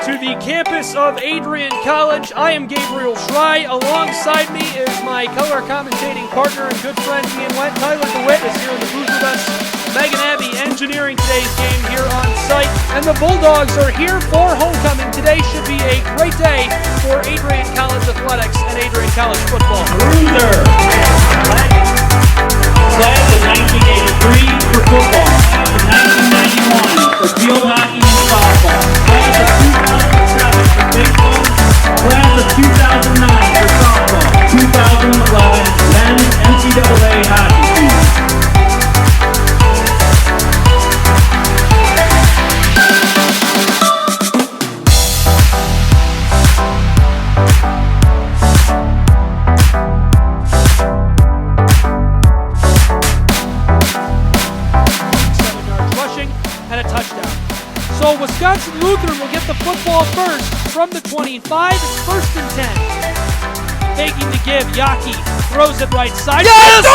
to the campus of Adrian College. I am Gabriel Schrei. Alongside me is my color commentating partner and good friend Ian Went. Tyler DeWitt is here in the booth with us. Megan Abbey engineering today's game here on site. And the Bulldogs are here for homecoming. Today should be a great day for Adrian College athletics and Adrian College football. Bruiser. Class of 1983 for football. Class of 1991 for field hockey and softball. Class of 2007 for baseball. Class of 2009 for softball. 2011 men's NCAA hockey team. So Wisconsin Lutheran will get the football first from the 25. It's 1st and 10. Taking the give, Yaki throws it right side. Yes!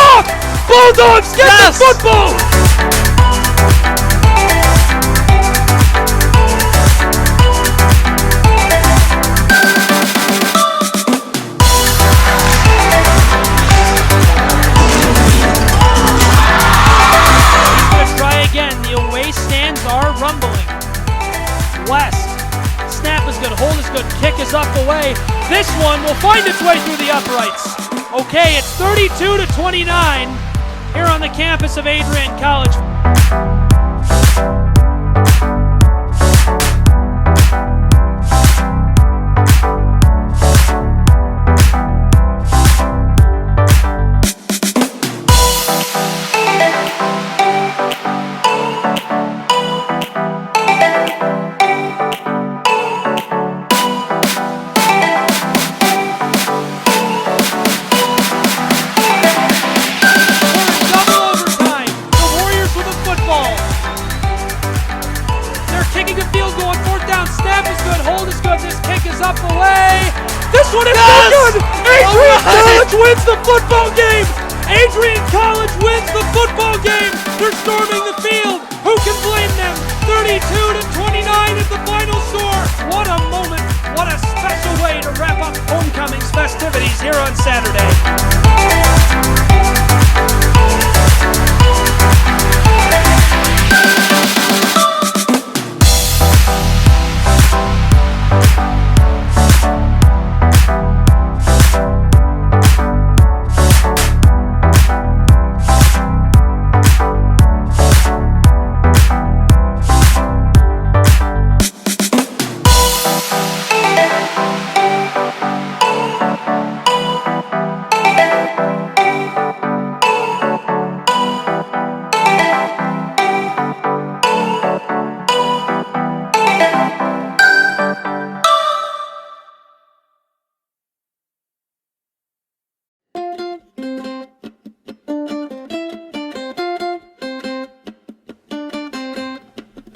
Bulldogs get the football! He's going to try again. The away stands are rumbling. West. Snap is good. Hold is good. Kick is up away. This one will find its way through the uprights. Okay, it's 32-29 here on the campus of Adrian College. Up away. This one is so good. Adrian College wins the football game. Adrian College wins the football game. They're storming the field. Who can blame them? 32-29 is the final score. What a moment. What a special way to wrap up homecoming's festivities here on Saturday.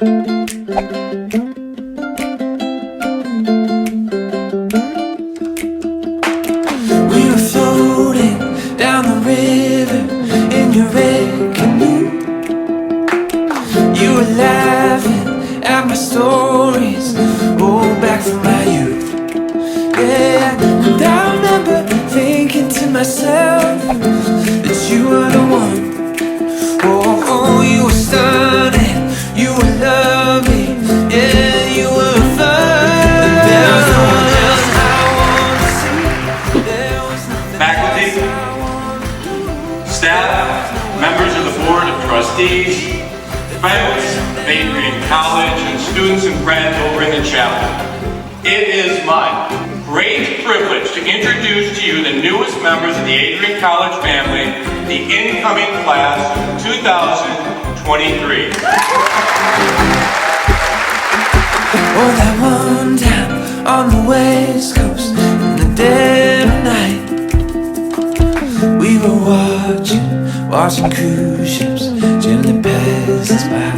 We were floating down the river in your red canoe. You were laughing at my stories, oh, back from my youth. Yeah, and I remember thinking to myself that you were the one. Oh, you were stunning, you were lovely, yeah, you were fun. But there was no one else I wanted to see. There was nothing Faculty, staff, members of the Board of Trustees, friends of Adrian College, and students and friends over in the chapel. It is my great privilege to introduce to you the newest members of the Adrian College family, the incoming class of 2023. Oh, that one time on the West Coast in the dead of night, we were watching cruise ships gently pass us by.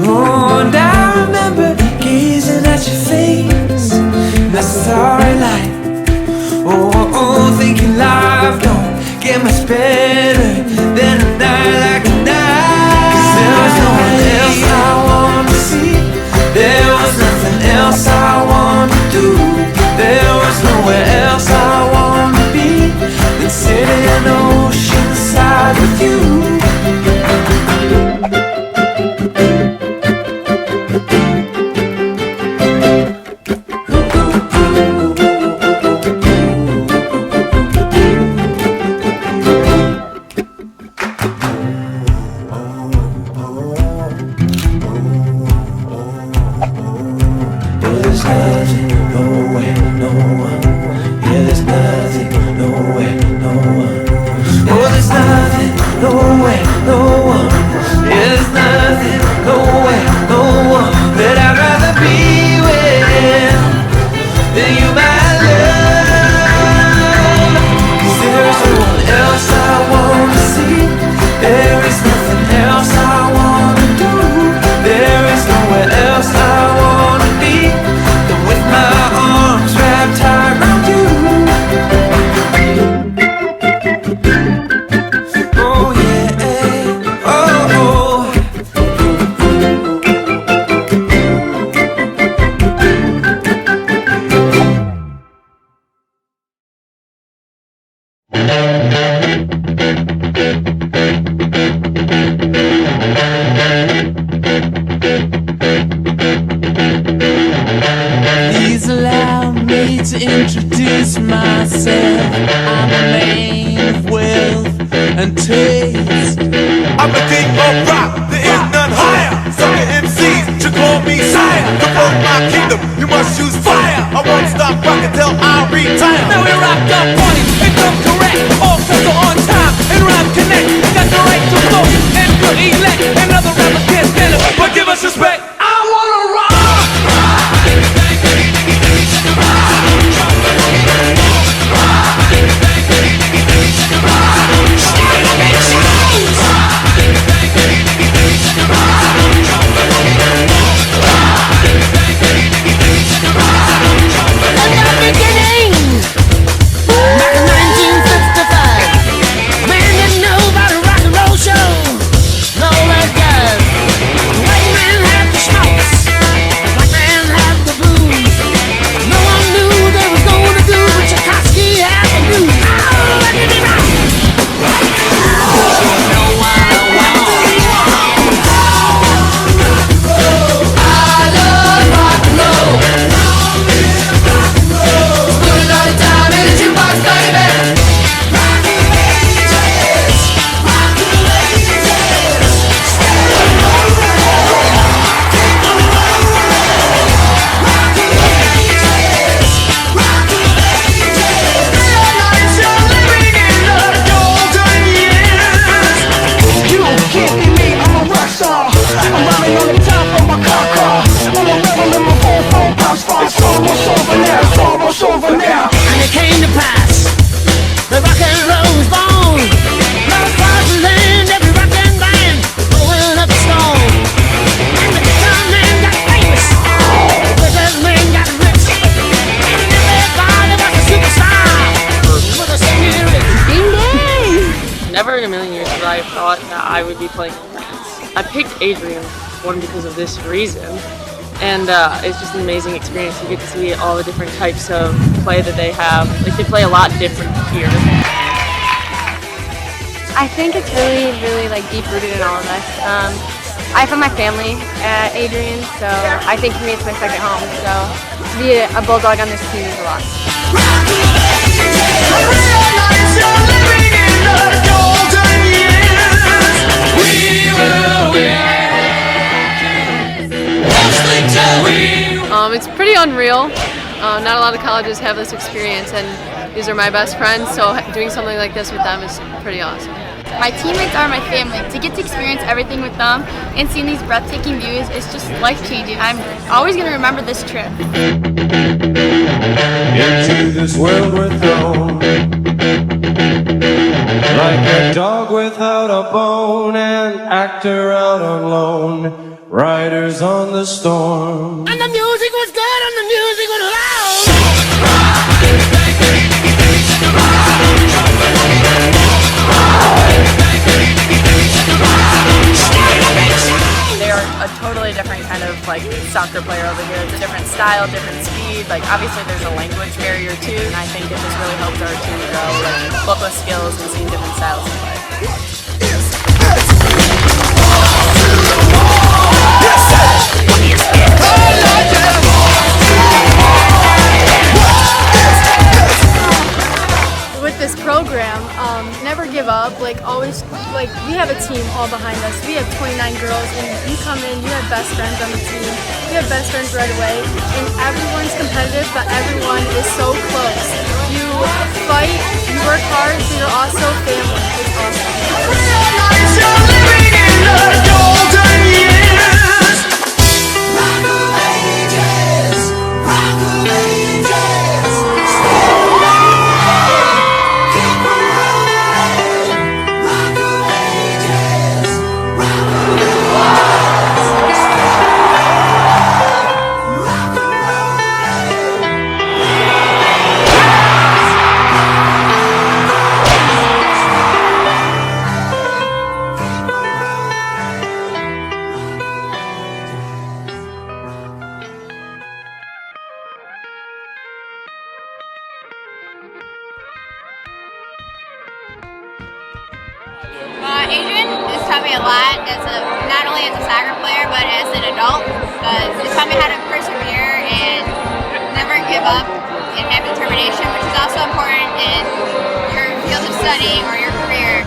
Oh, and I remember gazing at your face in that starry light. Oh, thinking life don't get much better than a night like tonight. 'Cause there was no one else I wanted to see. There was nothing else there's nothing, nowhere, no one. Yeah, there's nothing, nowhere, no one. Oh, there's nothing, nowhere, no one. Yeah, there's nothing, nowhere, no one that I'd rather be with than you, my love. 'Cause there is no one else I wanna see. There is nothing else I wanna do. There is nowhere else I wanna be than with my arms wrapped tight around you. Oh yeah, oh oh. Please allow me to introduce myself. I'm a man of wealth and taste. I'm the king of rock, there is none higher. Sucker MCs should call me sire. To hold my kingdom, you must use fire. I won't stop rocking till I retire. Now we rocked up party and come correct. All sets are on time and rhyme connect. Got the right to flow and good elect. Another rapper can't stand it, but give us respect. I wanna rock. Never in a million years would I have thought that I would be playing in France. I picked Adrian, one, because of this reason, and it's just an amazing experience. You get to see all the different types of play that they have. Like, they play a lot different here. I think it's really like deep-rooted in all of us. I found my family at Adrian, so I think for me it's my second home. So to be a Bulldog on this team is a lot. It's pretty unreal. Not a lot of colleges have this experience, and these are my best friends, so doing something like this with them is pretty awesome. My teammates are my family. To get to experience everything with them and seeing these breathtaking views is just life-changing. I'm always going to remember this trip. Into this world we're thrown, like a dog without a bone, an actor out on loan, riders on the storm. And the music was good and the music was loud. They're a totally different kind of like soccer player over here. It's a different style, different speed. Like, obviously there's a language barrier too, and I think it just really helps our team grow, like, both with skills and seeing different styles of play. With this program, never give up. Like, always, like, we have a team all behind us. We have 29 girls, and you come in, you have best friends on the team. We have best friends right away, and everyone's competitive, but everyone is so close. You fight, you work hard, so you're also family. It's awesome. Adrian has taught me a lot, not only as a soccer player, but as an adult, because it's taught me how to persevere and never give up and have determination, which is also important in your field of study or your career.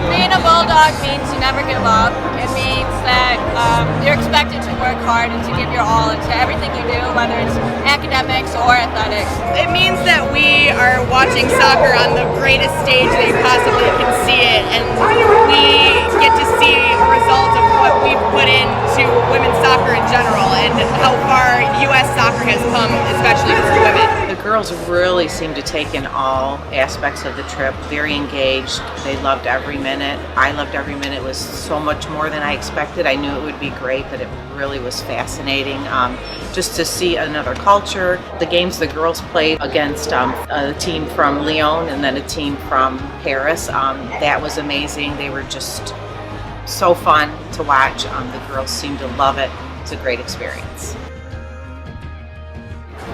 Being a Bulldog means you never give up. It means that you're expected to work hard and to give your all into everything you do, whether it's academics or athletics. It means that we are watching soccer on the greatest stage that you possibly can see it, and we get to see a result of what we've put into women's soccer in general and how far U.S. soccer has come, especially for women. The girls really seemed to take in all aspects of the trip, very engaged. They loved every minute. I loved every minute. It was so much more than I expected. I knew it would be great, but it really was fascinating. Just to see another culture. The games the girls played against a team from Lyon and then a team from Paris, that was amazing. They were just so fun to watch. The girls seemed to love it. It's a great experience.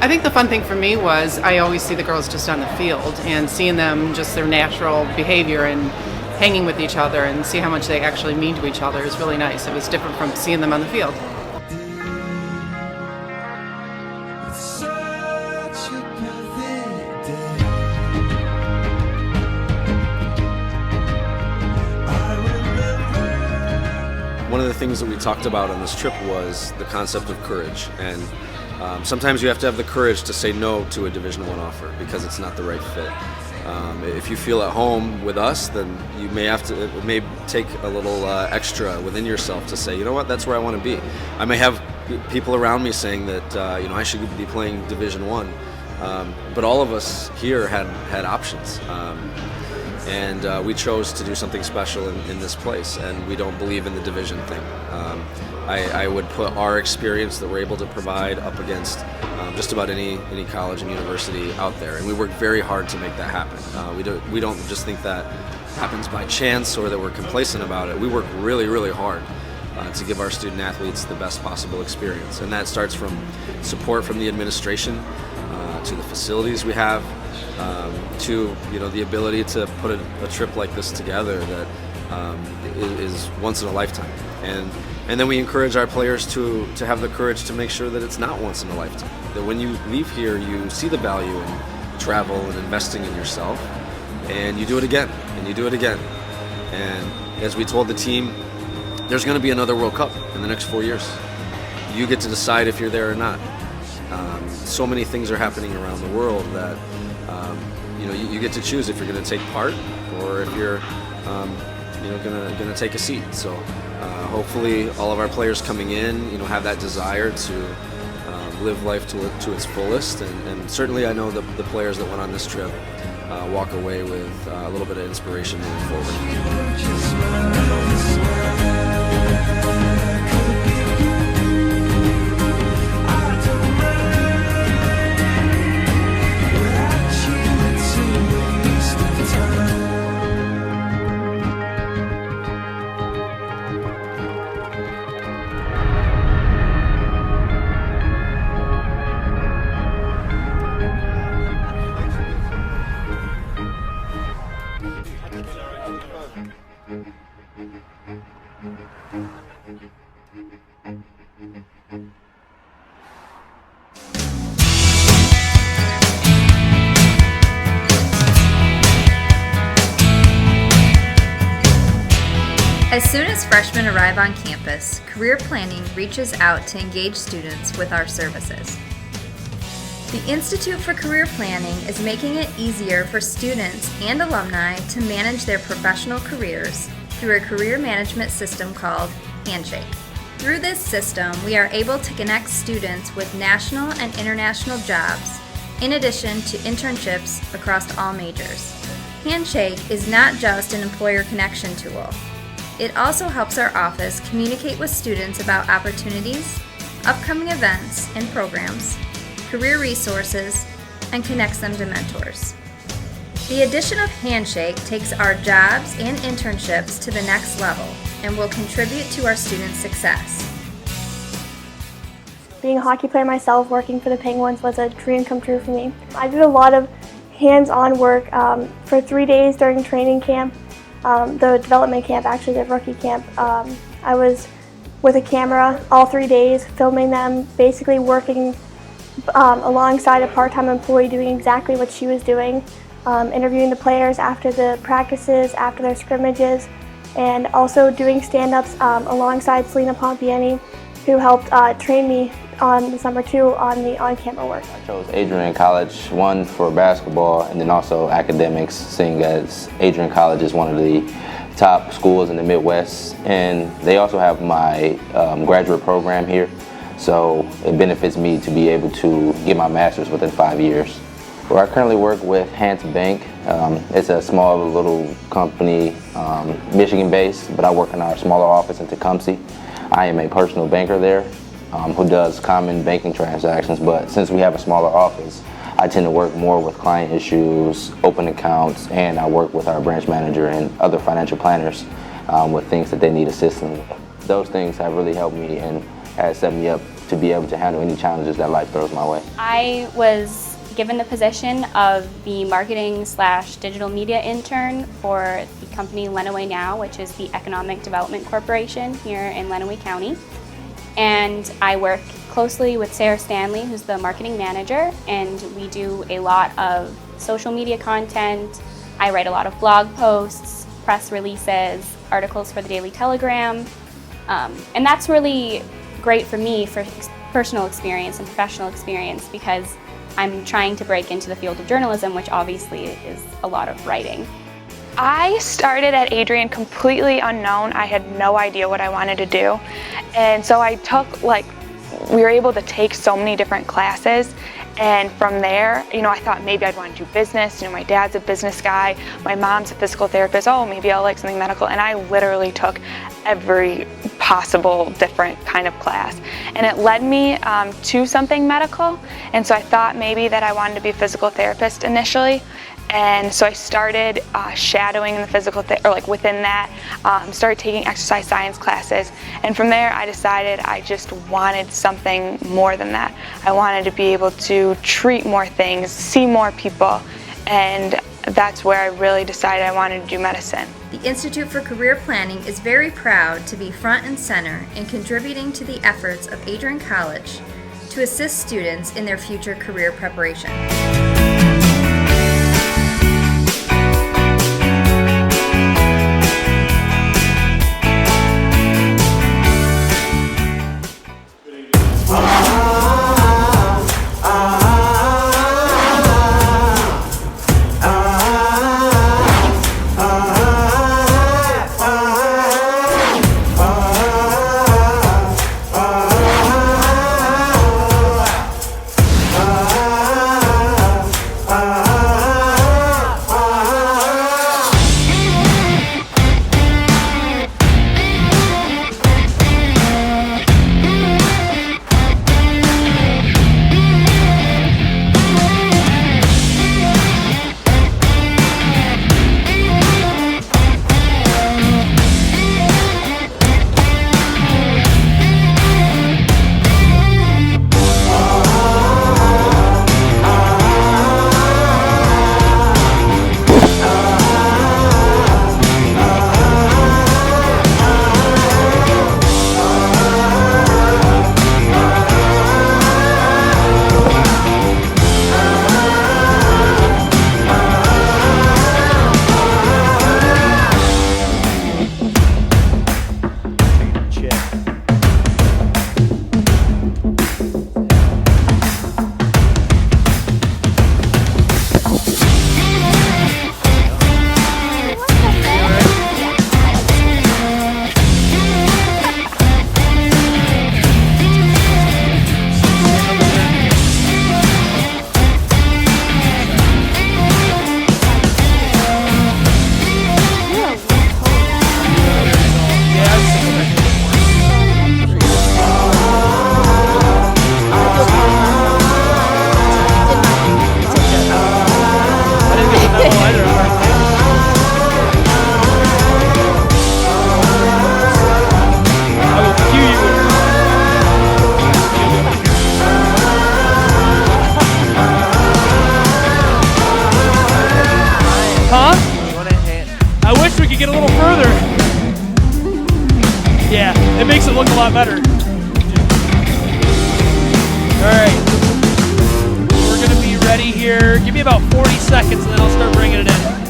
I think the fun thing for me was I always see the girls just on the field, and seeing them, just their natural behavior and hanging with each other and see how much they actually mean to each other is really nice. It was different from seeing them on the field. One of the things that we talked about on this trip was the concept of courage, and sometimes you have to have the courage to say no to a Division I offer because it's not the right fit. If you feel at home with us, then you may have to. It may take a little extra within yourself to say, you know what, that's where I want to be. I may have people around me saying that I should be playing Division I, but all of us here had options. And we chose to do something special in this place, and we don't believe in the division thing. I would put our experience that we're able to provide up against just about any college and university out there, and we work very hard to make that happen. We don't just think that happens by chance or that we're complacent about it. We work really, really hard to give our student athletes the best possible experience, and that starts from support from the administration to the facilities we have, to the ability to put a trip like this together that is once in a lifetime, and then we encourage our players to have the courage to make sure that it's not once in a lifetime. That when you leave here, you see the value in travel and investing in yourself, and you do it again and you do it again. And as we told the team, there's going to be another World Cup in the next 4 years. You get to decide if you're there or not. So many things are happening around the world that you get to choose if you're going to take part or if you're going to take a seat. So hopefully all of our players coming in have that desire to live life to its fullest, and certainly I know the players that went on this trip walk away with a little bit of inspiration moving forward. As soon as freshmen arrive on campus, Career Planning reaches out to engage students with our services. The Institute for Career Planning is making it easier for students and alumni to manage their professional careers through a career management system called Handshake. Through this system, we are able to connect students with national and international jobs, in addition to internships across all majors. Handshake is not just an employer connection tool. It also helps our office communicate with students about opportunities, upcoming events and programs, career resources, and connects them to mentors. The addition of Handshake takes our jobs and internships to the next level and will contribute to our students' success. Being a hockey player myself, working for the Penguins was a dream come true for me. I did a lot of hands-on work for 3 days during training camp. The development camp, actually the rookie camp, I was with a camera all 3 days, filming them, basically working alongside a part-time employee doing exactly what she was doing, interviewing the players after the practices, after their scrimmages, and also doing stand-ups alongside Selena Pompiani, who helped train me on the summer too on the on-camera work. I chose Adrian College, one for basketball and then also academics, seeing as Adrian College is one of the top schools in the Midwest, and they also have my graduate program here, so it benefits me to be able to get my master's within 5 years. Well, I currently work with Hans Bank. It's a small little company, Michigan-based, but I work in our smaller office in Tecumseh. I am a personal banker there who does common banking transactions, but since we have a smaller office, I tend to work more with client issues, open accounts, and I work with our branch manager and other financial planners with things that they need assistance with. Those things have really helped me and has set me up to be able to handle any challenges that life throws my way. I was given the position of the marketing/digital media intern for the company Lenawee Now, which is the Economic Development Corporation here in Lenawee County. And I work closely with Sarah Stanley, who's the marketing manager, and we do a lot of social media content. I write a lot of blog posts, press releases, articles for the Daily Telegram, and that's really great for me for personal experience and professional experience because I'm trying to break into the field of journalism, which obviously is a lot of writing. I started at Adrian completely unknown. I had no idea what I wanted to do. And so I took, we were able to take so many different classes. And from there, I thought maybe I'd want to do business. My dad's a business guy. My mom's a physical therapist. Oh, maybe I'll like something medical. And I literally took every possible different kind of class. And it led me to something medical. And so I thought maybe that I wanted to be a physical therapist initially. And so I started shadowing in the physical, within that, started taking exercise science classes. And from there, I decided I just wanted something more than that. I wanted to be able to treat more things, see more people, and that's where I really decided I wanted to do medicine. The Institute for Career Planning is very proud to be front and center in contributing to the efforts of Adrian College to assist students in their future career preparation. lot better. All right. We're going to be ready here. Give me about 40 seconds, and then I'll start bringing it in.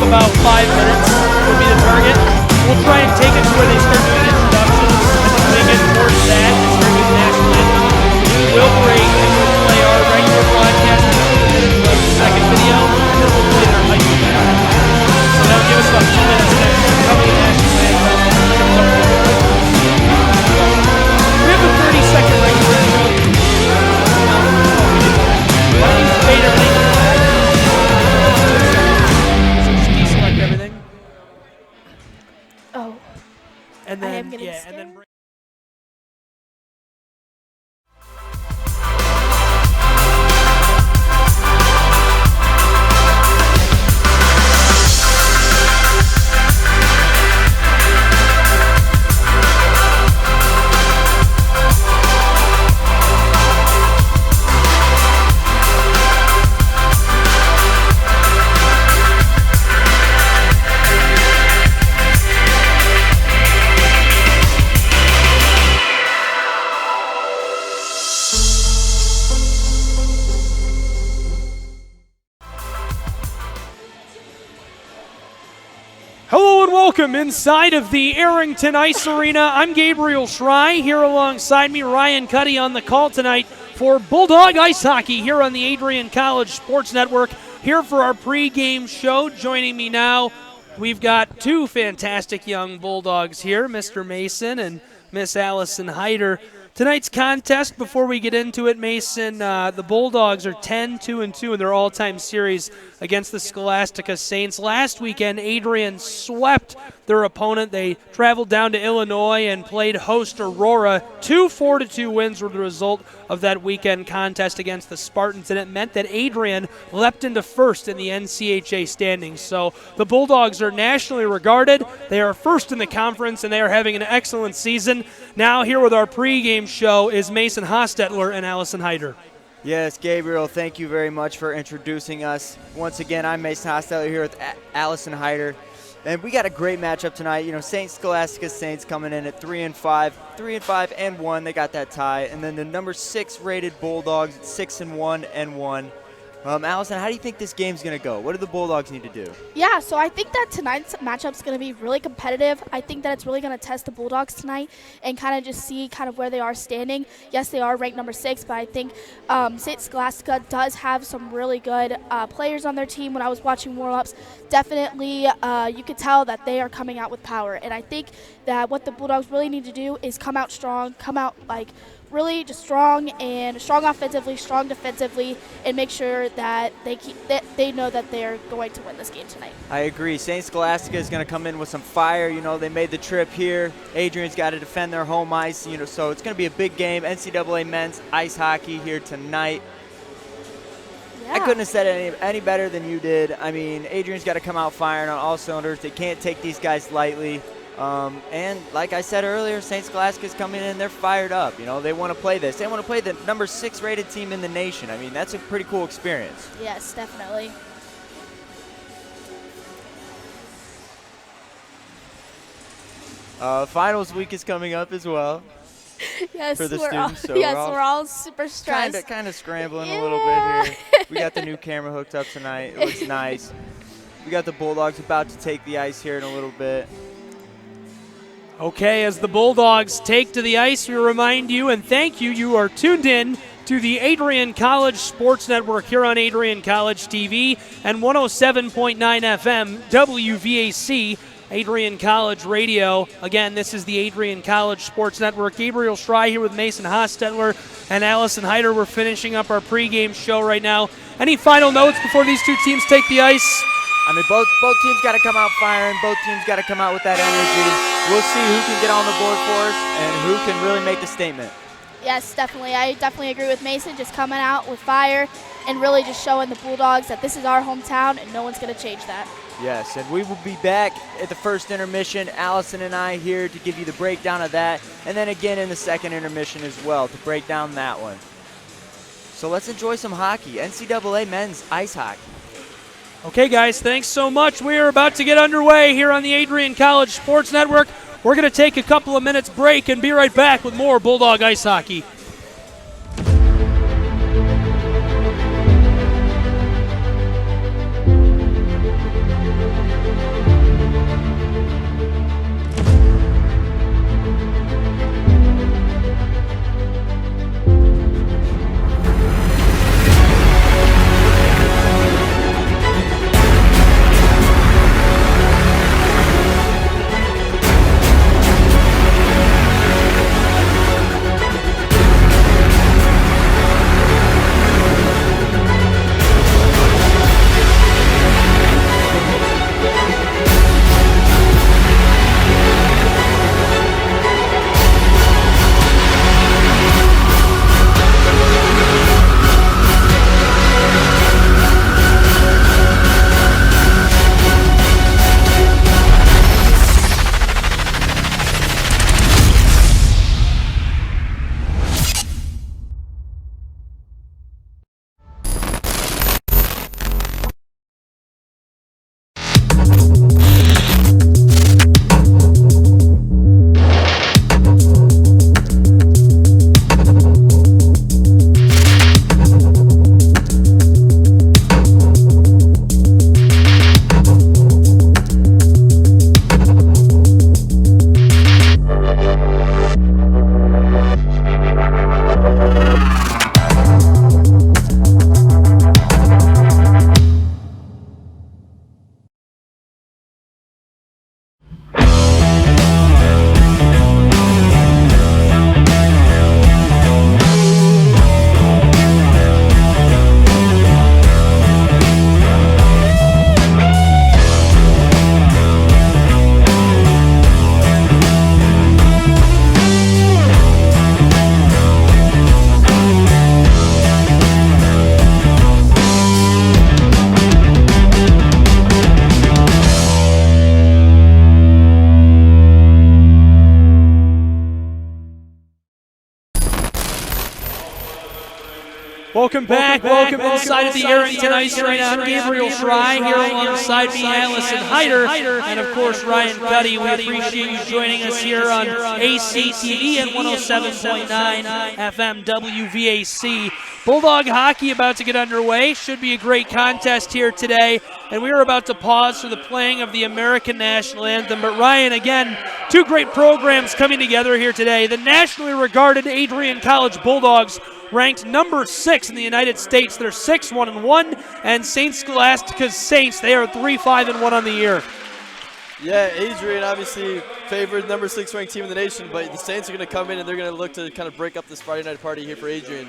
About 5 minutes will be the target. We'll try and take it to where they start doing introductions. I think when they get towards that and start doing the national anthem, we'll break and we'll play our regular broadcast of the second video, and then we'll play their high school. So that'll give us about 2 minutes to cover the national anthem. We have a 30-second regular intro. Why don't you fade everything? Oh. And then, I am getting yeah, scared. and then. Hello and welcome inside of the Arrington Ice Arena. I'm Gabriel Schrei. Here alongside me, Ryan Cuddy on the call tonight for Bulldog Ice Hockey here on the Adrian College Sports Network. Here for our pregame show. Joining me now, we've got two fantastic young Bulldogs here, Mr. Mason and Miss Allison Hyder. Tonight's contest, before we get into it, Mason, the Bulldogs are 10-2-2 in their all-time series against the Scholastica Saints. Last weekend, Adrian swept their opponent. They traveled down to Illinois and played host Aurora. 2 4-2 wins were the result of that weekend contest against the Spartans, and it meant that Adrian leapt into first in the NCAA standings. So the Bulldogs are nationally regarded. They are first in the conference, and they are having an excellent season. Now here with our pregame show is Mason Hostetler and Allison Hyder. Yes, Gabriel, thank you very much for introducing us. Once again, I'm Mason Hostetler here with Allison Hyder. And we got a great matchup tonight. You know, Scholastica Saints coming in at 3-5, 3-5-1. They got that tie. And then the number 6 rated Bulldogs at 6-1-1. Allison, how do you think this game's going to go? What do the Bulldogs need to do? Yeah, so I think that tonight's matchup's going to be really competitive. I think that it's really going to test the Bulldogs tonight and kind of just see kind of where they are standing. Yes, they are ranked number 6, but I think St. Scholastica does have some really good players on their team. When I was watching warm-ups, definitely you could tell that they are coming out with power. And I think that what the Bulldogs really need to do is come out strong, come out like really just strong offensively, strong defensively, and make sure that they know that they're going to win this game tonight. I agree. St. Scholastica is going to come in with some fire. You know, they made the trip here. Adrian's got to defend their home ice. You know, so it's going to be a big game. NCAA men's ice hockey here tonight. Yeah. I couldn't have said it any better than you did. I mean, Adrian's got to come out firing on all cylinders. They can't take these guys lightly. And like I said earlier, St. Scholastica's coming in, they're fired up. You know, they want to play this. They want to play the number 6 rated team in the nation. I mean, that's a pretty cool experience. Yes, definitely. Finals week is coming up as well. Yes, for the we're students. So we're all super stressed. Kind of scrambling a little bit here. We got the new camera hooked up tonight. It looks nice. We got the Bulldogs about to take the ice here in a little bit. Okay, as the Bulldogs take to the ice, we remind you and thank you. You are tuned in to the Adrian College Sports Network here on Adrian College TV and 107.9 FM WVAC Adrian College Radio. Again, this is the Adrian College Sports Network. Gabriel Schrei here with Mason Hostetler and Allison Heider. We're finishing up our pregame show right now. Any final notes before these two teams take the ice? I mean, both teams got to come out firing. Both teams got to come out with that energy. We'll see who can get on the board for us and who can really make the statement. Yes, definitely. I definitely agree with Mason, just coming out with fire and really just showing the Bulldogs that this is our hometown and no one's going to change that. Yes, and we will be back at the first intermission. Allison and I here to give you the breakdown of that, and then again in the second intermission as well to break down that one. So let's enjoy some hockey, NCAA men's ice hockey. Okay, guys, thanks so much. We are about to get underway here on the Adrian College Sports Network. We're going to take a couple of minutes break and be right back with more Bulldog ice hockey. Welcome back. Welcome inside of the Arrington Ice Arena. I'm Gabriel Schrei here alongside me, Allison Heider, and of course Ryan Cuddy. We appreciate you joining us here on ACTV at 107.9 FM WVAC. Bulldog hockey about to get underway. Should be a great contest here today. And we are about to pause for the playing of the American National Anthem. But Ryan, again, two great programs coming together here today. The nationally regarded Adrian College Bulldogs, ranked number 6 in the United States. They're 6-1-1, and St. Scholastica's Saints, they are 3-5-1 on the year. Yeah, Adrian obviously favored number 6 ranked team in the nation, but the Saints are going to come in and they're going to look to kind of break up this Friday night party here for Adrian.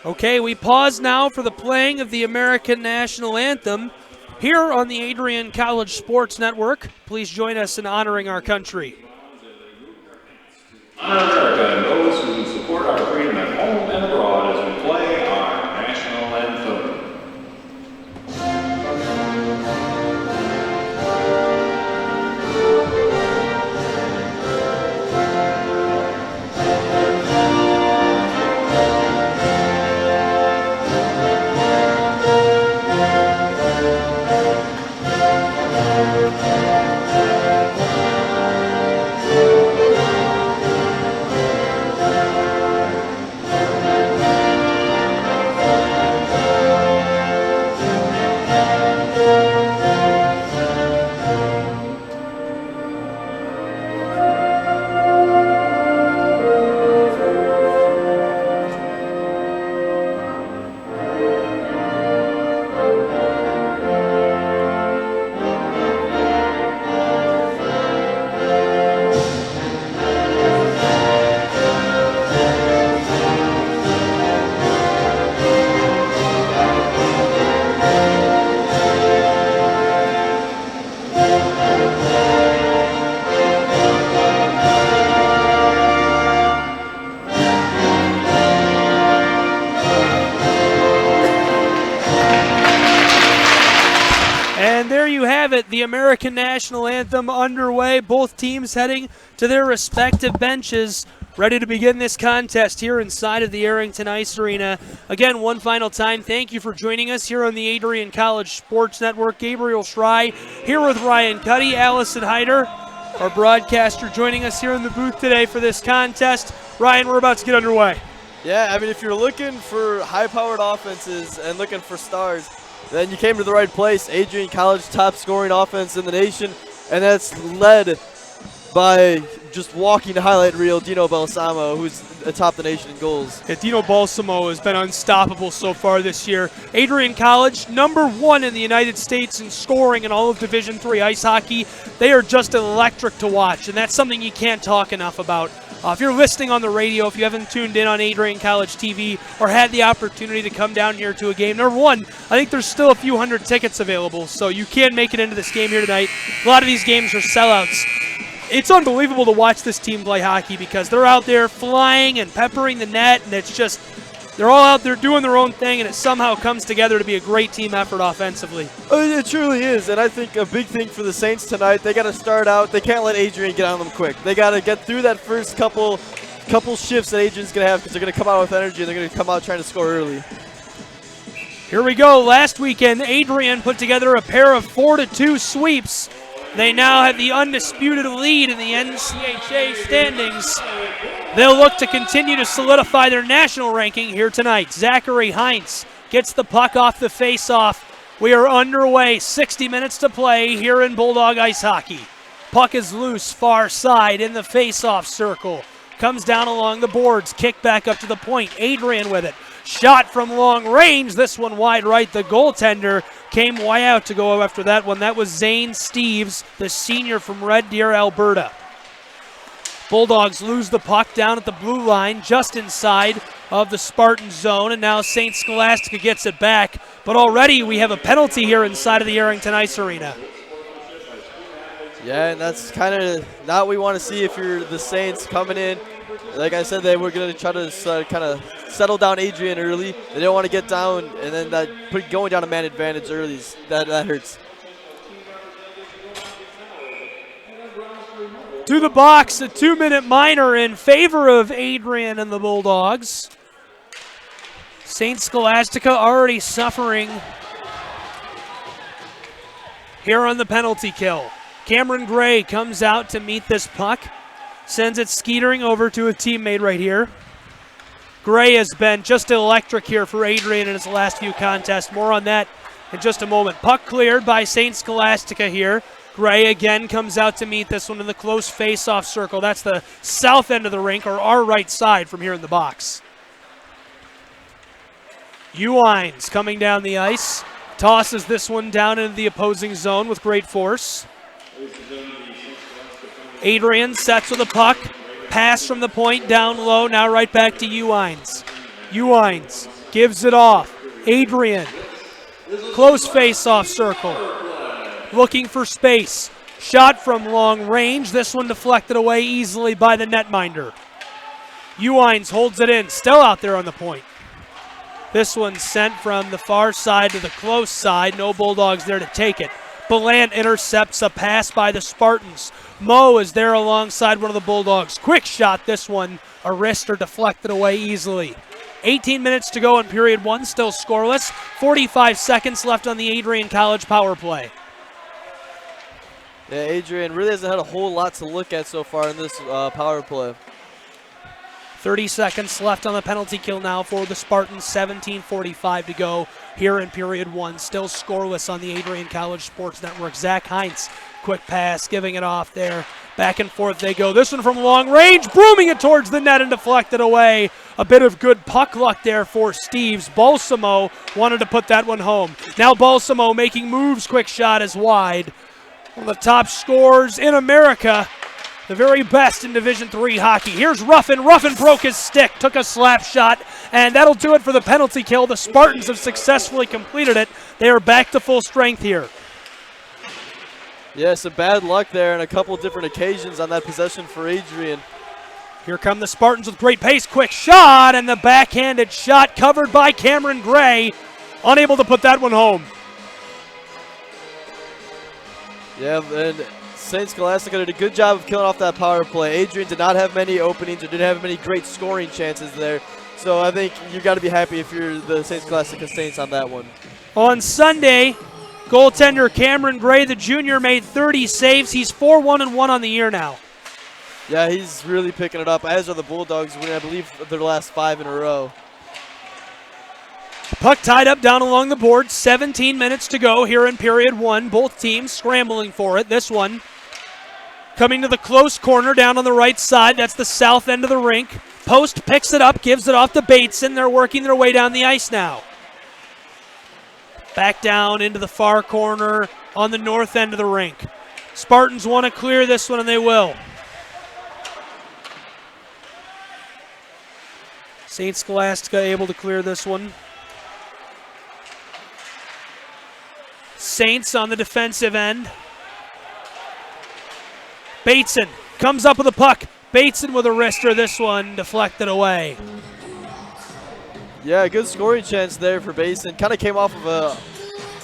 Okay, we pause now for the playing of the American National Anthem here on the Adrian College Sports Network. Please join us in honoring our country. Honor America and those who support our freedom at home and abroad as we play our national anthem. it. The American National Anthem underway. Both teams heading to their respective benches, ready to begin this contest here inside of the Arrington Ice Arena. Again, one final time, thank you for joining us here on the Adrian College Sports Network. Gabriel Schrei here with Ryan Cuddy, Allison Hyder, our broadcaster, joining us here in the booth today for this contest. Ryan, we're about to get underway. Yeah, I mean, if you're looking for high-powered offenses and looking for stars, then you came to the right place. Adrian College, top scoring offense in the nation, and that's led by just walking the highlight reel, Dino Balsamo, who's atop the nation in goals. Yeah, Dino Balsamo has been unstoppable so far this year. Adrian College, #1 in the United States in scoring in all of Division III ice hockey. They are just electric to watch, and that's something you can't talk enough about. If you're listening on the radio, if you haven't tuned in on Adrian College TV or had the opportunity to come down here to a game, #1, I think there's still a few hundred tickets available, so you can make it into this game here tonight. A lot of these games are sellouts. It's unbelievable to watch this team play hockey because they're out there flying and peppering the net, and it's just, they're all out there doing their own thing, and it somehow comes together to be a great team effort offensively. It truly is, and I think a big thing for the Saints tonight, they got to start out, they can't let Adrian get on them quick. They got to get through that first couple shifts that Adrian's going to have, because they're going to come out with energy, and they're going to come out trying to score early. Here we go. Last weekend, Adrian put together a pair of 4-2 sweeps. They now have the undisputed lead in the NCAA standings. They'll look to continue to solidify their national ranking here tonight. Zachary Heinz gets the puck off the face-off. We are underway, 60 minutes to play here in Bulldog ice hockey. Puck is loose, far side in the face-off circle. Comes down along the boards, kick back up to the point. Adrian with it. Shot from long range, this one wide right. The goaltender came way out to go after that one. That was Zane Steves, the senior from Red Deer, Alberta. Bulldogs lose the puck down at the blue line, just inside of the Spartan zone, and now St. Scholastica gets it back. But already we have a penalty here inside of the Arrington Ice Arena. Yeah, and that's kind of not what we want to see if you're the Saints coming in. Like I said, they were going to try to kind of settle down Adrian early. They didn't want to get down, and then going down a man advantage early, that hurts. To the box, a 2-minute minor in favor of Adrian and the Bulldogs. St. Scholastica already suffering here on the penalty kill. Cameron Gray comes out to meet this puck. Sends it skeetering over to a teammate right here. Gray has been just electric here for Adrian in his last few contests. More on that in just a moment. Puck cleared by St. Scholastica here. Gray again comes out to meet this one in the close face-off circle. That's the south end of the rink, or our right side from here in the box. Uwines coming down the ice. Tosses this one down into the opposing zone with great force. Adrian sets with a puck. Pass from the point down low. Now right back to Uwines. Uwines gives it off. Adrian. Close face-off circle. Looking for space. Shot from long range. This one deflected away easily by the netminder. Uwines holds it in. Still out there on the point. This one sent from the far side to the close side. No Bulldogs there to take it. Belant intercepts a pass by the Spartans. Mo is there alongside one of the Bulldogs. Quick shot, this one. A wrister deflected away easily. 18 minutes to go in period one, still scoreless. 45 seconds left on the Adrian College power play. Yeah, Adrian really hasn't had a whole lot to look at so far in this power play. 30 seconds left on the penalty kill now for the Spartans. 17:45 to go here in period one. Still scoreless on the Adrian College Sports Network. Zach Heinz, quick pass, giving it off there. Back and forth they go. This one from long range, brooming it towards the net and deflected away. A bit of good puck luck there for Steves. Balsamo wanted to put that one home. Now Balsamo making moves. Quick shot is wide. One of the top scorers in America. The very best in Division III hockey. Here's Ruffin. Ruffin broke his stick, took a slap shot, and that'll do it for the penalty kill. The Spartans have successfully completed it. They are back to full strength here. Yeah, some bad luck there on a couple different occasions on that possession for Adrian. Here come the Spartans with great pace. Quick shot, and the backhanded shot covered by Cameron Gray. Unable to put that one home. Yeah, and St. Scholastica did a good job of killing off that power play. Adrian did not have many openings or didn't have many great scoring chances there. So I think you got to be happy if you're the St. Scholastica Saints on that one. On Sunday, goaltender Cameron Gray, the junior, made 30 saves. He's 4-1-1 on the year now. Yeah, he's really picking it up, as are the Bulldogs, winning, I believe, their last 5 in a row. Puck tied up down along the board. 17 minutes to go here in period 1. Both teams scrambling for it. This one coming to the close corner down on the right side. That's the south end of the rink. Post picks it up, gives it off to Bateson. They're working their way down the ice now. Back down into the far corner on the north end of the rink. Spartans want to clear this one, and they will. St. Scholastica able to clear this one. Saints on the defensive end. Bateson comes up with a puck. Bateson with a wrister. This one deflected away. Yeah, good scoring chance there for Bateson. Kind of came off of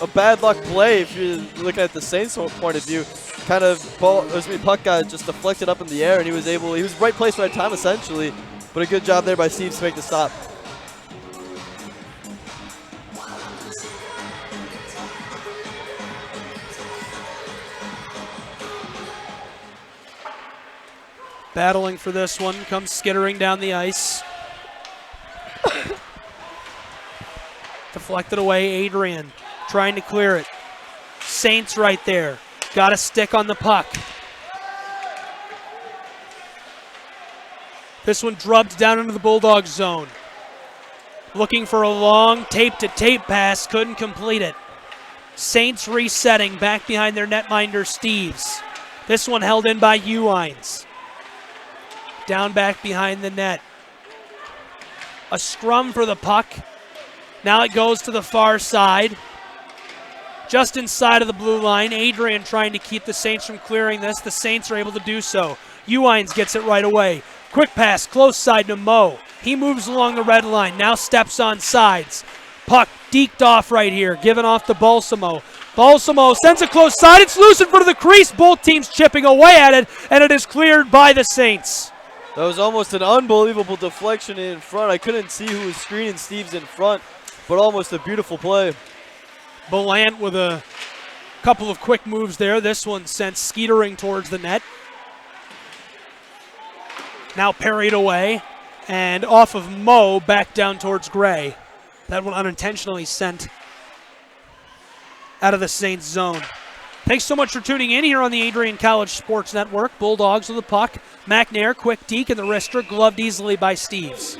a bad luck play if you're looking at the Saints point of view. Kind of puck got just deflected up in the air, and he was right place, right time essentially. But a good job there by Steve to make the stop. Battling for this one, comes skittering down the ice. Deflected away, Adrian trying to clear it. Saints right there, got a stick on the puck. This one drubbed down into the Bulldogs zone. Looking for a long tape-to-tape pass, couldn't complete it. Saints resetting back behind their netminder, Steves. This one held in by Uwines. Down back behind the net. A scrum for the puck. Now it goes to the far side. Just inside of the blue line. Adrian trying to keep the Saints from clearing this. The Saints are able to do so. Uwines gets it right away. Quick pass, close side to Mo. He moves along the red line. Now steps on sides. Puck deked off right here. Given off to Balsamo. Balsamo sends it close side. It's loose in front of the crease. Both teams chipping away at it. And it is cleared by the Saints. That was almost an unbelievable deflection in front. I couldn't see who was screening Steves in front, but almost a beautiful play. Belant with a couple of quick moves there. This one sent skeetering towards the net. Now parried away, and off of Mo, back down towards Gray. That one unintentionally sent out of the Saints zone. Thanks so much for tuning in here on the Adrian College Sports Network. Bulldogs with the puck. McNair, quick deke, and the wrister gloved easily by Steves.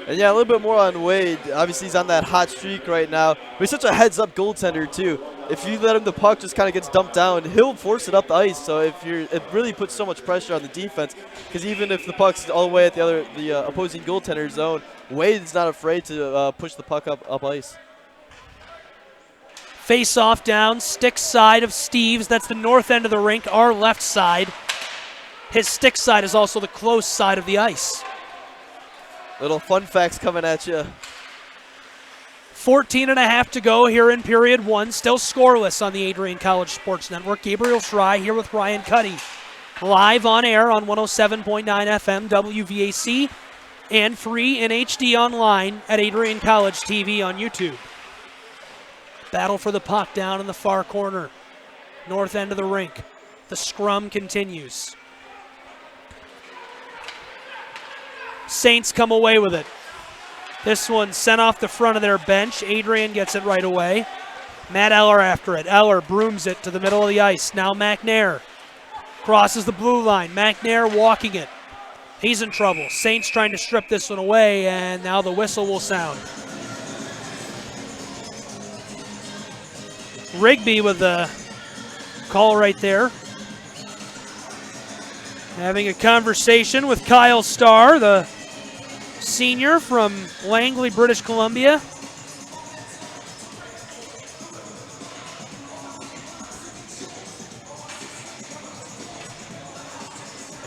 And yeah, a little bit more on Wade. Obviously, he's on that hot streak right now. But he's such a heads-up goaltender, too. If you let him, the puck just kind of gets dumped down, he'll force it up the ice. So it really puts so much pressure on the defense. Because even if the puck's all the way at the opposing goaltender zone, Wade's not afraid to push the puck up ice. Face off down, stick side of Steves. That's the north end of the rink, our left side. His stick side is also the close side of the ice. Little fun facts coming at you. 14.5 to go here in period 1. Still scoreless on the Adrian College Sports Network. Gabriel Schrei here with Ryan Cuddy. Live on air on 107.9 FM WVAC and free in HD online at Adrian College TV on YouTube. Battle for the puck down in the far corner. North end of the rink. The scrum continues. Saints come away with it. This one sent off the front of their bench. Adrian gets it right away. Matt Eller after it. Eller brooms it to the middle of the ice. Now McNair crosses the blue line. McNair walking it. He's in trouble. Saints trying to strip this one away, and now the whistle will sound. Rigby with the call right there. Having a conversation with Kyle Starr, the senior from Langley, British Columbia.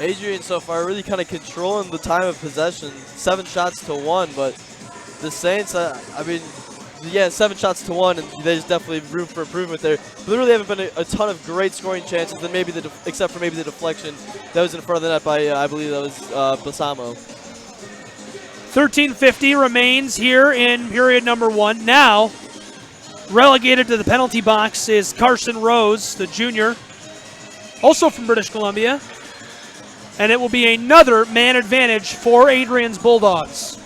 Adrian so far really kind of controlling the time of possession, 7 shots to 1, but the Saints, I mean, yeah, 7 shots to 1, and there's definitely room for improvement there. But there really haven't been a ton of great scoring chances, than maybe except for maybe the deflection that was in front of the net by, I believe that was Basamo. 13:50 remains here in period number 1. Now, relegated to the penalty box is Carson Rose, the junior, also from British Columbia. And it will be another man advantage for Adrian's Bulldogs.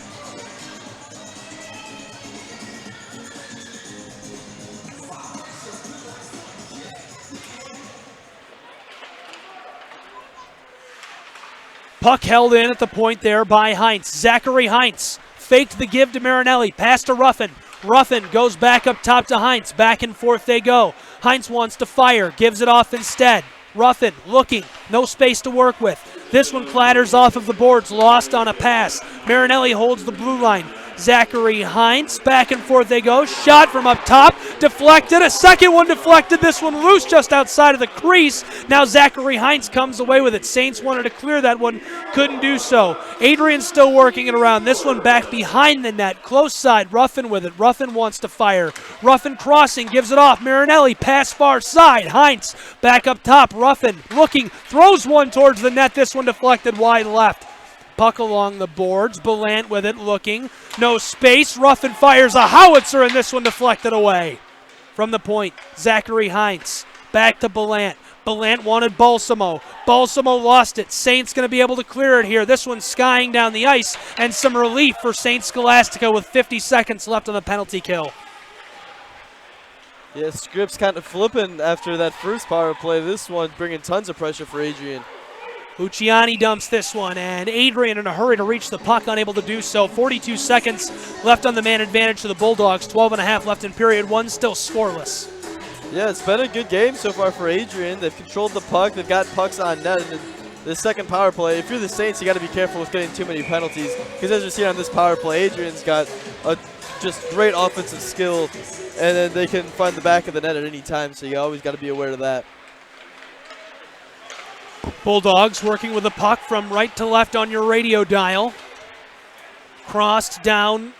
Puck held in at the point there by Heinz. Zachary Heinz faked the give to Marinelli. Pass to Ruffin. Ruffin goes back up top to Heinz. Back and forth they go. Heinz wants to fire. Gives it off instead. Ruffin looking. No space to work with. This one clatters off of the boards. Lost on a pass. Marinelli holds the blue line. Zachary Heinz. Back and forth they go. Shot from up top. Deflected. A second one deflected. This one loose just outside of the crease. Now Zachary Heinz comes away with it. Saints wanted to clear that one. Couldn't do so. Adrian's still working it around. This one back behind the net. Close side. Ruffin with it. Ruffin wants to fire. Ruffin crossing. Gives it off. Marinelli. Pass far side. Heinz back up top. Ruffin looking. Throws one towards the net. This one deflected wide left. Puck along the boards. Belant with it, looking. No space. Ruffin fires a howitzer, and this one deflected away. From the point, Zachary Heinz. Back to Belant. Belant wanted Balsamo. Balsamo lost it. Saints going to be able to clear it here. This one skying down the ice, and some relief for St. Scholastica with 50 seconds left on the penalty kill. Yeah, Scripps kind of flipping after that first power play. This one bringing tons of pressure for Adrian. Luciani dumps this one, and Adrian in a hurry to reach the puck, unable to do so. 42 seconds left on the man advantage to the Bulldogs. 12.5 left in period 1, still scoreless. Yeah, it's been a good game so far for Adrian. They've controlled the puck. They've got pucks on net. And the second power play, if you're the Saints, you got to be careful with getting too many penalties. Because as you're seeing on this power play, Adrian's got a just great offensive skill, and then they can find the back of the net at any time. So you always got to be aware of that. Bulldogs working with the puck from right to left on your radio dial. Crossed down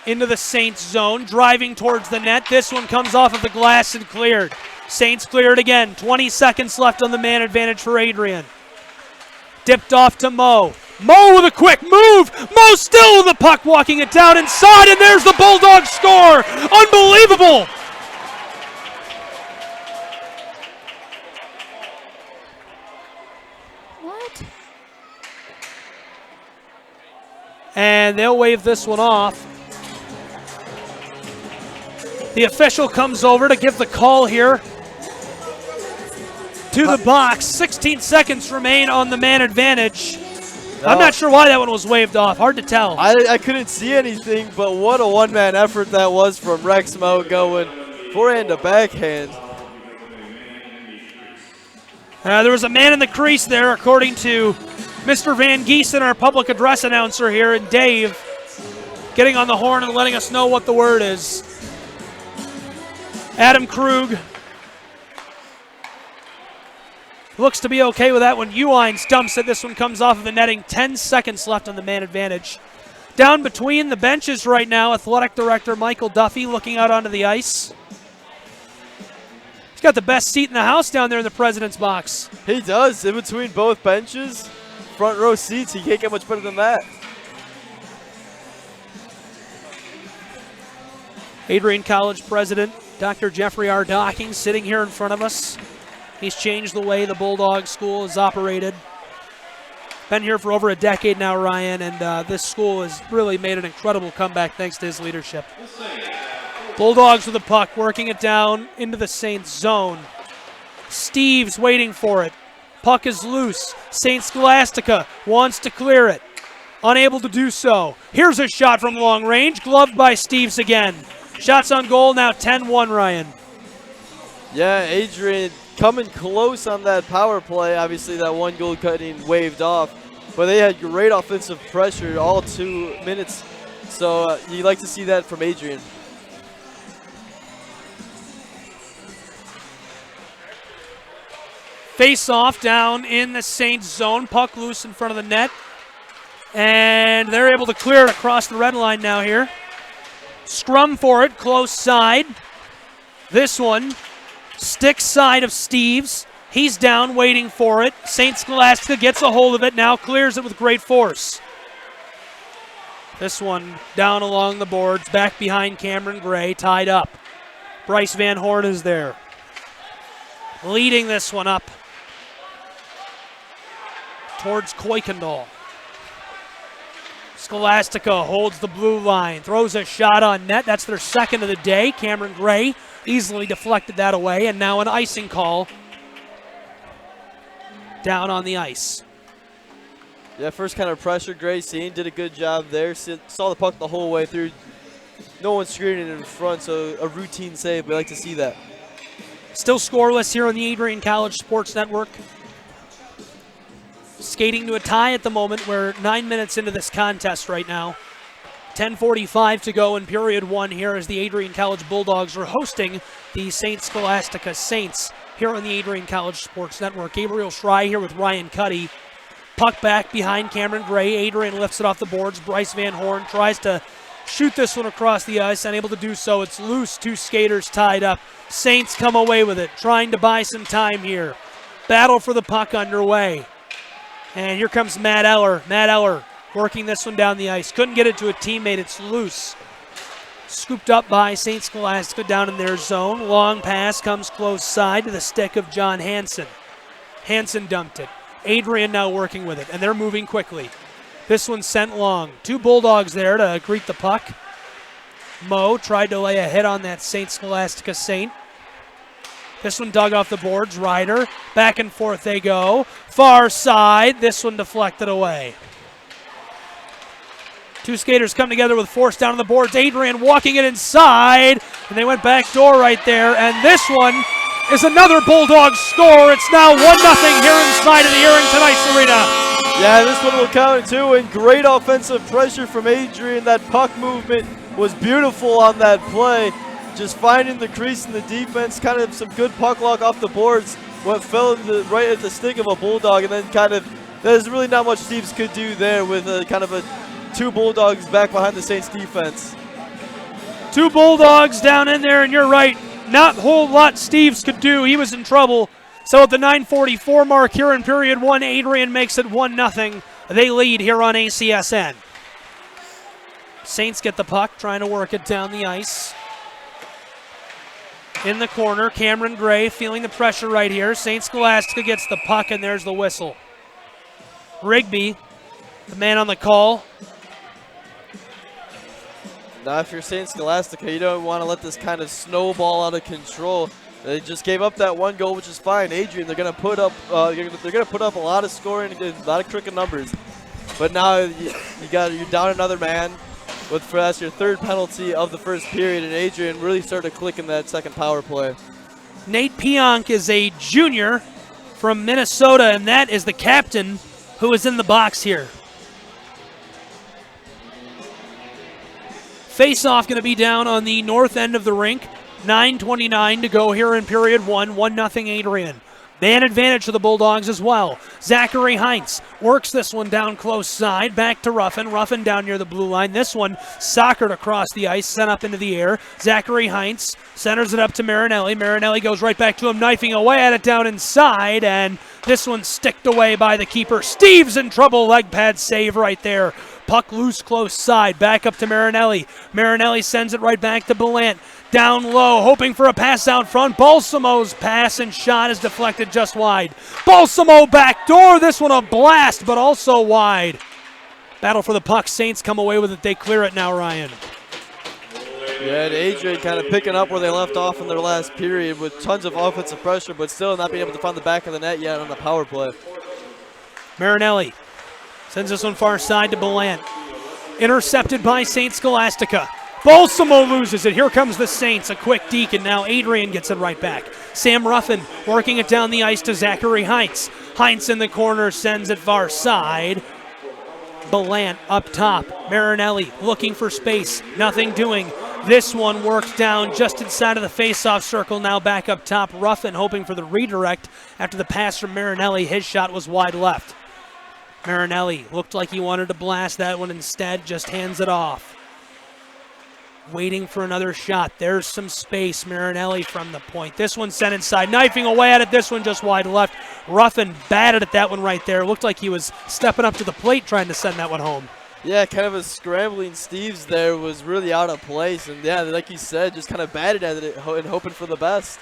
into the Saints zone, driving towards the net. This one comes off of the glass and cleared. Saints cleared again. 20 seconds left on the man advantage for Adrian. Dipped off to Mo. Mo with a quick move. Mo still with the puck, walking it down inside, and there's the Bulldogs score. Unbelievable. And they'll wave this one off. The official comes over to give the call here to the box. 16 seconds remain on the man advantage. I'm not sure why that one was waved off. Hard to tell. I couldn't see anything, but what a one-man effort that was from Rex Mo, going forehand to backhand. There was a man in the crease there, according to Mr. Van Giesen, our public address announcer here, and Dave getting on the horn and letting us know what the word is. Adam Krug looks to be okay with that one. Uline dumps it. This one comes off of the netting. 10 seconds left on the man advantage. Down between the benches right now, athletic director Michael Duffy looking out onto the ice. He's got the best seat in the house down there in the president's box. He does, in between both benches. Front row seats, he can't get much better than that. Adrian College president Dr. Jeffrey R. Docking sitting here in front of us. He's changed the way the Bulldog school is operated. Been here for over a decade now, Ryan, and this school has really made an incredible comeback thanks to his leadership. Bulldogs with the puck, working it down into the Saints zone. Steve's waiting for it. Puck is loose. St. Scholastica wants to clear it. Unable to do so. Here's a shot from long range, gloved by Steves again. Shots on goal now 10-1, Ryan. Yeah, Adrian coming close on that power play. Obviously that one goal cutting waved off, but they had great offensive pressure all 2 minutes. So you like to see that from Adrian. Face off down in the Saints zone. Puck loose in front of the net. And they're able to clear it across the red line now here. Scrum for it, close side. This one, stick side of Steves. He's down, waiting for it. St. Scholastica gets a hold of it, now clears it with great force. This one down along the boards, back behind Cameron Gray, tied up. Bryce Van Horn is there. Leading this one up towards Kuykendall. Scholastica holds the blue line, throws a shot on net. That's their second of the day. Cameron Gray easily deflected that away, and now an icing call down on the ice. Yeah, first kind of pressure, Gray seen, did a good job there. Saw the puck the whole way through. No one screening in front, so a routine save. We like to see that. Still scoreless here on the Adrian College Sports Network. Skating to a tie at the moment. We're 9 minutes into this contest right now. 10:45 to go in period one here as the Adrian College Bulldogs are hosting the St. Scholastica Saints here on the Adrian College Sports Network. Gabriel Schrei here with Ryan Cuddy. Puck back behind Cameron Gray. Adrian lifts it off the boards. Bryce Van Horn tries to shoot this one across the ice. Unable to do so. It's loose. Two skaters tied up. Saints come away with it, trying to buy some time here. Battle for the puck underway. And here comes Matt Eller. Matt Eller working this one down the ice. Couldn't get it to a teammate. It's loose. Scooped up by St. Scholastica down in their zone. Long pass comes close side to the stick of John Hansen. Hansen dumped it. Adrian now working with it, and they're moving quickly. This one sent long. Two Bulldogs there to greet the puck. Moe tried to lay a hit on that St. Scholastica Saint. This one dug off the boards. Ryder, back and forth they go. Far side, this one deflected away. Two skaters come together with force down on the boards. Adrian walking it inside, and they went back door right there, and this one is another Bulldog score. It's now 1-0 here inside of the Arrington Ice Arena. Yeah, this one will count too, and great offensive pressure from Adrian. That puck movement was beautiful on that play. Just finding the crease in the defense, kind of some good puck luck off the boards. What fell in right at the stick of a Bulldog, and then kind of, there's really not much Steves could do there with a kind of a two Bulldogs back behind the Saints defense. Two Bulldogs down in there, and you're right. Not a whole lot Steves could do. He was in trouble. So at the 9:44 mark here in period one, Adrian makes it 1-0. They lead here on ACSN. Saints get the puck, trying to work it down the ice. In the corner, Cameron Gray feeling the pressure right here. St. Scholastica gets the puck, and there's the whistle. Rigby, the man on the call. Now, if you're St. Scholastica, you don't want to let this kind of snowball out of control. They just gave up that one goal, which is fine. Adrian, they're going to put up, a lot of scoring, a lot of cricket numbers. But now you're down another man. That's your third penalty of the first period, and Adrian really started clicking that second power play. Nate Pionk is a junior from Minnesota, and that is the captain who is in the box here. Face-off going to be down on the north end of the rink. 9:29 to go here in period one. 1-0 Adrian. Man advantage for the Bulldogs as well. Zachary Heinz works this one down close side. Back to Ruffin. Ruffin down near the blue line. This one soccered across the ice, sent up into the air. Zachary Heinz centers it up to Marinelli. Marinelli goes right back to him, knifing away at it down inside, and this one sticked away by the keeper. Steves in trouble. Leg pad save right there. Puck loose close side. Back up to Marinelli. Marinelli sends it right back to Belant. Down low, hoping for a pass out front. Balsamo's pass and shot is deflected just wide. Balsamo back door. This one a blast, but also wide. Battle for the puck. Saints come away with it. They clear it now, Ryan. Yeah, and Adrian kind of picking up where they left off in their last period with tons of offensive pressure, but still not being able to find the back of the net yet on the power play. Marinelli sends this one far side to Belant. Intercepted by St. Scholastica. Balsamo loses it. Here comes the Saints. A quick deke, and now Adrian gets it right back. Sam Ruffin working it down the ice to Zachary Heinz. Heinz in the corner sends it far side. Belant up top. Marinelli looking for space. Nothing doing. This one worked down just inside of the face-off circle. Now back up top. Ruffin hoping for the redirect after the pass from Marinelli. His shot was wide left. Marinelli looked like he wanted to blast that one. Instead, just hands it off. waiting for another shot. There's some space. Marinelli from the point. This one sent inside, knifing away at it. This one just wide left. Ruffin batted at that one right there. Looked like he was stepping up to the plate trying to send that one home. Yeah, kind of a scrambling Steves there was really out of place. And yeah, like you said, just kind of batted at it and hoping for the best.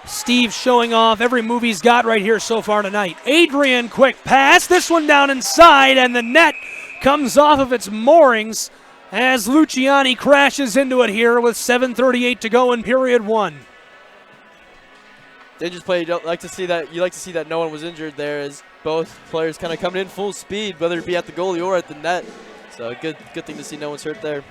Steve showing off every move he's got right here so far tonight. Adrian, quick pass. This one down inside, and the net comes off of its moorings as Luciani crashes into it here with 7:38 to go in period one. They just play. You like to see that no one was injured there, as both players kind of coming in full speed, whether it be at the goalie or at the net. So good thing to see no one's hurt there.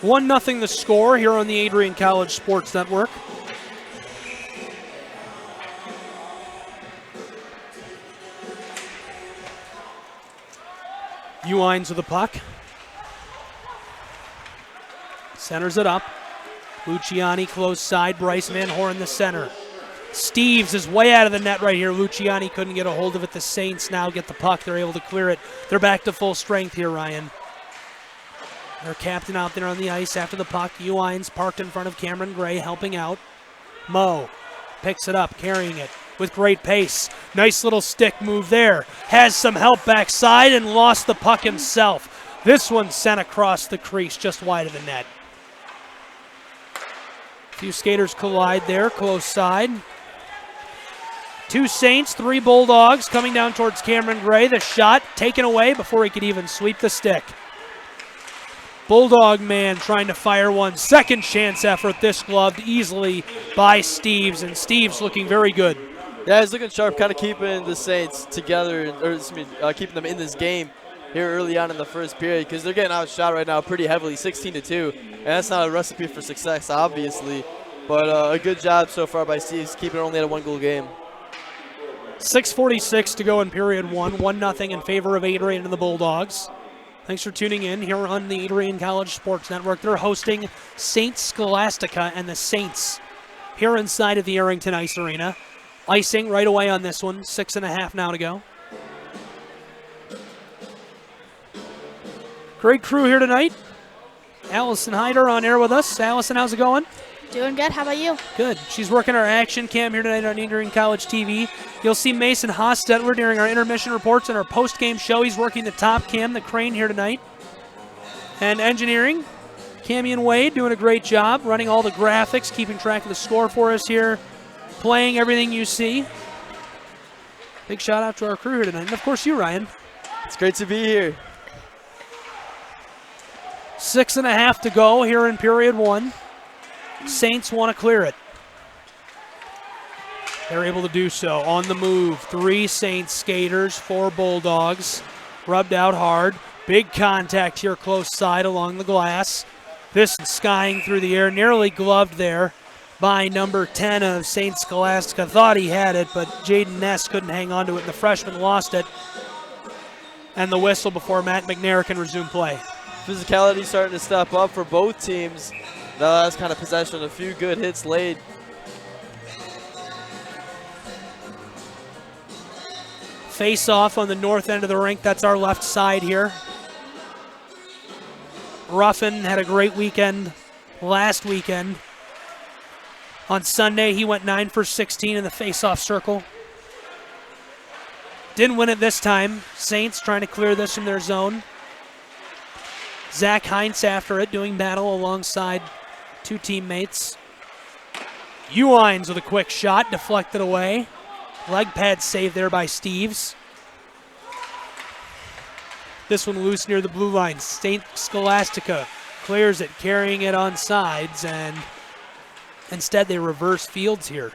One nothing the score here on the Adrian College Sports Network. Uines with the puck. Centers it up. Luciani close side. Bryce Van Horn the center. Steves is way out of the net right here. Luciani couldn't get a hold of it. The Saints now get the puck. They're able to clear it. They're back to full strength here, Ryan. Their captain out there on the ice after the puck. Uines parked in front of Cameron Gray, helping out. Mo picks it up, carrying it with great pace. Nice little stick move there. Has some help backside and lost the puck himself. This one sent across the crease just wide of the net. A few skaters collide there, close side. Two Saints, three Bulldogs coming down towards Cameron Gray. The shot taken away before he could even sweep the stick. Bulldog man trying to fire one. Second chance effort, this gloved easily by Steves, and Steves looking very good. Yeah, he's looking sharp, kind of keeping the Saints together, or keeping them in this game here early on in the first period, because they're getting outshot right now pretty heavily, 16-2, and that's not a recipe for success, obviously. But a good job so far by Steves, keeping it only at a one-goal game. 6:46 to go in period one. 1-0 in favor of Adrian and the Bulldogs. Thanks for tuning in here on the Adrian College Sports Network. They're hosting St. Scholastica and the Saints here inside of the Arrington Ice Arena. Icing right away on this one. 6.5 now to go. Great crew here tonight. Allison Hyder on air with us. Allison, how's it going? Doing good. How about you? Good. She's working our action cam here tonight on Adrian College TV. You'll see Mason Hostetler during our intermission reports and our post-game show. He's working the top cam, the crane here tonight. And engineering, Cammie and Wade doing a great job, running all the graphics, keeping track of the score for us here, playing everything you see. Big shout out to our crew here tonight. And of course you, Ryan. It's great to be here. 6.5 to go here in period one. Saints want to clear it. They're able to do so on the move. 3 Saints skaters, 4 Bulldogs. Rubbed out hard. Big contact here close side along the glass. This skying through the air, nearly gloved there by number 10 of St. Scholastica. Thought he had it, but Jaden Ness couldn't hang on to it, and the freshman lost it. And the whistle before Matt McNair can resume play. Physicality starting to step up for both teams. The last kind of possession, a few good hits laid. Face off on the north end of the rink. That's our left side here. Ruffin had a great weekend last weekend. On Sunday, he went 9 for 16 in the face-off circle. Didn't win it this time. Saints trying to clear this from their zone. Zach Heinz after it, doing battle alongside 2 teammates. Uines with a quick shot, deflected away. Leg pad save there by Steves. This one loose near the blue line. St. Scholastica clears it, carrying it on sides, and instead they reverse fields here.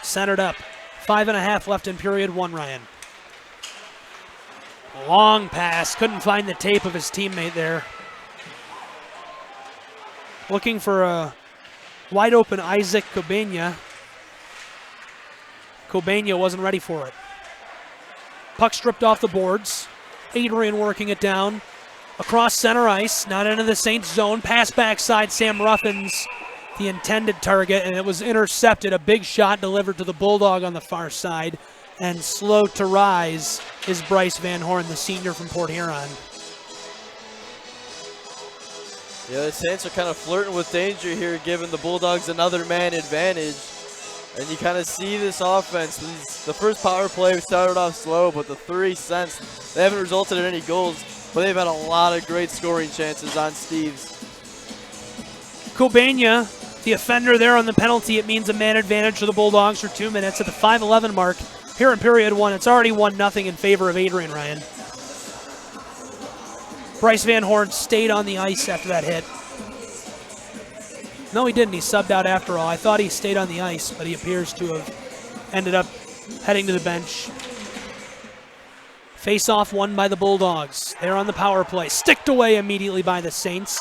Centered up. 5.5 left in period one, Ryan. Long pass, couldn't find the tape of his teammate there. Looking for a wide open Isaac Kobania. Kobania wasn't ready for it. Puck stripped off the boards. Adrian working it down. Across center ice, not into the Saints zone. Pass backside, Sam Ruffin's the intended target, and it was intercepted. A big shot delivered to the Bulldog on the far side. And slow to rise is Bryce Van Horn, the senior from Port Huron. Yeah, the Saints are kind of flirting with danger here, giving the Bulldogs another man advantage. And you kind of see this offense. The first power play started off slow, but the 3 cents, they haven't resulted in any goals, but they've had a lot of great scoring chances on Steves. Kobania, the offender there on the penalty. It means a man advantage for the Bulldogs for 2 minutes at the 5:11 mark. Here in period 1, it's already 1-0 in favor of Adrian, Ryan. Bryce Van Horn stayed on the ice after that hit. No, he didn't. He subbed out after all. I thought he stayed on the ice, but he appears to have ended up heading to the bench. Face-off won by the Bulldogs. They're on the power play. Sticked away immediately by the Saints.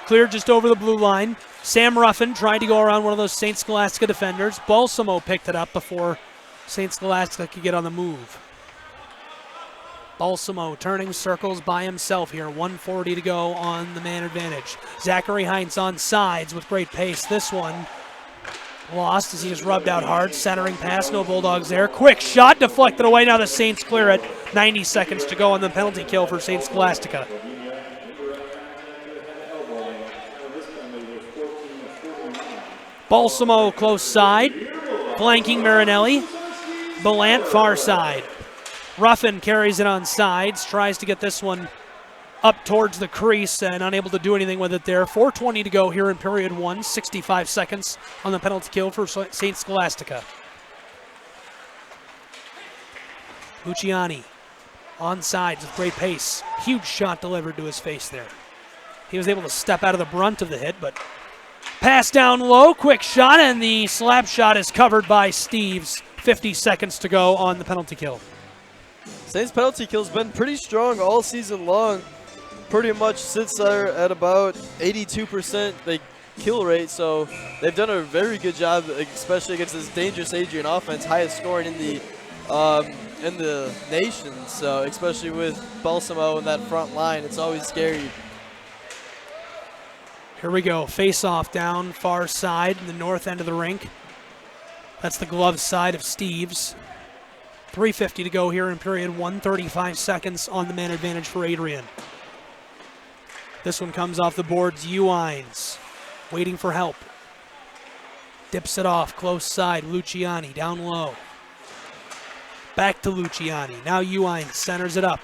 Cleared just over the blue line. Sam Ruffin tried to go around one of those St. Scholastica defenders. Balsamo picked it up before St. Scholastica could get on the move. Balsamo turning circles by himself here. 1:40 to go on the man advantage. Zachary Heinz on sides with great pace. This one lost as he was rubbed out hard. Centering pass, no Bulldogs there. Quick shot deflected away. Now the Saints clear it. 90 seconds to go on the penalty kill for St. Scholastica. Balsamo close side. Flanking Marinelli. Belant far side. Ruffin carries it on sides, tries to get this one up towards the crease and unable to do anything with it there. 4:20 to go here in period 1, 65 seconds on the penalty kill for St. Scholastica. Luciani on sides with great pace. Huge shot delivered to his face there. He was able to step out of the brunt of the hit, but pass down low, quick shot, and the slap shot is covered by Steves. 50 seconds to go on the penalty kill. Saints penalty kill's been pretty strong all season long. Pretty much sits there at about 82% kill rate, so they've done a very good job, especially against this dangerous Adrian offense, highest scoring in the nation. So especially with Balsamo in that front line, it's always scary. Here we go, face-off down far side in the north end of the rink. That's the glove side of Steves. 3:50 to go here in period 1, 35 seconds on the man advantage for Adrian. This one comes off the boards. Uines waiting for help. Dips it off, close side. Luciani down low. Back to Luciani. Now Uines centers it up.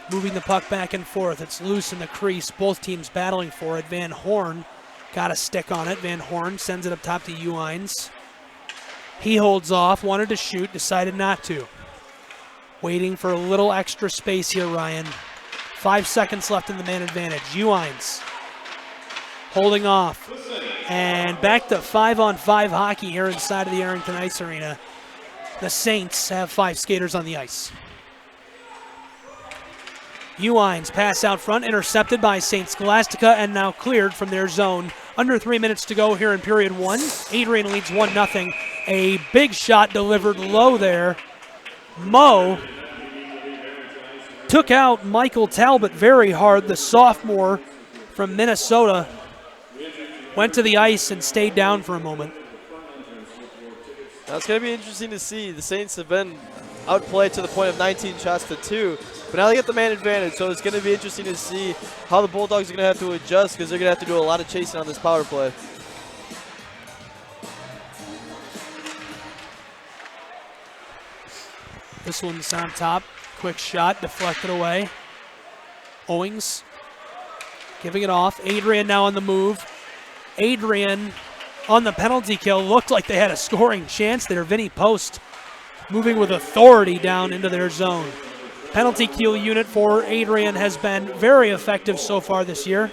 Moving the puck back and forth. It's loose in the crease. Both teams battling for it. Van Horn got a stick on it. Van Horn sends it up top to Uines. He holds off, wanted to shoot, decided not to. Waiting for a little extra space here, Ryan. 5 seconds left in the man advantage. Uines holding off. And back to 5-on-5 hockey here inside of the Arrington Ice Arena. The Saints have 5 skaters on the ice. Uines pass out front, intercepted by St. Scholastica, and now cleared from their zone. Under 3 minutes to go here in period 1. Adrian leads 1-0. A big shot delivered low there. Mo took out Michael Talbot very hard. The sophomore from Minnesota went to the ice and stayed down for a moment. Now it's going to be interesting to see. The Saints have been outplayed to the point of 19 shots to 2. But now they get the man advantage, so it's going to be interesting to see how the Bulldogs are going to have to adjust because they're going to have to do a lot of chasing on this power play. This one's on top. Quick shot, deflected away. Owings giving it off. Adrian now on the move. Adrian on the penalty kill. Looked like they had a scoring chance there. Vinny Post moving with authority down into their zone. Penalty kill unit for Adrian has been very effective so far this year.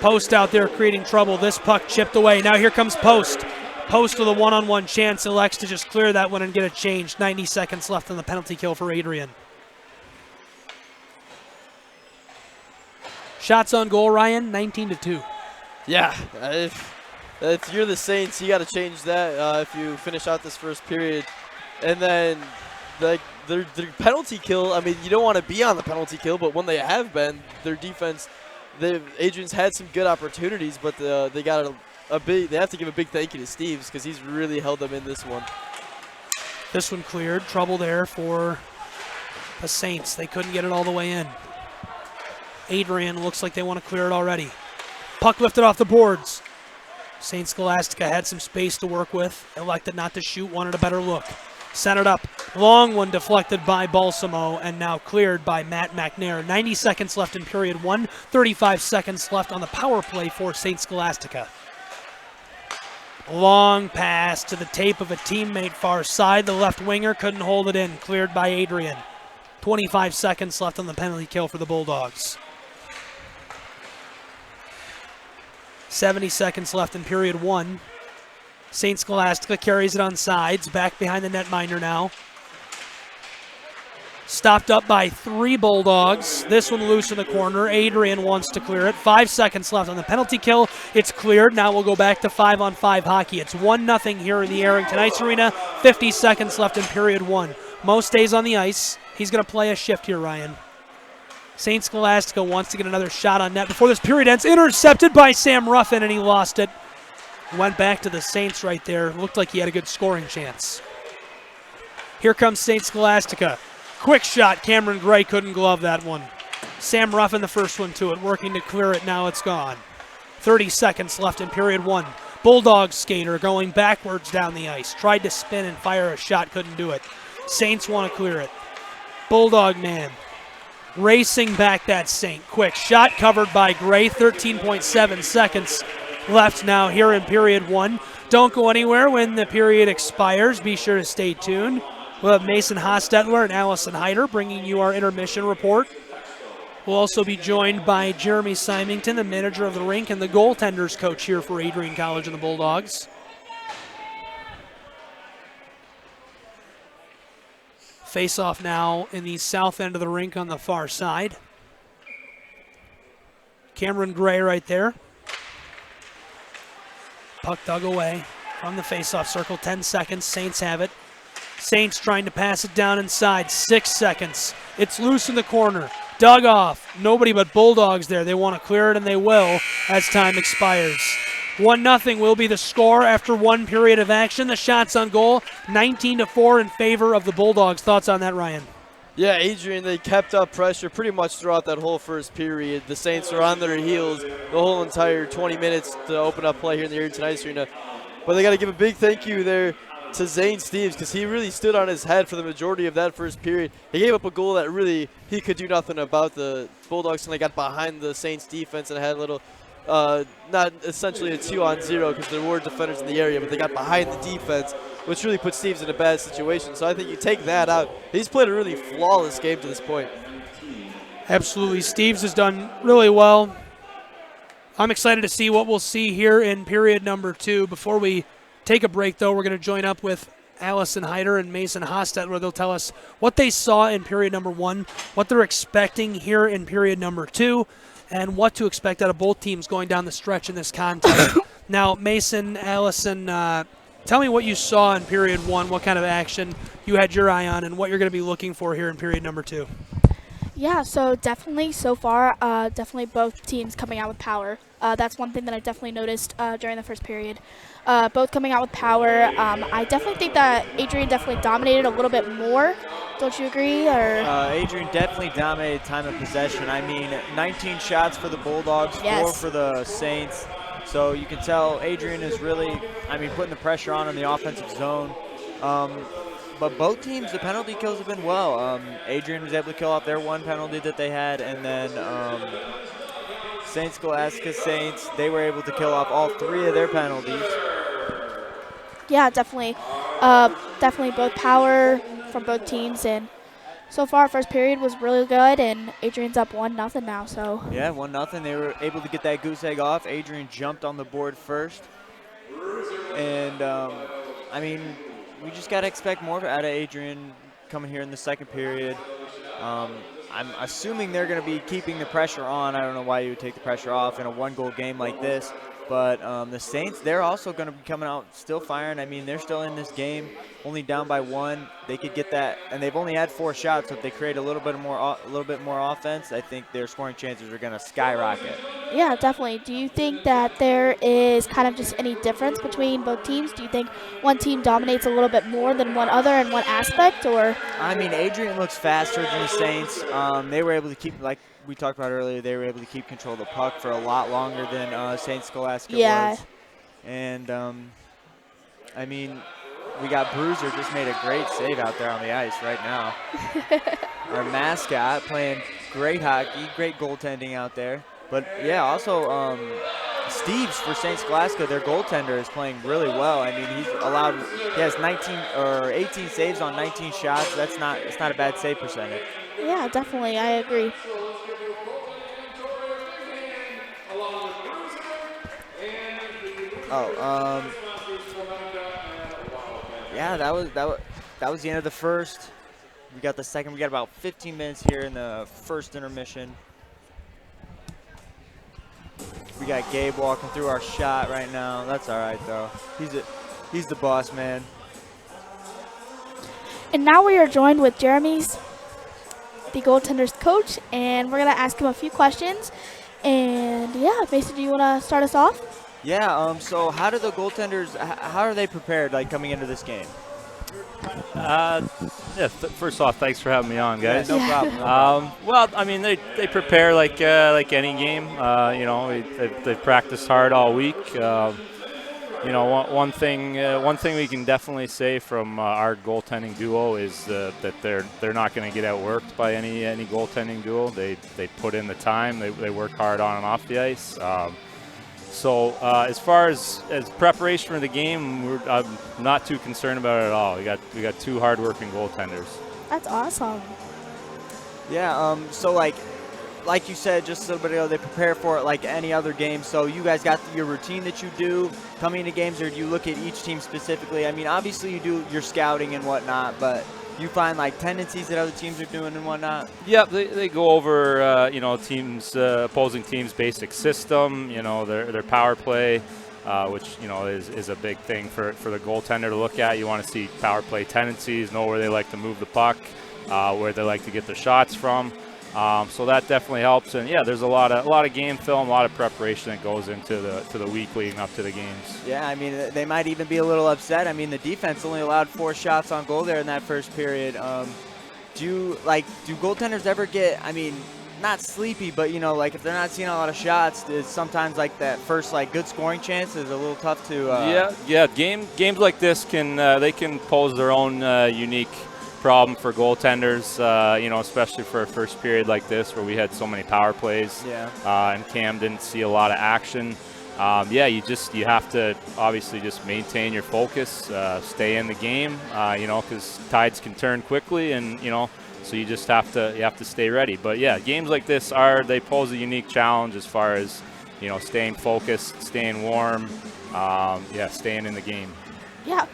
Post out there creating trouble. This puck chipped away. Now here comes Post. Post with a one-on-one chance. Elects to just clear that one and get it changed. 90 seconds left on the penalty kill for Adrian. Shots on goal, Ryan, 19-2. Yeah, if you're the Saints, you got to change that if you finish out this first period. And then their penalty kill, I mean, you don't want to be on the penalty kill, but when they have been, their defense, Adrian's had some good opportunities, but they got to they have to give a big thank you to Steves because he's really held them in this one. This one cleared. Trouble there for the Saints. They couldn't get it all the way in. Adrian looks like they want to clear it already. Puck lifted off the boards. St. Scholastica had some space to work with. Elected not to shoot, wanted a better look. Sent it up. Long one deflected by Balsamo and now cleared by Matt McNair. 90 seconds left in period 1. 35 seconds left on the power play for St. Scholastica. Long pass to the tape of a teammate far side. The left winger couldn't hold it in. Cleared by Adrian. 25 seconds left on the penalty kill for the Bulldogs. 70 seconds left in period 1. St. Scholastica carries it on sides. Back behind the netminder now. Stopped up by 3 Bulldogs. This one loose in the corner. Adrian wants to clear it. 5 seconds left on the penalty kill. It's cleared. Now we'll go back to 5-on-5 hockey. It's 1-0 here in the Arrington Ice Arena. 50 seconds left in period 1. Mo stays on the ice. He's going to play a shift here, Ryan. St. Scholastica wants to get another shot on net before this period ends. Intercepted by Sam Ruffin, and he lost it. Went back to the Saints right there. Looked like he had a good scoring chance. Here comes St. Scholastica. Quick shot. Cameron Gray couldn't glove that one. Sam Ruffin the first one to it, working to clear it. Now it's gone. 30 seconds left in period 1. Bulldog skater going backwards down the ice. Tried to spin and fire a shot, couldn't do it. Saints want to clear it. Bulldog man racing back that Saint. Quick shot covered by Gray. 13.7 seconds left now here in period 1. Don't go anywhere when the period expires. Be sure to stay tuned. We'll have Mason Hostetler and Allison Hyder bringing you our intermission report. We'll also be joined by Jeremy Symington, the manager of the rink and the goaltenders coach here for Adrian College and the Bulldogs. Face-off now in the south end of the rink on the far side. Cameron Gray right there. Puck dug away from the face-off circle. 10 seconds. Saints have it. Saints trying to pass it down inside. 6 seconds. It's loose in the corner. Dug off. Nobody but Bulldogs there. They want to clear it, and they will as time expires. 1-0 will be the score after 1 period of action. The shots on goal, 19-4 in favor of the Bulldogs. Thoughts on that, Ryan? Yeah, Adrian, they kept up pressure pretty much throughout that whole first period. The Saints were on their heels the whole entire 20 minutes to open up play here in the Arrington Ice Arena. But they got to give a big thank you there to Zane Steves because he really stood on his head for the majority of that first period. He gave up a goal that really he could do nothing about. The Bulldogs and they got behind the Saints defense and had a little, not essentially a 2-on-0 because there were defenders in the area, but they got behind the defense, which really put Steves in a bad situation. So I think you take that out. He's played a really flawless game to this point. Absolutely. Steves has done really well. I'm excited to see what we'll see here in period number 2. Before we take a break, though, we're going to join up with Allison Hyder and Mason Hostet, where they'll tell us what they saw in period number 1, what they're expecting here in period number 2, and what to expect out of both teams going down the stretch in this contest. Now, Mason, Allison, tell me what you saw in period 1, what kind of action you had your eye on, and what you're going to be looking for here in period number 2. Yeah, so definitely so far, definitely both teams coming out with power. That's one thing that I definitely noticed during the first period. Both coming out with power. I definitely think that Adrian definitely dominated a little bit more. Don't you agree? Or Adrian definitely dominated time of possession. I mean, 19 shots for the Bulldogs, yes. 4 for the Saints. So you can tell Adrian is really, putting the pressure on in the offensive zone. But both teams, the penalty kills have been well. Adrian was able to kill off their one penalty that they had, and then St. Scholastica Saints, they were able to kill off all 3 of their penalties. Yeah, definitely. Definitely both power from both teams, and so far first period was really good, and Adrian's up 1-0 now. So yeah, 1-0. They were able to get that goose egg off. Adrian jumped on the board first, and we just got to expect more out of Adrian coming here in the second period. I'm assuming they're going to be keeping the pressure on. I don't know why you would take the pressure off in a 1-goal game like this. But the Saints, they're also going to be coming out still firing. I mean, they're still in this game, only down by 1. They could get that, and they've only had 4 shots. So if they create a little bit more offense, I think their scoring chances are going to skyrocket. Yeah, definitely. Do you think that there is kind of just any difference between both teams? Do you think one team dominates a little bit more than one other in one aspect, or? I mean, Adrian looks faster than the Saints. They were able to keep, like we talked about earlier, they were able to keep control of the puck for a lot longer than Saint Scholastica was. And, I mean, we got Bruiser just made a great save out there on the ice right now. Our mascot playing great hockey, great goaltending out there. But, yeah, also Steves for St. Scholastica, their goaltender, is playing really well. I mean, he has 19 or 18 saves on 19 shots. It's not a bad save percentage. Yeah, definitely. I agree. Yeah, that was the end of the first. We got the second. We got about 15 minutes here in the first intermission. We got Gabe walking through our shot right now. That's all right though. He's the boss man. And now we are joined with Jeremy's, the goaltender's coach, and we're gonna ask him a few questions. And yeah, Mason, do you want to start us off? Yeah. So how do the goaltenders? How are they prepared, like coming into this game? First off, thanks for having me on, guys. Yeah, no problem. Well, I mean, they prepare like any game. You know, they've practiced hard all week. You know, one thing we can definitely say from our goaltending duo is that they're not going to get outworked by any goaltending duo. They put in the time. They work hard on and off the ice. So as far as preparation for the game, I'm not too concerned about it at all. We got two hard-working goaltenders. That's awesome. Yeah. So like you said just a little bit ago, they prepare for it like any other game. So you guys got your routine that you do coming into games, or do you look at each team specifically? I mean, obviously you do your scouting and whatnot, but you find like tendencies that other teams are doing and whatnot? Yep, they go over you know, opposing teams' basic system, you know, their power play, which, you know, is a big thing for the goaltender to look at. You want to see power play tendencies, know where they like to move the puck, where they like to get their shots from. So that definitely helps. And yeah, there's a lot of game film, a lot of preparation that goes into the week leading up to the games. Yeah, I mean, they might even be a little upset. I mean, the defense only allowed 4 shots on goal there in that first period. Do goaltenders ever get, I mean, not sleepy, but, you know, like if they're not seeing a lot of shots, is sometimes like that first like good scoring chance is a little tough to. Yeah. Games like this can pose their own unique problem for goaltenders, you know, especially for a first period like this where we had so many power plays. Yeah. And Cam didn't see a lot of action. Yeah, you have to obviously just maintain your focus, stay in the game, you know, because tides can turn quickly, and you know, so you just have to stay ready. But yeah, games like this they pose a unique challenge as far as, you know, staying focused, staying warm, staying in the game. Yeah.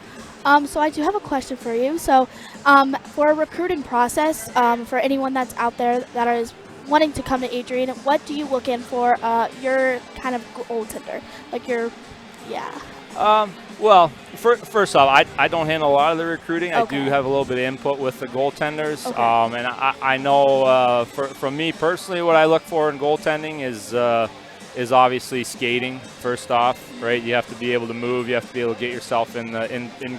So I do have a question for you. So for a recruiting process, for anyone that's out there that is wanting to come to Adrian, what do you look in for your kind of goaltender? Like Well, first off, I don't handle a lot of the recruiting. Okay. I do have a little bit of input with the goaltenders. Okay. And I know from me personally, what I look for in goaltending is obviously skating. First off, right? You have to be able to move. You have to be able to get yourself in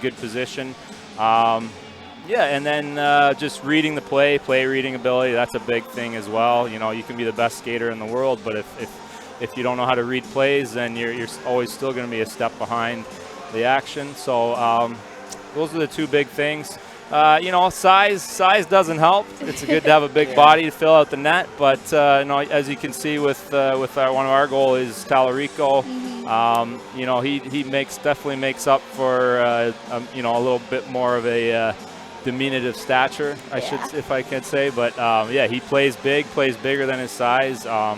good position. And then just reading the play reading ability. That's a big thing as well. You know, you can be the best skater in the world, but if you don't know how to read plays, then you're always still going to be a step behind the action. So those are the two big things. You know, size doesn't help. It's good to have a big body to fill out the net, but you know, as you can see with one of our goalies, Talarico, you know, he definitely makes up for you know, a little bit more of a diminutive stature, if I can say. But yeah, he plays bigger than his size. Yeah,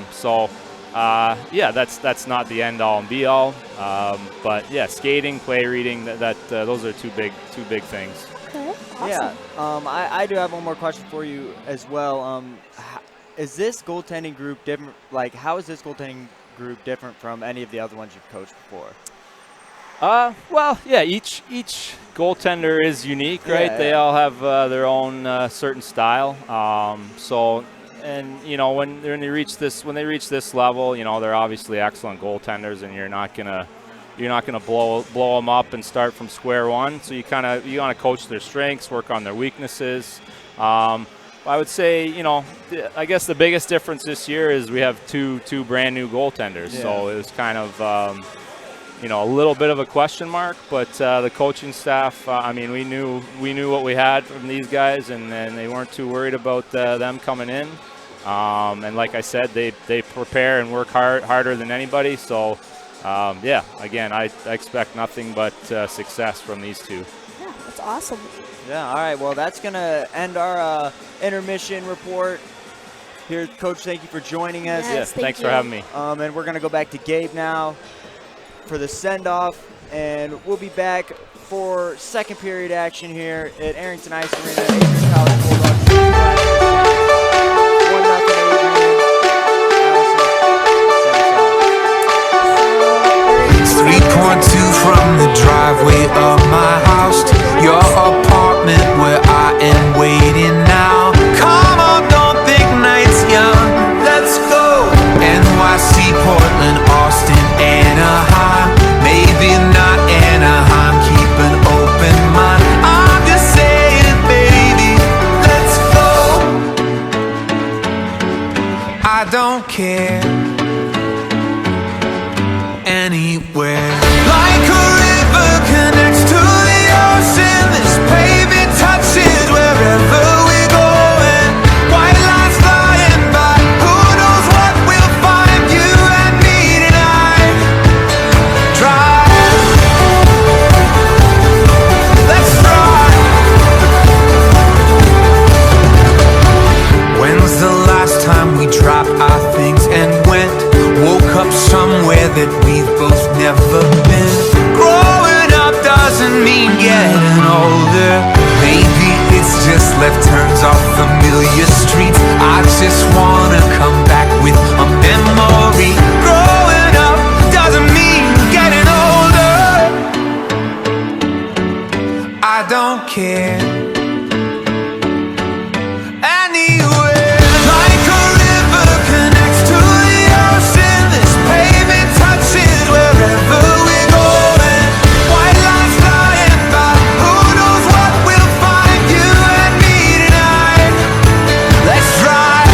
that's not the end all and be all. But yeah, skating, play reading, those are two big things. Okay. Awesome. Yeah. I do have one more question for you as well. Is this goaltending group different? Like, how is this goaltending group different from any of the other ones you've coached before? Well, yeah, each goaltender is unique, right? Yeah. They all have their own certain style. So, you know, when they reach this level, you know, they're obviously excellent goaltenders, and you're not gonna blow them up and start from square one. So you want to coach their strengths, work on their weaknesses. I would say, you know, I guess the biggest difference this year is we have two brand new goaltenders. Yeah. So it was kind of, you know, a little bit of a question mark, but the coaching staff, I mean, we knew what we had from these guys, and they weren't too worried about them coming in. And like I said, they prepare and work harder than anybody. So, yeah, again, I expect nothing but success from these two. Yeah, that's awesome. Yeah, all right, well, that's going to end our intermission report. Here, Coach, thank you for joining us. Yes, thanks for having me. And we're going to go back to Gabe now for the send-off, and we'll be back for second period action here at Arrington Ice Arena. Adrian College Bulldogs. 3.2 from the driveway of my house to your apartment where I am waiting now. Come on, don't think night's young. Let's go. NYC, Portland, Austin, Anaheim. Maybe not Anaheim. Keep an open mind. I'm just saying, baby, let's go. I don't care. Anywhere. Like a river connects to the ocean, this pavement touches wherever we're going. White lines flying by, who knows what we'll find. You and me tonight. Drive. Let's drive. When's the last time we dropped our things and went? Woke up somewhere that we've both never been. Growing up doesn't mean getting older. Maybe it's just left turns off familiar streets. I just wanna come back with a memory. Growing up doesn't mean getting older. I don't care. Anywhere. Like a river connects to the ocean, this pavement touches wherever we're going. White lines flying by, who knows what we'll find. You and me tonight. Let's drive.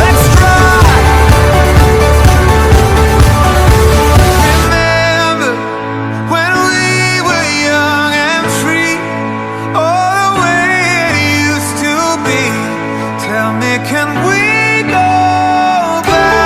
Let's drive. Remember when we were young and free, all the way it used to be. Tell me, can we go back?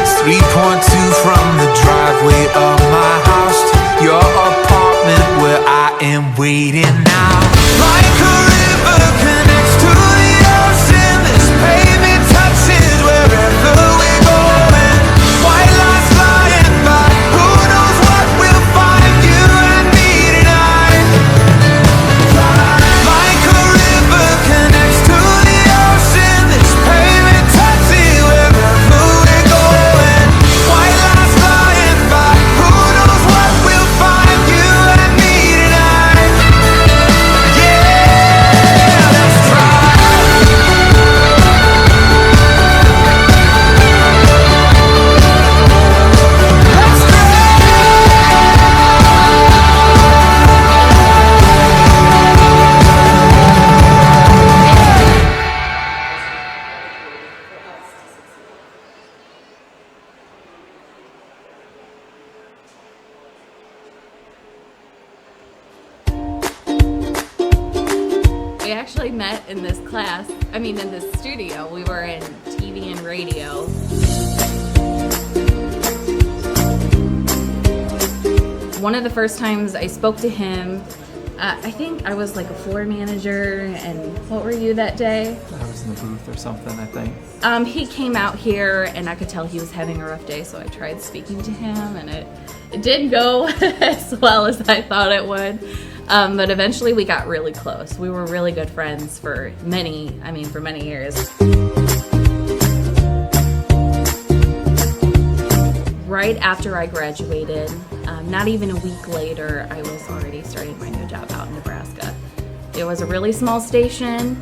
It's 3.2 from the driveway of my house to your apartment where I am waiting now. Like a river connects to the ocean, this pavement touches wherever we're going. White lines flying by, who knows what we'll find. You and me tonight. Like a river connects to the ocean, this pavement touches wherever we're going. White lines flying by, who knows what we'll find. You and me tonight. Yeah, let's try. We actually met in this class, in this studio. We were in TV and radio. One of the first times I spoke to him, I think I was like a floor manager, and what were you that day? I was in the booth or something, I think. He came out here, and I could tell he was having a rough day, so I tried speaking to him, and it didn't go as well as I thought it would. But eventually we got really close. We were really good friends for many years. right after I graduated, not even a week later, I was already starting my new job out in Nebraska. It was a really small station.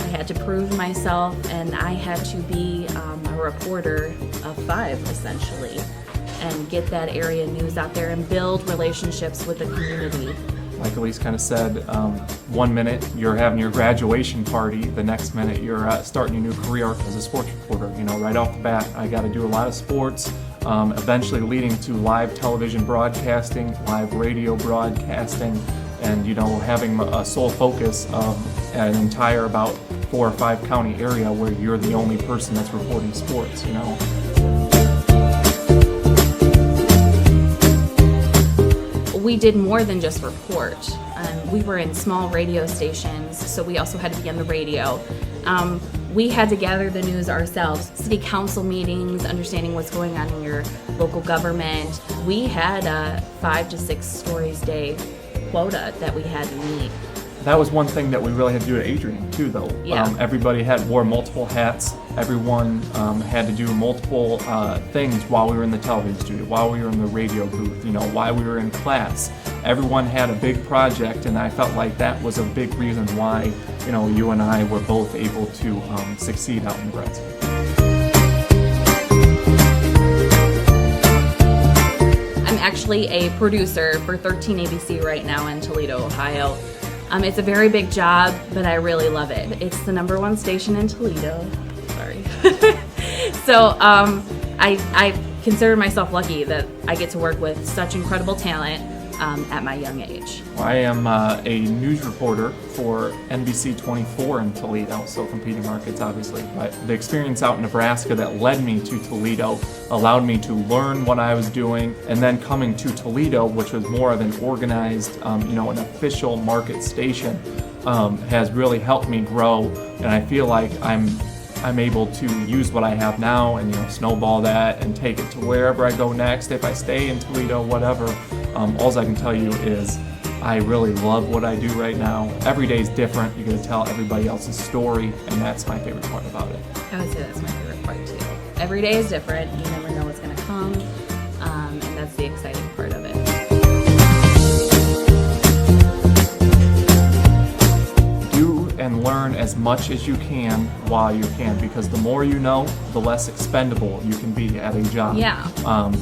I had to prove myself, and I had to be a reporter of 5, essentially, and get that area news out there and build relationships with the community. Like Elise kind of said, 1 minute you're having your graduation party, the next minute you're starting your new career as a sports reporter. You know, right off the bat, I got to do a lot of sports, eventually leading to live television broadcasting, live radio broadcasting, and, you know, having a sole focus of an entire about 4 or 5 county area where you're the only person that's reporting sports, you know. We did more than just report. We were in small radio stations, so we also had to be on the radio. We had to gather the news ourselves. City council meetings, understanding what's going on in your local government. We had a 5 to 6 stories a day quota that we had to meet. That was one thing that we really had to do at Adrian too, though. Yeah. Everybody wore multiple hats. Everyone had to do multiple things while we were in the television studio, while we were in the radio booth, you know, while we were in class. Everyone had a big project, and I felt like that was a big reason why, you know, you and I were both able to succeed out in Nebraska. I'm actually a producer for 13 ABC right now in Toledo, Ohio. It's a very big job, but I really love it. It's the #1 station in Toledo. Sorry. So I consider myself lucky that I get to work with such incredible talent at my young age. I am a news reporter for NBC 24 in Toledo, so competing markets obviously, but the experience out in Nebraska that led me to Toledo allowed me to learn what I was doing, and then coming to Toledo, which was more of an organized, you know, an official market station, has really helped me grow, and I feel like I'm able to use what I have now and, you know, snowball that and take it to wherever I go next. If I stay in Toledo, whatever, all I can tell you is I really love what I do right now. Every day is different. You get to tell everybody else's story, and that's my favorite part about it. I would say that's my favorite part too. Every day is different. You never know what's going to come, and that's the exciting part of it. Do and learn as much as you can while you can, because the more you know, the less expendable you can be at a job. Yeah.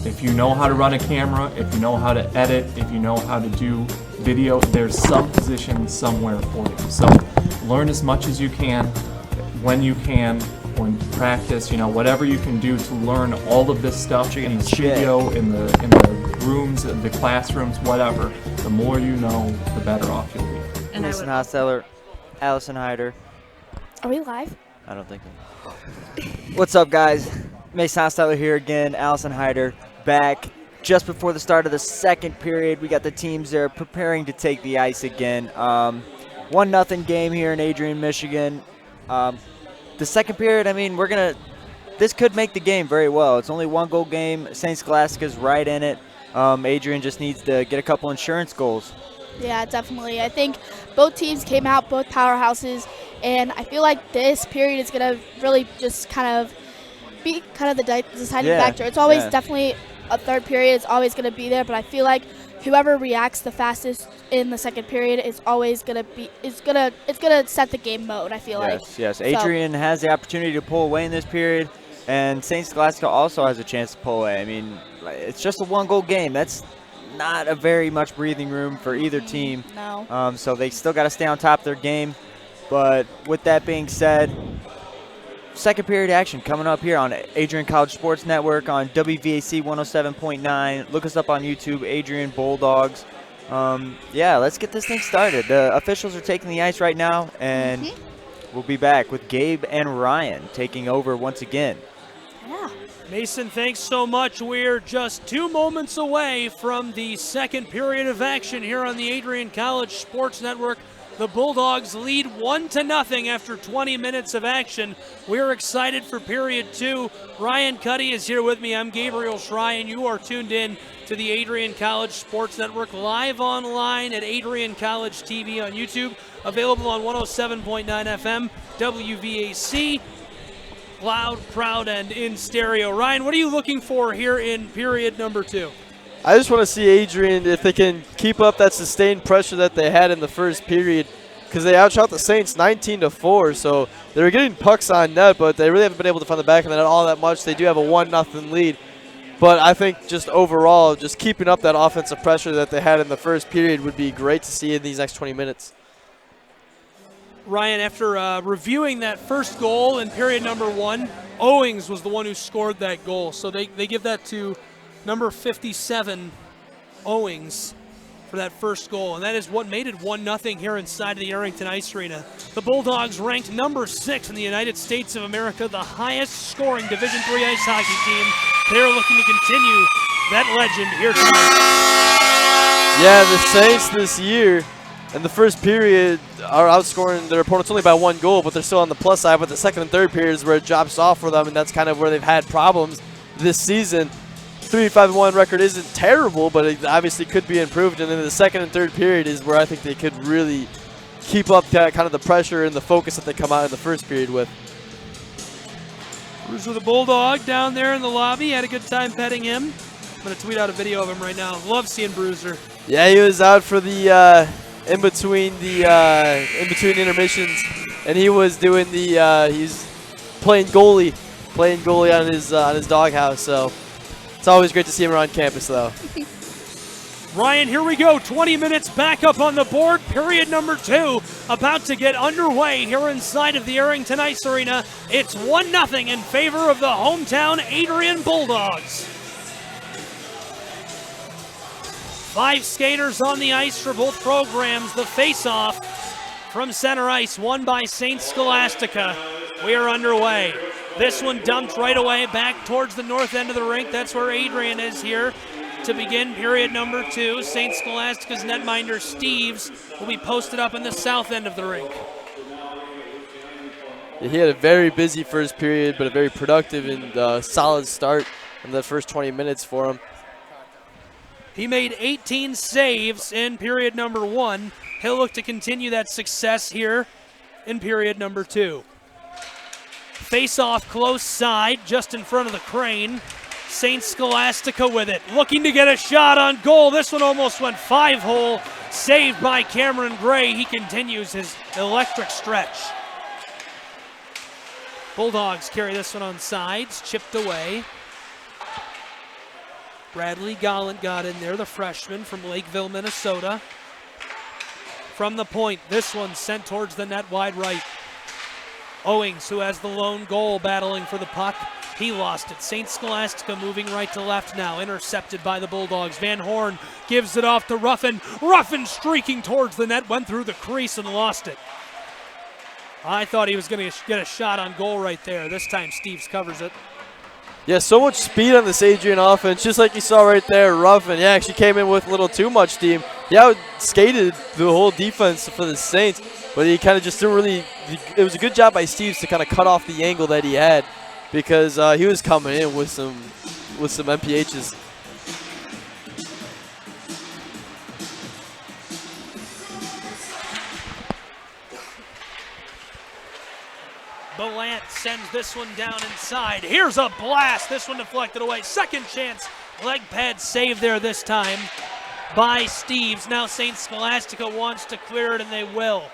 If you know how to run a camera, if you know how to edit, if you know how to do video, there's some position somewhere for you. So learn as much as you can, when you can, when you practice, you know, whatever you can do to learn all of this stuff in the studio, in the rooms, in the classrooms, whatever. The more you know, the better off you'll be. And Mason Hosteller, Allison Hyder. Are we live? I don't think so. What's up, guys? Mason Hosteller here again. Allison Hyder back just before the start of the second period. We got the teams there preparing to take the ice again. 1-0 game here in Adrian, Michigan. The second period, I mean, this could make the game very well. It's only 1-goal game. St. Scholastica's right in it. Adrian just needs to get a couple insurance goals. Yeah, definitely. I think both teams came out, both powerhouses, and I feel like this period is going to really just kind of be kind of the deciding factor. It's always definitely a third period. It's always going to be there, but I feel like whoever reacts the fastest in the second period is always going to be it's going to set the game mode, I feel like. Yes. Adrian has the opportunity to pull away in this period, and St. Scholastica also has a chance to pull away. I mean, it's just a 1-goal game. That's not a very much breathing room for either team. No. So they still got to stay on top of their game. But with that being said, second period action coming up here on Adrian College Sports Network on WVAC 107.9. Look us up on YouTube, Adrian Bulldogs. Yeah, let's get this thing started. The officials are taking the ice right now, and we'll be back with Gabe and Ryan taking over once again. Yeah. Mason, thanks so much. We're just 2 moments away from the second period of action here on the Adrian College Sports Network. The Bulldogs lead 1-0 after 20 minutes of action. We're excited for period 2. Ryan Cuddy is here with me. I'm Gabriel Schrei, and you are tuned in to the Adrian College Sports Network, live online at Adrian College TV on YouTube, available on 107.9 FM, WVAC. loud, proud, and in stereo. Ryan, what are you looking for here in period number 2? I just want to see Adrian, if they can keep up that sustained pressure that they had in the first period, because they outshot the Saints 19-4. So they were getting pucks on net, but they really haven't been able to find the back of the net all that much. They do have a 1-0 lead. But I think just overall, just keeping up that offensive pressure that they had in the first period would be great to see in these next 20 minutes. Ryan, after reviewing that first goal in period number 1, Owings was the one who scored that goal. So they give that to number 57, Owings, for that first goal. And that is what made it 1-0 here inside of the Arrington Ice Arena. The Bulldogs ranked number 6 in the United States of America, the highest scoring Division III ice hockey team. They're looking to continue that legend here tonight. Yeah, the Saints this year in the first period are outscoring their opponents only by 1 goal, but they're still on the plus side. But the second and third period is where it drops off for them, and that's kind of where they've had problems this season. 3-5-1 record isn't terrible, but it obviously could be improved. And then the second and third period is where I think they could really keep up that kind of the pressure and the focus that they come out in the first period with. Bruiser the Bulldog down there in the lobby. Had a good time petting him. I'm going to tweet out a video of him right now. Love seeing Bruiser. Yeah, he was out for the in between intermissions, and he was doing the he's playing goalie on his doghouse. So it's always great to see him around campus, though. Ryan, here we go. 20 minutes back up on the board. Period number 2 about to get underway here inside of the Arrington Ice Arena. It's 1-0 in favor of the hometown Adrian Bulldogs. 5 skaters on the ice for both programs. The face-off from center ice, won by St. Scholastica. We are underway. This one dumped right away back towards the north end of the rink. That's where Adrian is here to begin period number 2. St. Scholastica's netminder Steves will be posted up in the south end of the rink. Yeah, he had a very busy first period, but a very productive and solid start in the first 20 minutes for him. He made 18 saves in period number 1. He'll look to continue that success here in period number 2. Face-off close side, just in front of the crane. St. Scholastica with it, looking to get a shot on goal. This one almost went 5-hole, saved by Cameron Gray. He continues his electric stretch. Bulldogs carry this one on sides, chipped away. Bradley Gallant got in there, the freshman from Lakeville, Minnesota. From the point, this one sent towards the net wide right. Owings, who has the lone goal, battling for the puck. He lost it. St. Scholastica moving right to left now, intercepted by the Bulldogs. Van Horn gives it off to Ruffin. Ruffin streaking towards the net, went through the crease and lost it. I thought he was going to get a shot on goal right there. This time Steves covers it. Yeah, so much speed on this Adrian offense, just like you saw right there. Ruffin, yeah, actually came in with a little too much steam. He out-skated the whole defense for the Saints, but he kind of just didn't really – it was a good job by Steves to kind of cut off the angle that he had, because he was coming in with some MPHs. Belant sends this one down inside. Here's a blast. This one deflected away. Second chance. Leg pad save there this time by Steves. Now St. Scholastica wants to clear it, and they will.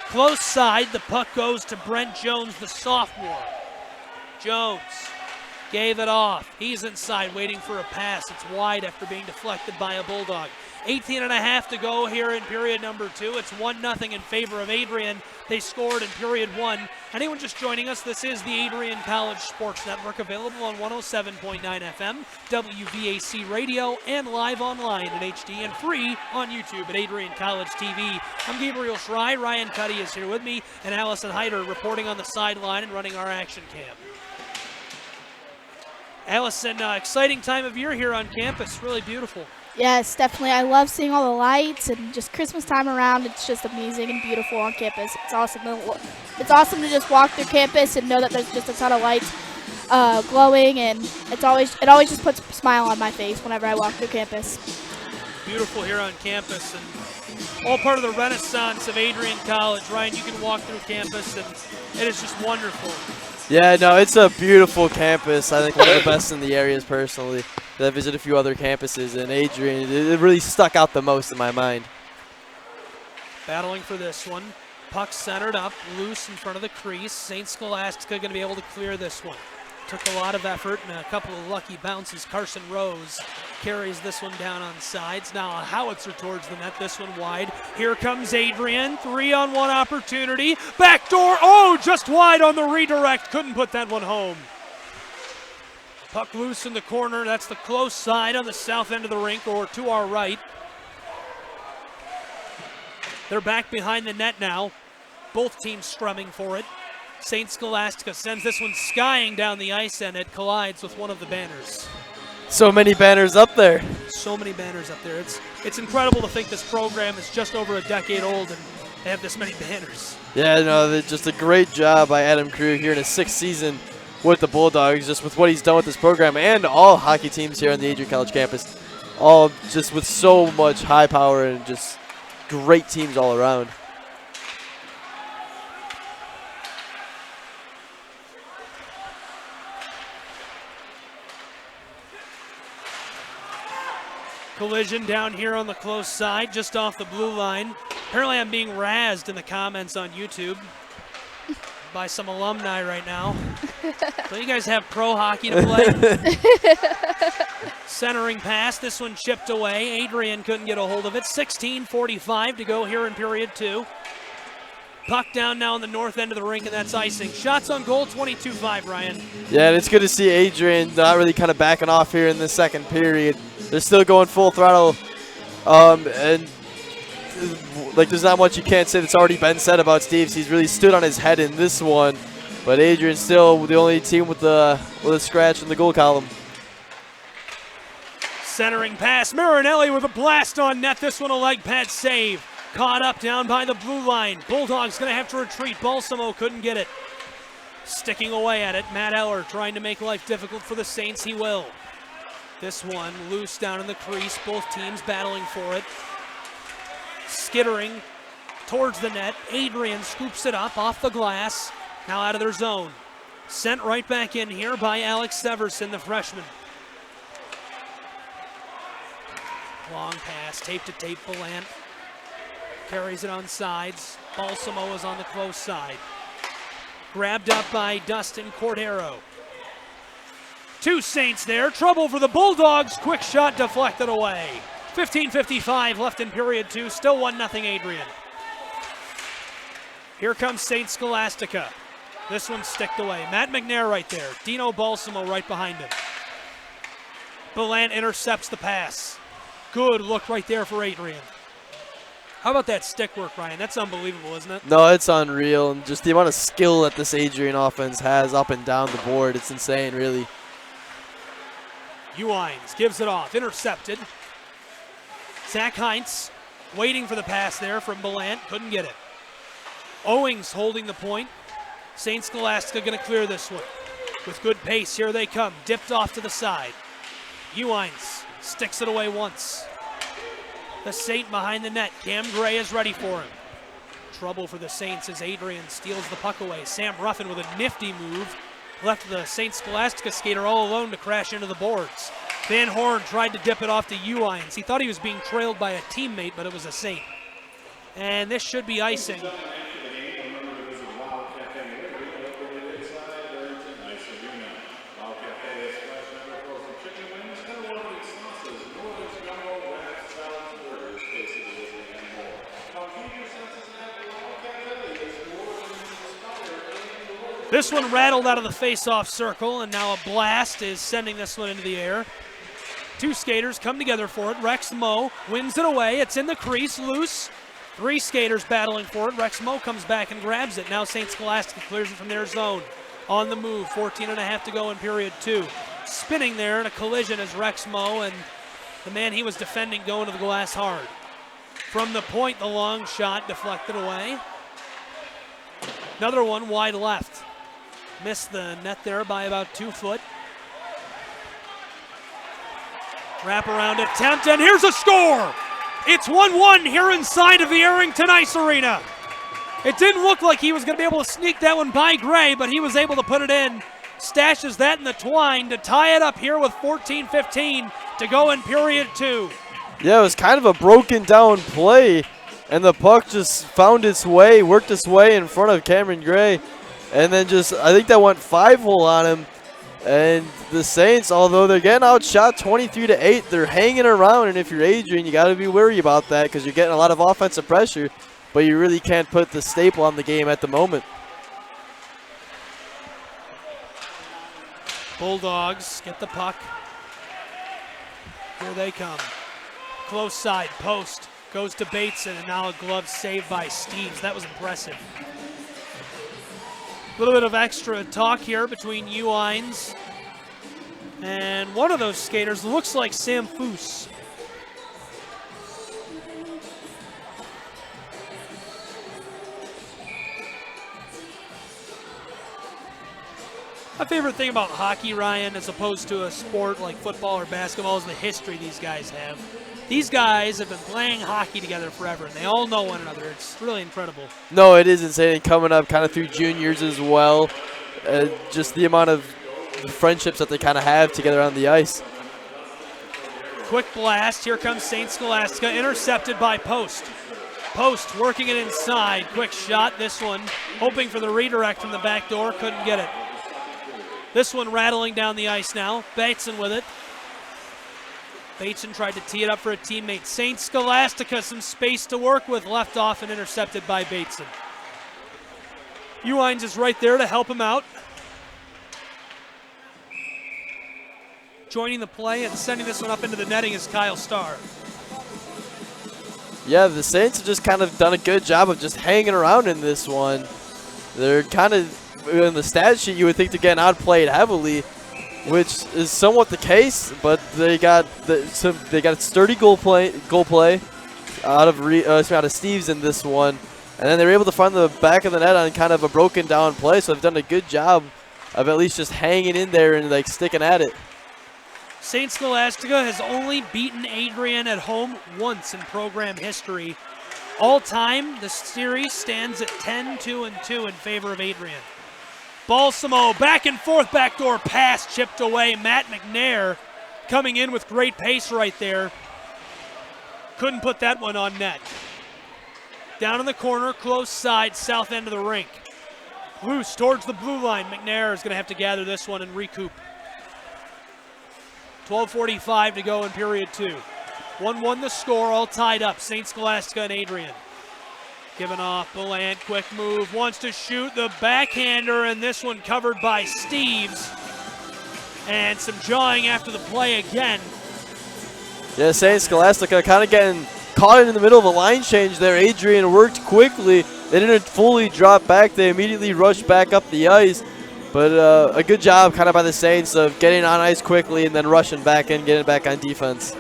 Close side. The puck goes to Brent Jones, the sophomore. Jones gave it off. He's inside waiting for a pass. It's wide after being deflected by a Bulldog. 18.5 to go here in period number 2. It's 1-0 in favor of Adrian. They scored in period 1. Anyone just joining us, this is the Adrian College Sports Network, available on 107.9 FM, WVAC Radio, and live online in HD and free on YouTube at Adrian College TV. I'm Gabriel Schrei. Ryan Cuddy is here with me, and Allison Hyder reporting on the sideline and running our action cam. Allison, exciting time of year here on campus. Really beautiful. Yes, definitely. I love seeing all the lights and just Christmas time around. It's just amazing and beautiful on campus. It's awesome. It's awesome to just walk through campus and know that there's just a ton of lights glowing, and it always just puts a smile on my face whenever I walk through campus. Beautiful here on campus, and all part of the renaissance of Adrian College. Ryan, you can walk through campus, and it is just wonderful. Yeah, no, it's a beautiful campus. I think one of the best in the areas personally. I visited a few other campuses, and Adrian, it really stuck out the most in my mind. Battling for this one. Puck centered up, loose in front of the crease. St. Scholastica going to be able to clear this one. Took a lot of effort and a couple of lucky bounces. Carson Rose carries this one down on sides. Now a howitzer towards the net, this one wide. Here comes Adrian, 3-on-1 opportunity. Backdoor, oh, just wide on the redirect. Couldn't put that one home. Puck loose in the corner. That's the close side on the south end of the rink, or to our right. They're back behind the net now. Both teams strumming for it. St. Scholastica sends this one skying down the ice, and it collides with one of the banners. So many banners up there. So many banners up there. It's incredible to think this program is just over a decade old and they have this many banners. Yeah, no, just a great job by Adam Crew here in his 6th season with the Bulldogs, just with what he's done with this program and all hockey teams here on the Adrian College campus. All just with so much high power and just great teams all around. Collision down here on the close side, just off the blue line. Apparently I'm being razzed in the comments on YouTube by some alumni right now. So you guys have pro hockey to play. Centering pass, this one chipped away. Adrian couldn't get a hold of it. 16:45 to go here in period 2. Puck down now on the north end of the rink, and that's icing. Shots on goal, 22-5, Ryan. Yeah, and it's good to see Adrian not really kind of backing off here in the second period. They're still going full throttle, and like there's not much you can't say that's already been said about Steves. He's really stood on his head in this one, but Adrian's still the only team with a scratch in the goal column. Centering pass, Marinelli with a blast on net. This one a leg pad save. Caught up down by the blue line. Bulldogs going to have to retreat. Balsamo couldn't get it. Sticking away at it. Matt Eller trying to make life difficult for the Saints. He will. This one loose down in the crease. Both teams battling for it. Skittering towards the net. Adrian scoops it up off the glass. Now out of their zone. Sent right back in here by Alex Severson, the freshman. Long pass, tape to tape, Ballant. Carries it on sides. Balsamo is on the close side. Grabbed up by Dustin Cordero. 2 Saints there. Trouble for the Bulldogs. Quick shot deflected away. 15:55 left in period 2. Still 1-0 Adrian. Here comes St. Scholastica. This one sticked away. Matt McNair right there. Dino Balsamo right behind him. Ballant intercepts the pass. Good look right there for Adrian. How about that stick work, Ryan? That's unbelievable, isn't it? No, it's unreal. And just the amount of skill that this Adrian offense has up and down the board, it's insane, really. Uines gives it off. Intercepted. Zach Heinz waiting for the pass there from Ballant. Couldn't get it. Owings holding the point. St. Scholastica going to clear this one. With good pace, here they come. Dipped off to the side. Uines sticks it away once. The Saint behind the net. Cam Gray is ready for him. Trouble for the Saints as Adrian steals the puck away. Sam Ruffin with a nifty move. Left the St. Scholastica skater all alone to crash into the boards. Van Horn tried to dip it off to Uines. He thought he was being trailed by a teammate, but it was a Saint. And this should be icing. This one rattled out of the face-off circle, and now a blast is sending this one into the air. 2 skaters come together for it. Rex Moe wins it away. It's in the crease, loose. 3 skaters battling for it. Rex Moe comes back and grabs it. Now St. Scholastica clears it from their zone. On the move, 14.5 to go in period 2. Spinning there in a collision is Rex Moe, and the man he was defending going to the glass hard. From the point, the long shot deflected away. Another one wide left. Missed the net there by about 2 foot. Wraparound attempt, and here's a score! It's 1-1 here inside of the Arrington Ice Arena. It didn't look like he was going to be able to sneak that one by Gray, but he was able to put it in. Stashes that in the twine to tie it up here with 14-15 to go in period 2. Yeah, it was kind of a broken down play, and the puck just found its way, worked its way in front of Cameron Gray, and then just, I think that went 5-hole on him. And the Saints, although they're getting outshot 23-8, they're hanging around, and if you're Adrian, you got to be worried about that because you're getting a lot of offensive pressure, but you really can't put the staple on the game at the moment. Bulldogs get the puck. Here they come. Close side, post, goes to Bateson, and now a glove saved by Steves. That was impressive. A little bit of extra talk here between Uines and one of those skaters looks like Sam Foose. My favorite thing about hockey, Ryan, as opposed to a sport like football or basketball, is the history these guys have. These guys have been playing hockey together forever, and they all know one another. It's really incredible. No, it is insane. Coming up kind of through juniors as well. Just the amount of friendships that they kind of have together on the ice. Quick blast. Here comes St. Scholastica, intercepted by Post. Post working it inside. Quick shot. This one hoping for the redirect from the back door. Couldn't get it. This one rattling down the ice now. Bateson with it. Bateson tried to tee it up for a teammate. St. Scholastica, some space to work with. Left off and intercepted by Bateson. Uines is right there to help him out. Joining the play and sending this one up into the netting is Kyle Starr. Yeah, the Saints have just kind of done a good job of just hanging around in this one. They're kind of, in the stat sheet, you would think they're getting outplayed heavily, which is somewhat the case, but they got a sturdy goal play out of Steves in this one, and then they were able to find the back of the net on kind of a broken down play, so they've done a good job of at least just hanging in there and like sticking at it. St. Scholastica has only beaten Adrian at home once in program history. All time, the series stands at 10-2-2 in favor of Adrian. Balsamo, back and forth, backdoor pass, chipped away. Matt McNair coming in with great pace right there. Couldn't put that one on net. Down in the corner, close side, south end of the rink. Loose towards the blue line. McNair is going to have to gather this one and recoup. 12:45 to go in period 2. 1-1 the score, all tied up. St. Scholastica and Adrian. Given off, Bulland, quick move, wants to shoot the backhander, and this one covered by Steves. And some jawing after the play again. Yeah, St. Scholastica kind of getting caught in the middle of a line change there. Adrian worked quickly. They didn't fully drop back. They immediately rushed back up the ice. But a good job kind of by the Saints of getting on ice quickly and then rushing back in, getting back on defense.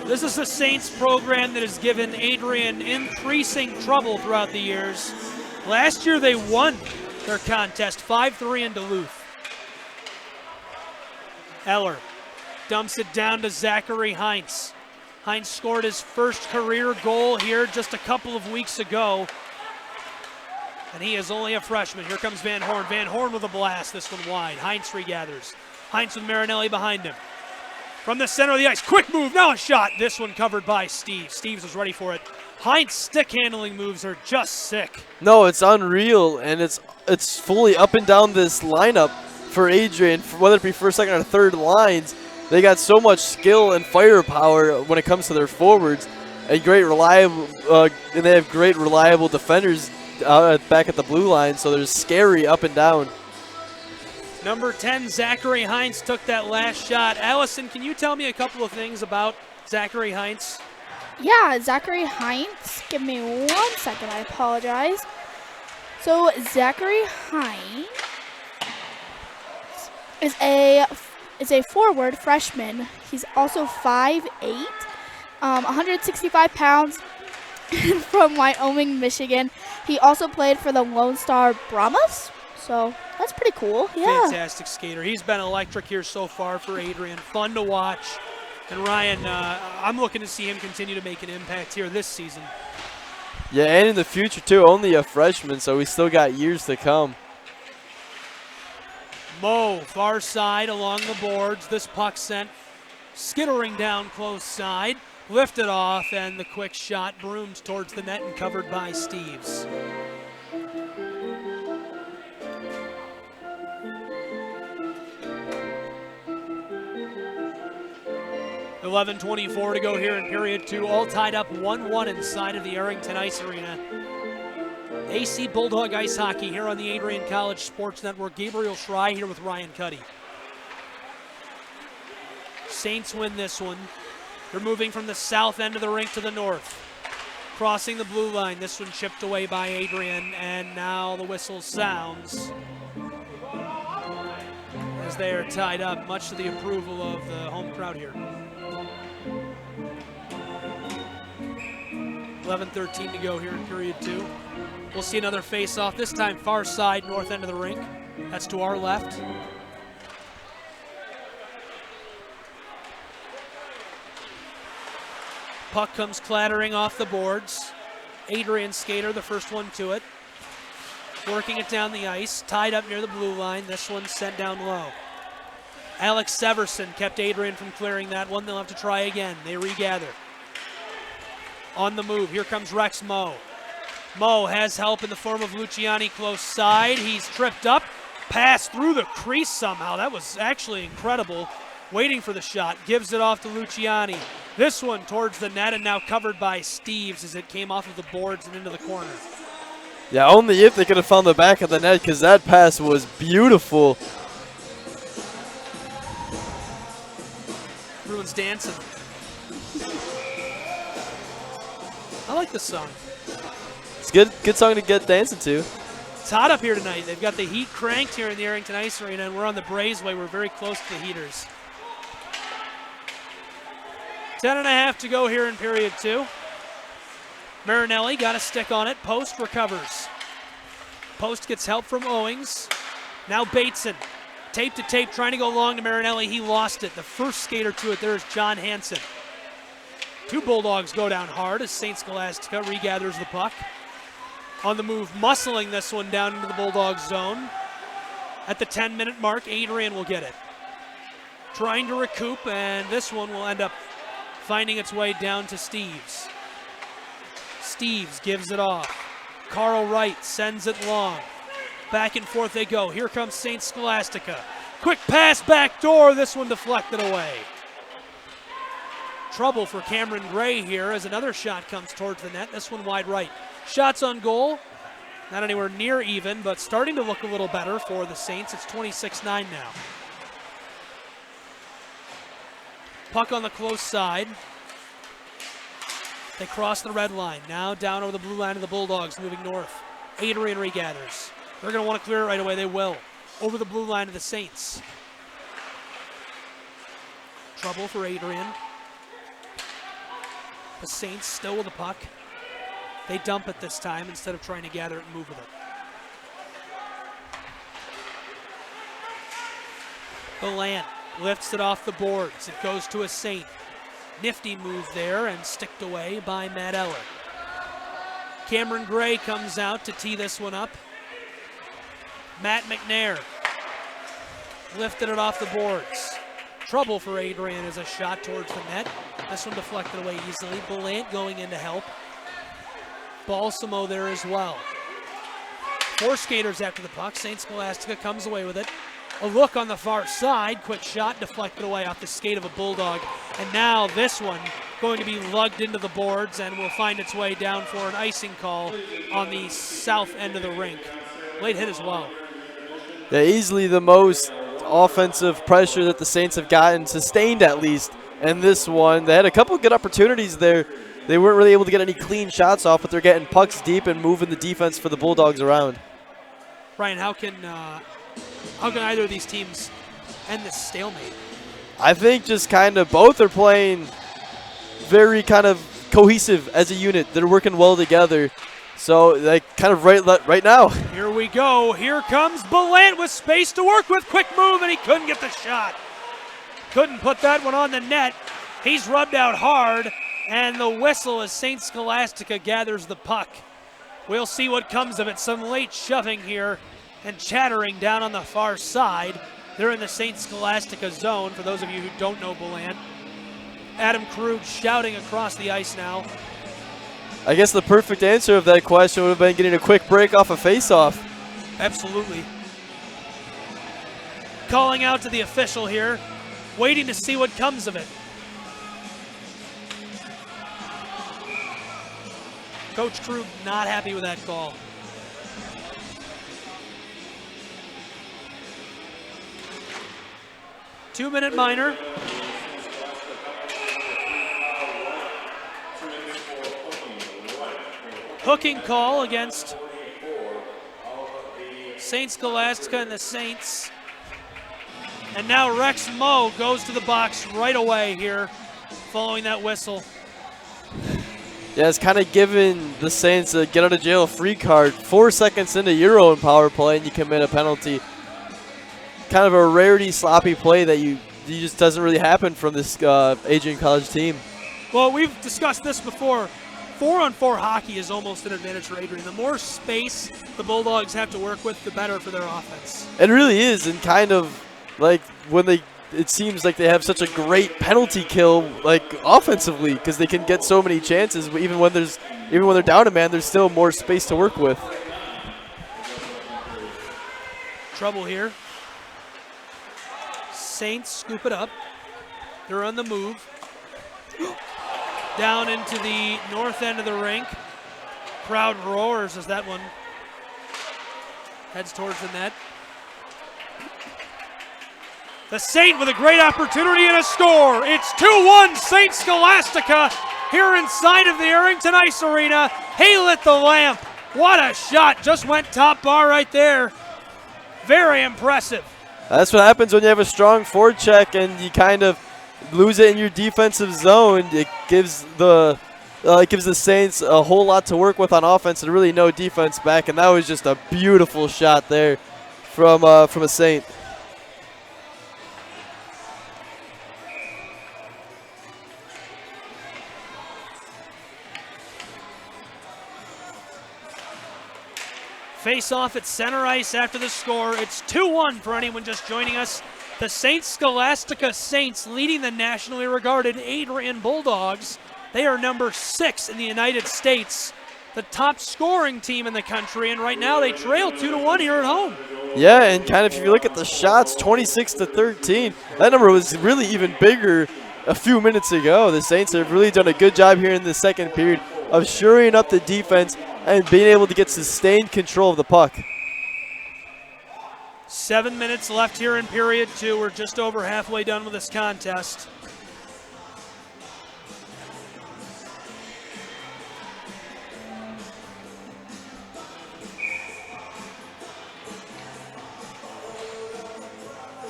This is the Saints program that has given Adrian increasing trouble throughout the years. Last year they won their contest 5-3 in Duluth. Eller dumps it down to Zachary Heinz. Heinz scored his first career goal here just a couple of weeks ago. And he is only a freshman. Here comes Van Horn. Van Horn with a blast. This one wide. Heinz regathers. Heinz with Marinelli behind him. From the center of the ice. Quick move. Now a shot. This one covered by Steve. Steves was ready for it. Heinz stick handling moves are just sick. No, it's unreal. And it's fully up and down this lineup for Adrian, whether it be first, second, or third lines. They got so much skill and firepower when it comes to their forwards. And they have great reliable defenders back at the blue line, so they're scary up and down. Number 10, Zachary Heinz took that last shot. Allison, can you tell me a couple of things about Zachary Heinz? Yeah, Zachary Heinz. Give me 1 second, I apologize. So Zachary Heinz is a forward freshman. He's also 5'8", 165 pounds, from Wyoming, Michigan. He also played for the Lone Star Brahmas, so that's pretty cool. Yeah. Fantastic skater. He's been electric here so far for Adrian. Fun to watch. And Ryan, I'm looking to see him continue to make an impact here this season. Yeah, and in the future too. Only a freshman, so we still got years to come. Mo, far side along the boards. This puck sent skittering down close side. Lifted off, and the quick shot broomed towards the net and covered by Steves. $11:24 to go here in period 2. All tied up 1-1 inside of the Arrington Ice Arena. AC Bulldog Ice Hockey here on the Adrian College Sports Network. Gabriel Schrei here with Ryan Cuddy. Saints win this one. They're moving from the south end of the rink to the north. Crossing the blue line. This one chipped away by Adrian, and now the whistle sounds as they are tied up, much to the approval of the home crowd here. 11:13 to go here in period 2. We'll see another face-off, this time far side, north end of the rink. That's to our left. Puck comes clattering off the boards. Adrian skater, the first one to it. Working it down the ice, tied up near the blue line. This one sent down low. Alex Severson kept Adrian from clearing that one. They'll have to try again. They regather. On the move, here comes Rex Moe. Moe has help in the form of Luciani close side. He's tripped up, passed through the crease somehow. That was actually incredible. Waiting for the shot, gives it off to Luciani. This one towards the net and now covered by Steves as it came off of the boards and into the corner. Yeah, only if they could have found the back of the net, because that pass was beautiful. Everyone's dancing. I like this song. It's good song to get dancing to. It's hot up here tonight. They've got the heat cranked here in the Arrington Ice Arena, and we're on the Braceway. We're very close to the heaters. 10.5 to go here in period 2. Marinelli got a stick on it. Post recovers. Post gets help from Owings. Now Bateson. Tape to tape, trying to go long to Marinelli. He lost it. The first skater to it there is John Hansen. Two Bulldogs go down hard as St. Scholastica regathers the puck. On the move, muscling this one down into the Bulldogs zone. At the 10-minute mark, Adrian will get it. Trying to recoup, and this one will end up finding its way down to Steves. Steves gives it off. Carl Wright sends it long. Back and forth they go. Here comes St. Scholastica. Quick pass back door. This one deflected away. Trouble for Cameron Gray here as another shot comes towards the net. This one wide right. Shots on goal. Not anywhere near even, but starting to look a little better for the Saints. It's 26-9 now. Puck on the close side. They cross the red line. Now down over the blue line of the Bulldogs, moving north. Adrian regathers. They're going to want to clear it right away. They will. Over the blue line of the Saints. Trouble for Adrian. The Saints still with the puck. They dump it this time instead of trying to gather it and move with it. Gallant lifts it off the boards. It goes to a Saint. Nifty move there and sticked away by Matt Eller. Cameron Gray comes out to tee this one up. Matt McNair lifted it off the boards. Trouble for Adrian as a shot towards the net. This one deflected away easily. Gallant going in to help. Balsamo there as well. Four skaters after the puck. St. Scholastica comes away with it. A look on the far side. Quick shot deflected away off the skate of a Bulldog. And now this one going to be lugged into the boards and will find its way down for an icing call on the south end of the rink. Late hit as well. Yeah, easily the most offensive pressure that the Saints have gotten, sustained at least. And this one, they had a couple of good opportunities there. They weren't really able to get any clean shots off, but they're getting pucks deep and moving the defense for the Bulldogs around. Ryan, how can either of these teams end this stalemate? I think just kind of both are playing very kind of cohesive as a unit. They're working well together. So, like, kind of right now. Here we go. Here comes Gallant with space to work with. Quick move, and he couldn't get the shot. Couldn't put that one on the net. He's rubbed out hard, and the whistle as St. Scholastica gathers the puck. We'll see what comes of it. Some late shoving here and chattering down on the far side. They're in the St. Scholastica zone, for those of you who don't know Bullant. Adam Krug shouting across the ice now. I guess the perfect answer of that question would have been getting a quick break off a face-off. Absolutely. Calling out to the official here, waiting to see what comes of it. Coach Krug not happy with that call. Two-minute minor. Hooking call against St. Scholastica and the Saints. And now Rex Moe goes to the box right away here following that whistle. Yeah, it's kind of given the Saints a get out of jail free card. 4 seconds into your own power play and you commit a penalty. Kind of a rarity sloppy play that you just doesn't really happen from this Adrian College team. Well, we've discussed this before. 4-on-4 hockey is almost an advantage for Adrian. The more space the Bulldogs have to work with, the better for their offense. It really is, and kind of like when it seems like they have such a great penalty kill, like offensively, because they can get so many chances. But even when they're down a man, there's still more space to work with. Trouble here. Saints scoop it up. They're on the move. Down into the north end of the rink. Crowd roars as that one heads towards the net. The Saint with a great opportunity and a score. It's 2-1 St. Scholastica here inside of the Arrington Ice Arena. He lit the lamp. What a shot. Just went top bar right there. Very impressive. That's what happens when you have a strong forecheck and you kind of lose it in your defensive zone. It gives the Saints a whole lot to work with on offense and really no defense back. And that was just a beautiful shot there from a Saint. Face off at center ice after the score. It's 2-1 for anyone just joining us. The St. Scholastica Saints leading the nationally regarded Adrian Bulldogs. They are number 6 in the United States, the top scoring team in the country, and right now they trail 2-1 here at home. Yeah, and kind of if you look at the shots, 26-13, that number was really even bigger a few minutes ago. The Saints have really done a good job here in the second period of shoring up the defense and being able to get sustained control of the puck. 7 minutes left here in period 2. We're just over halfway done with this contest.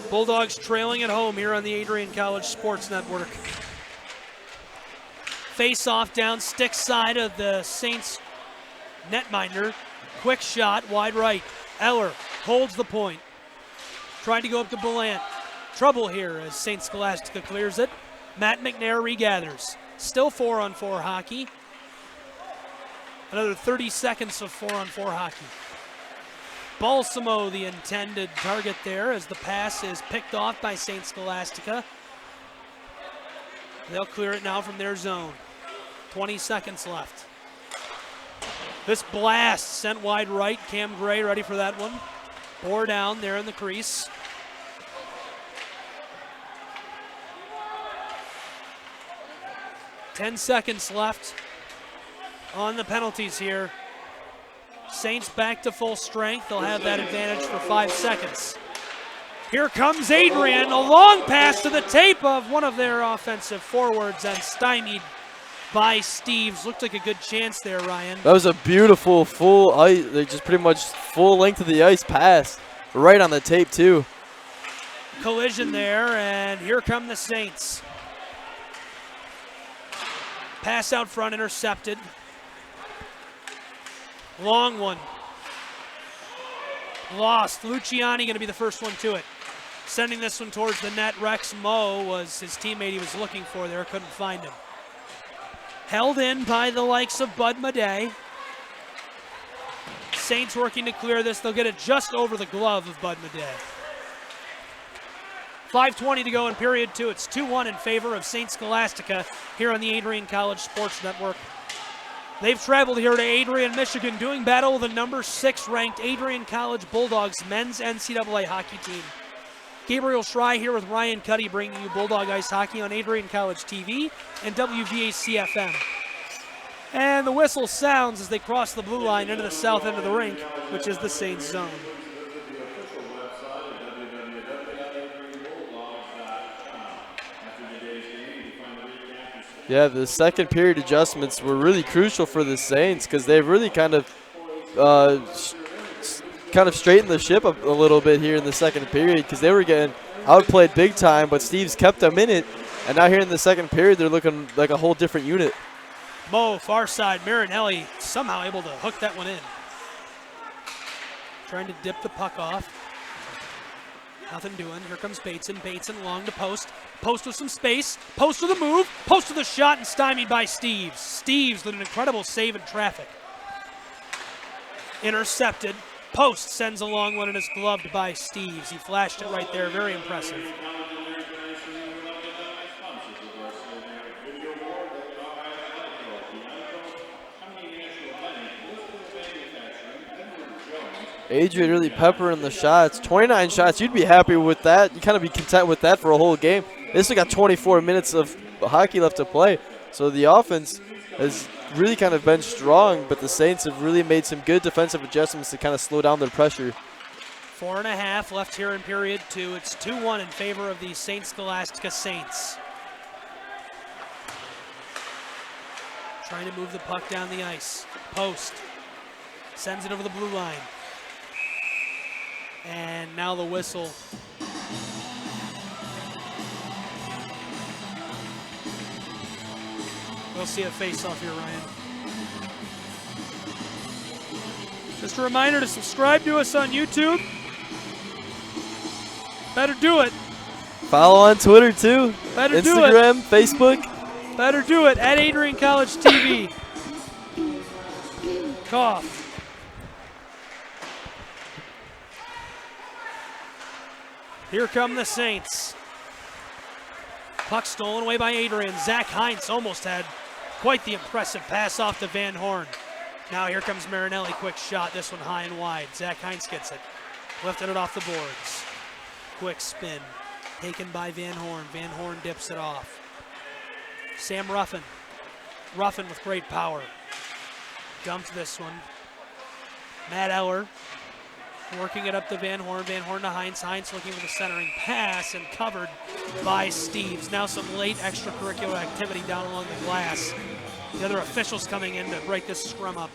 Bulldogs trailing at home here on the Adrian College Sports Network. Face off down stick side of the Saints netminder. Quick shot wide right. Eller holds the point. Trying to go up to Bullant. Trouble here as St. Scholastica clears it. Matt McNair regathers. Still 4-on-4 hockey. Another 30 seconds of 4-on-4 hockey. Balsamo the intended target there as the pass is picked off by St. Scholastica. They'll clear it now from their zone. 20 seconds left. This blast sent wide right. Cam Gray ready for that one. Bore down there in the crease. Ten seconds left on the penalties here. Saints back to full strength. They'll have that advantage for 5 seconds. Here comes Adrian. A long pass to the tape of one of their offensive forwards and stymied by Steves. Looked like a good chance there, Ryan. That was a beautiful full ice, just pretty much full length of the ice pass. Right on the tape, too. Collision there, and here come the Saints. Pass out front intercepted. Long one. Lost. Luciani going to be the first one to it. Sending this one towards the net. Rex Moe was his teammate he was looking for there, couldn't find him. Held in by the likes of Bud Madej. Saints working to clear this. They'll get it just over the glove of Bud Madej. 5:20 to go in period 2. It's 2-1 in favor of St. Scholastica here on the Adrian College Sports Network. They've traveled here to Adrian, Michigan, doing battle with the number 6 ranked Adrian College Bulldogs men's NCAA hockey team. Gabriel Schrei here with Ryan Cuddy, bringing you Bulldog Ice Hockey on Adrian College TV and WVAC-FM. And the whistle sounds as they cross the blue line into the south end of the rink, which is the Saints zone. Yeah, the second period adjustments were really crucial for the Saints because they've really kind of straightened the ship up a little bit here in the second period because they were getting outplayed big time, but Steve's kept them in it. And now here in the second period, they're looking like a whole different unit. Mo, far side. Marinelli somehow able to hook that one in. Trying to dip the puck off. Nothing doing. Here comes Bateson. Bateson long to Post. Post with some space. Post with a move. Post with a shot and stymied by Steves. Steves with an incredible save in traffic. Intercepted. Post sends a long one and is gloved by Steves. He flashed it right there. Very impressive. Adrian really peppering the shots. 29 shots, you'd be happy with that. You kind of be content with that for a whole game. This has got 24 minutes of hockey left to play. So the offense has really kind of been strong, but the Saints have really made some good defensive adjustments to kind of slow down their pressure. 4.5 left here in period 2. It's 2-1 in favor of the St. Scholastica Saints. Trying to move the puck down the ice. Post sends it over the blue line. And now the whistle. We'll see a face-off here, Ryan. Just a reminder to subscribe to us on YouTube. Better do it. Follow on Twitter, too. Better do it. Instagram, Facebook. Better do it at Adrian College TV. Cough. Here come the Saints. Puck stolen away by Adrian. Zach Heinz almost had quite the impressive pass off to Van Horn. Now here comes Marinelli. Quick shot. This one high and wide. Zach Heinz gets it. Lifted it off the boards. Quick spin. Taken by Van Horn. Van Horn dips it off. Sam Ruffin. Ruffin with great power. Dumped this one. Matt Eller. Working it up to Van Horn. Van Horn to Heinz. Heinz looking for the centering pass and covered by Steves. Now some late extracurricular activity down along the glass. The other officials coming in to break this scrum up.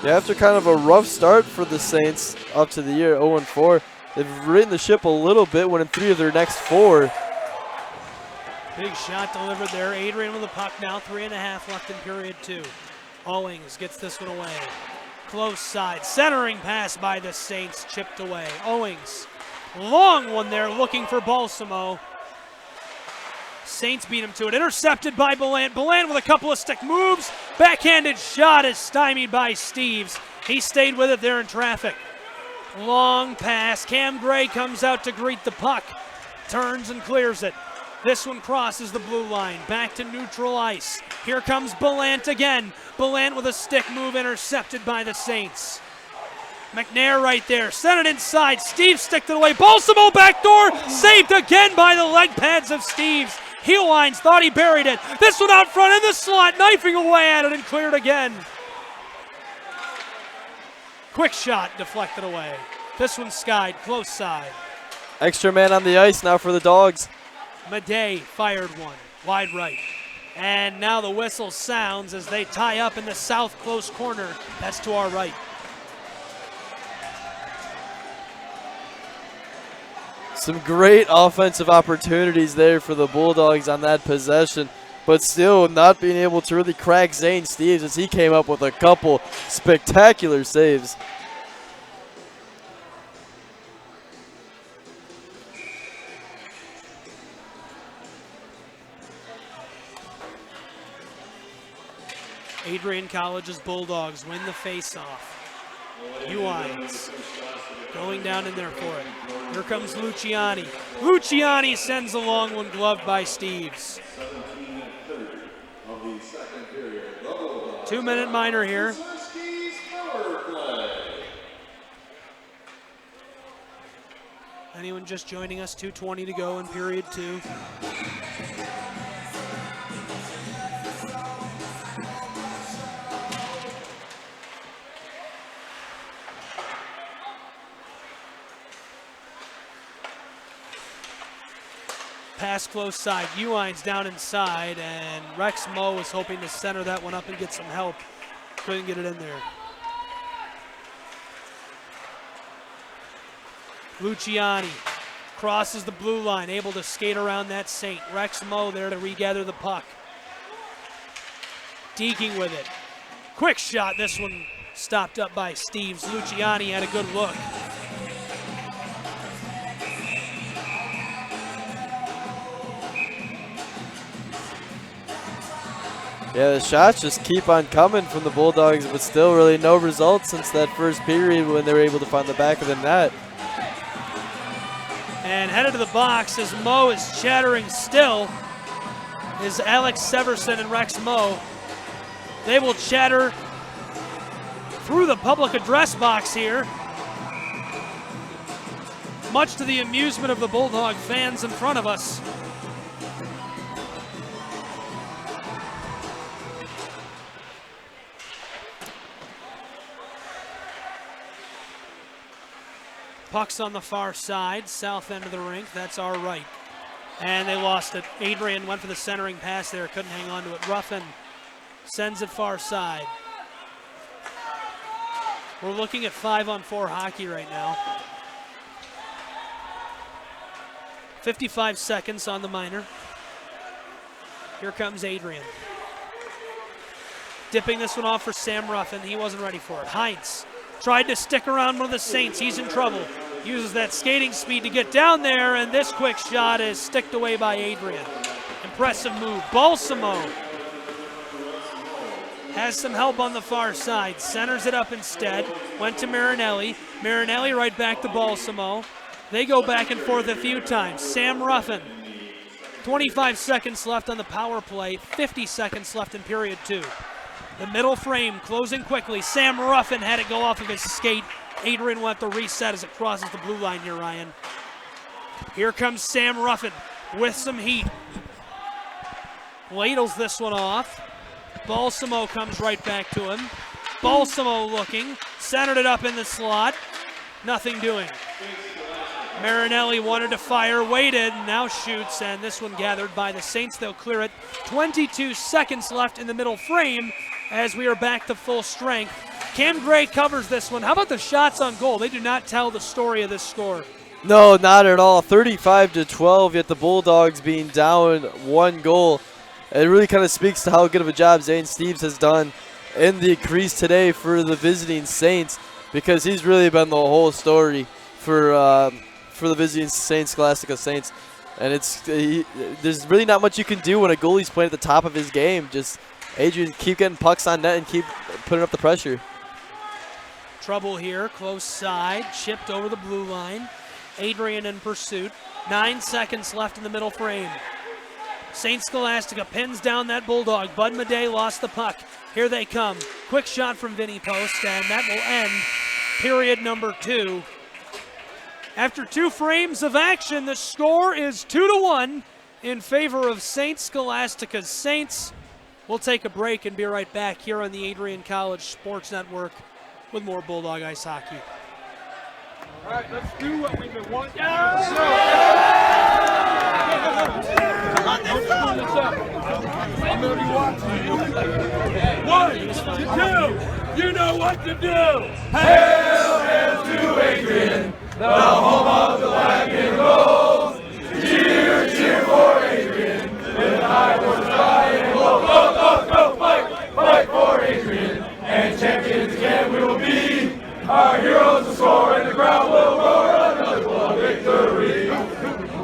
Yeah, after kind of a rough start for the Saints up to the year 0-4, they've ridden the ship a little bit, winning 3 of their next 4. Big shot delivered there. Adrian with the puck now. 3.5 left in period 2. Owings gets this one away. Close side. Centering pass by the Saints. Chipped away. Owings. Long one there looking for Balsamo. Saints beat him to it. Intercepted by Belant. Belant with a couple of stick moves. Backhanded shot is stymied by Steves. He stayed with it there in traffic. Long pass. Cam Gray comes out to greet the puck. Turns and clears it. This one crosses the blue line. Back to neutral ice. Here comes Belant again. Belant with a stick move intercepted by the Saints. McNair right there. Sent it inside. Steves sticked it away. Balsamo backdoor. Saved again by the leg pads of Steves. Heelines thought he buried it. This one out front in the slot, knifing away at it and cleared again. Quick shot deflected away. This one skied, close side. Extra man on the ice now for the Dogs. Madej fired one, wide right. And now the whistle sounds as they tie up in the south close corner. That's to our right. Some great offensive opportunities there for the Bulldogs on that possession, but still not being able to really crack Zane Steves as he came up with a couple spectacular saves. Adrian College's Bulldogs win the faceoff. Uines going down in there for it. Here comes Luciani. Luciani sends a long one, gloved by Steves. 2-minute minor here. Anyone just joining us, 2:20 to go in period 2. Pass close side. Uines down inside, and Rex Moe was hoping to center that one up and get some help. Couldn't get it in there. Luciani crosses the blue line, able to skate around that Saint. Rex Moe there to regather the puck. Deaking with it. Quick shot. This one stopped up by Steves. Luciani had a good look. Yeah, the shots just keep on coming from the Bulldogs, but still really no results since that first period when they were able to find the back of the net. And headed to the box as Moe is chattering still is Alex Severson and Rex Moe. They will chatter through the public address box here, much to the amusement of the Bulldog fans in front of us. Puck's on the far side, south end of the rink. That's our right. And they lost it. Adrian went for the centering pass there, couldn't hang on to it. Ruffin sends it far side. We're looking at 5-on-4 hockey right now. 55 seconds on the minor. Here comes Adrian. Dipping this one off for Sam Ruffin. He wasn't ready for it. Heinz tried to stick around one of the Saints. He's in trouble. Uses that skating speed to get down there, and this quick shot is sticked away by Adrian. Impressive move. Balsamo has some help on the far side. Centers it up instead. Went to Marinelli. Marinelli right back to Balsamo. They go back and forth a few times. Sam Ruffin. 25 seconds left on the power play. 50 seconds left in period 2. The middle frame closing quickly. Sam Ruffin had it go off of his skate. Adrian will have to reset as it crosses the blue line here, Ryan. Here comes Sam Ruffin with some heat. Ladles this one off. Balsamo comes right back to him. Balsamo looking. Centered it up in the slot. Nothing doing. Marinelli wanted to fire, waited, now shoots, and this one gathered by the Saints. They'll clear it. 22 seconds left in the middle frame as we are back to full strength. Cam Gray covers this one. How about the shots on goal? They do not tell the story of this score. No, not at all. 35-12, yet the Bulldogs being down 1 goal. It really kind of speaks to how good of a job Zane Steves has done in the crease today for the visiting Saints, because he's really been the whole story for the visiting Saints, Scholastica Saints. And there's really not much you can do when a goalie's playing at the top of his game. Just Adrian, keep getting pucks on net and keep putting up the pressure. Trouble here, close side, chipped over the blue line. Adrian in pursuit. 9 seconds left in the middle frame. St. Scholastica pins down that Bulldog. Bud Madej lost the puck. Here they come. Quick shot from Vinny Post, and that will end period number 2. After 2 frames of action, the score is 2-1 in favor of St. Scholastica's Saints. We'll take a break and be right back here on the Adrian College Sports Network with more Bulldog Ice Hockey. All right, let's do what we've been wanting. Everybody watching. 1, 2, you know what to do. Hail, hail to Adrian, the home of the black and gold. Cheer, cheer for Adrian, with high horse high and low. Go, go, go, fight, fight for Adrian, and champions again we will be. Our heroes will score and the crowd will roar another Bulldog victory.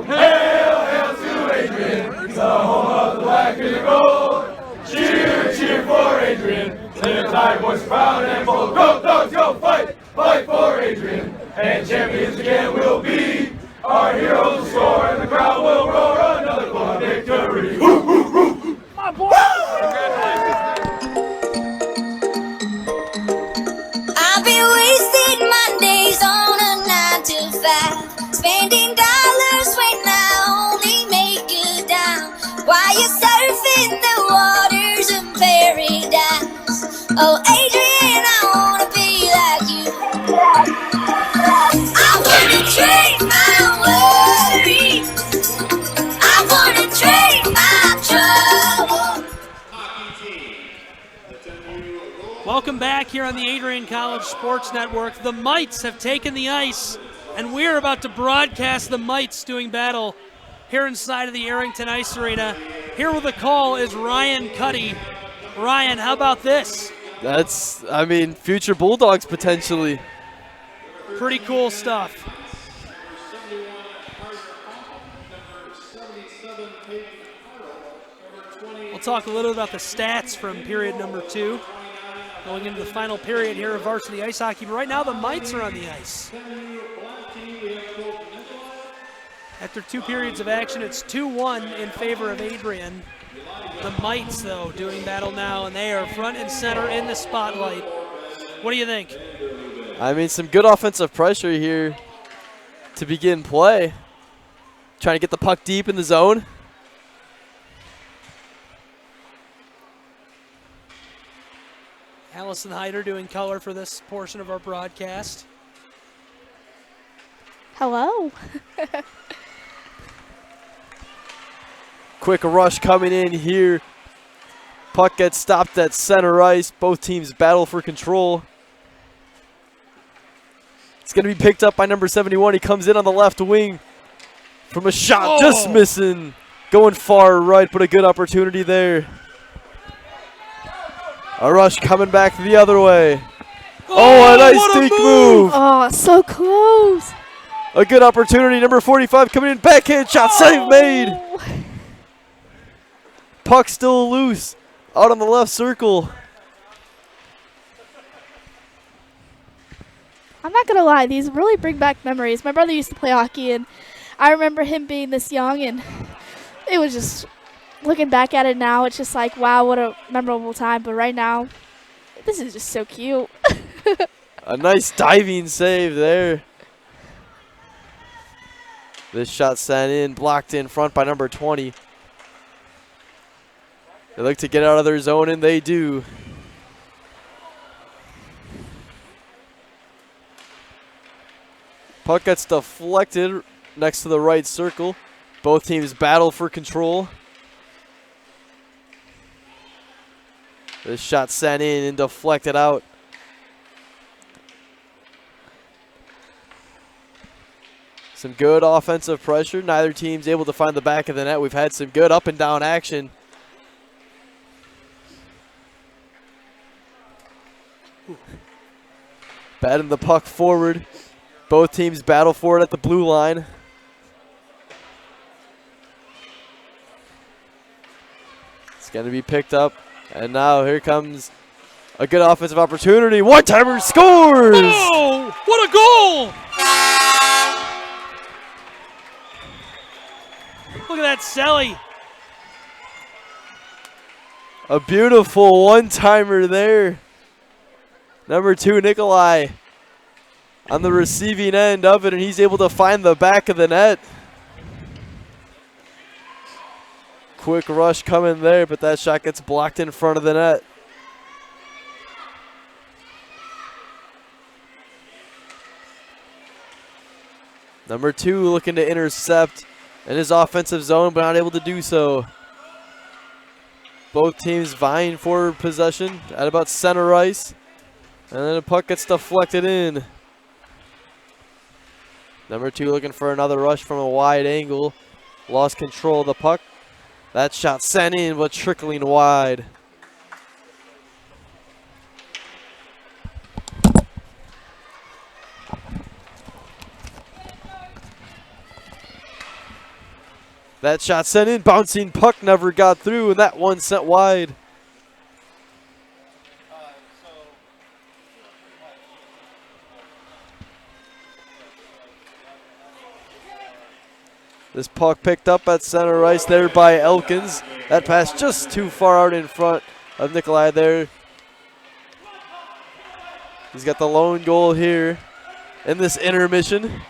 Hail, hail to Adrian, the home of the black and the gold. Cheer, cheer for Adrian, lift high voice proud and bold. Go, dogs, go, fight, fight for Adrian, and champions again we'll be. Our heroes will score and the crowd will roar another Bulldog victory. Woo, woo, woo. My boy! I've been wasting my days on a 9 to 5, spending dollars when I only make a dime, while you're surfing the waters of paradise. Oh, Adrian, I wanna be like you. I wanna trade my worries, I wanna trade my trouble. Welcome back here on the Adrian College Sports Network. The Mites have taken the ice, and we're about to broadcast the Mites doing battle here inside of the Arrington Ice Arena. Here with the call is Ryan Cuddy. Ryan, how about this? That's, I mean, future Bulldogs potentially. Pretty cool stuff. We'll talk a little about the stats from period number 2. Going into the final period here of varsity ice hockey, but right now the Mites are on the ice. After 2 periods of action, it's 2-1 in favor of Adrian. The Mites, though, doing battle now, and they are front and center in the spotlight. What do you think? I mean, some good offensive pressure here to begin play. Trying to get the puck deep in the zone. Allison Hyder doing color for this portion of our broadcast. Hello. Quick rush coming in here. Puck gets stopped at center ice. Both teams battle for control. It's going to be picked up by number 71. He comes in on the left wing from a shot, just missing. Going far right, but a good opportunity there. A rush coming back the other way. Oh, a nice deke move. Oh, so close. A good opportunity. Number 45 coming in. Backhand shot. Save made. Puck still loose. Out on the left circle. I'm not going to lie. These really bring back memories. My brother used to play hockey, and I remember him being this young, and it was just, looking back at it now, it's just like, wow, what a memorable time. But right now, this is just so cute. A nice diving save there. This shot sent in, blocked in front by number 20. They look to get out of their zone, and they do. Puck gets deflected next to the right circle. Both teams battle for control. This shot sent in and deflected out. Some good offensive pressure. Neither team's able to find the back of the net. We've had some good up and down action. Batting the puck forward. Both teams battle for it at the blue line. It's going to be picked up. And now here comes a good offensive opportunity. One-timer scores! Oh, what a goal! Look at that Selly. A beautiful one-timer there. Number 2, Nikolai, on the receiving end of it, and he's able to find the back of the net. Quick rush coming there, but that shot gets blocked in front of the net. Number 2 looking to intercept in his offensive zone, but not able to do so. Both teams vying for possession at about center ice. And then the puck gets deflected in. Number 2 looking for another rush from a wide angle. Lost control of the puck. That shot sent in, but trickling wide. That shot sent in, bouncing puck never got through, and that one sent wide. This puck picked up at center ice there by Elkins. That pass just too far out in front of Nikolai there. He's got the lone goal here in this intermission.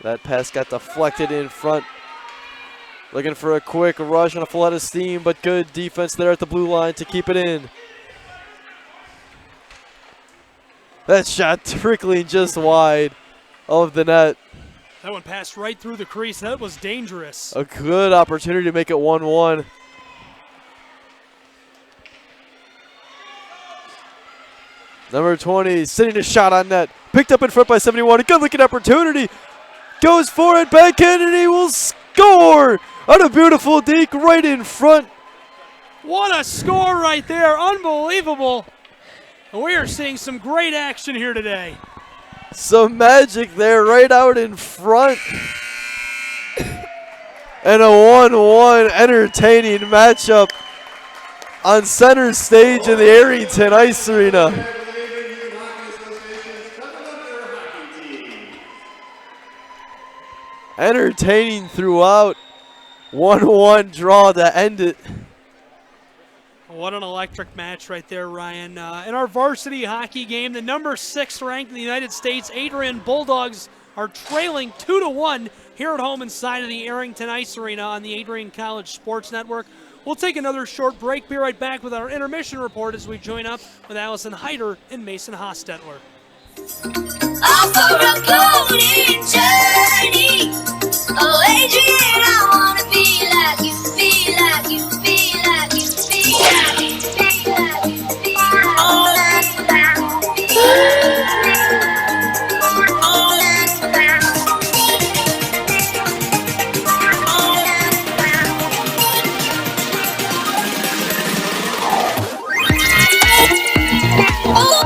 That pass got deflected in front. Looking for a quick rush and a flood of steam, but good defense there at the blue line to keep it in. That shot trickling just wide of the net. That one passed right through the crease. That was dangerous. A good opportunity to make it 1-1. Number 20 sitting a shot on net. Picked up in front by 71. A good looking opportunity. Goes for it. Backhand and he will score on a beautiful deke right in front. What a score right there. Unbelievable. We are seeing some great action here today. Some magic there right out in front. And a 1-1 entertaining matchup on center stage in the Arrington Ice Arena. Entertaining throughout. 1-1 draw to end it. What an electric match right there, Ryan. In our varsity hockey game, the number 6 ranked in the United States, Adrian Bulldogs, are trailing 2-1 here at home inside of the Arrington Ice Arena on the Adrian College Sports Network. We'll take another short break. Be right back with our intermission report as we join up with Allison Heider and Mason Hostetler. For a golden journey. Oh, Adrian, I wanna be like you, be like you, be like you, be like you, be like you, be like you. All that about. All that about. All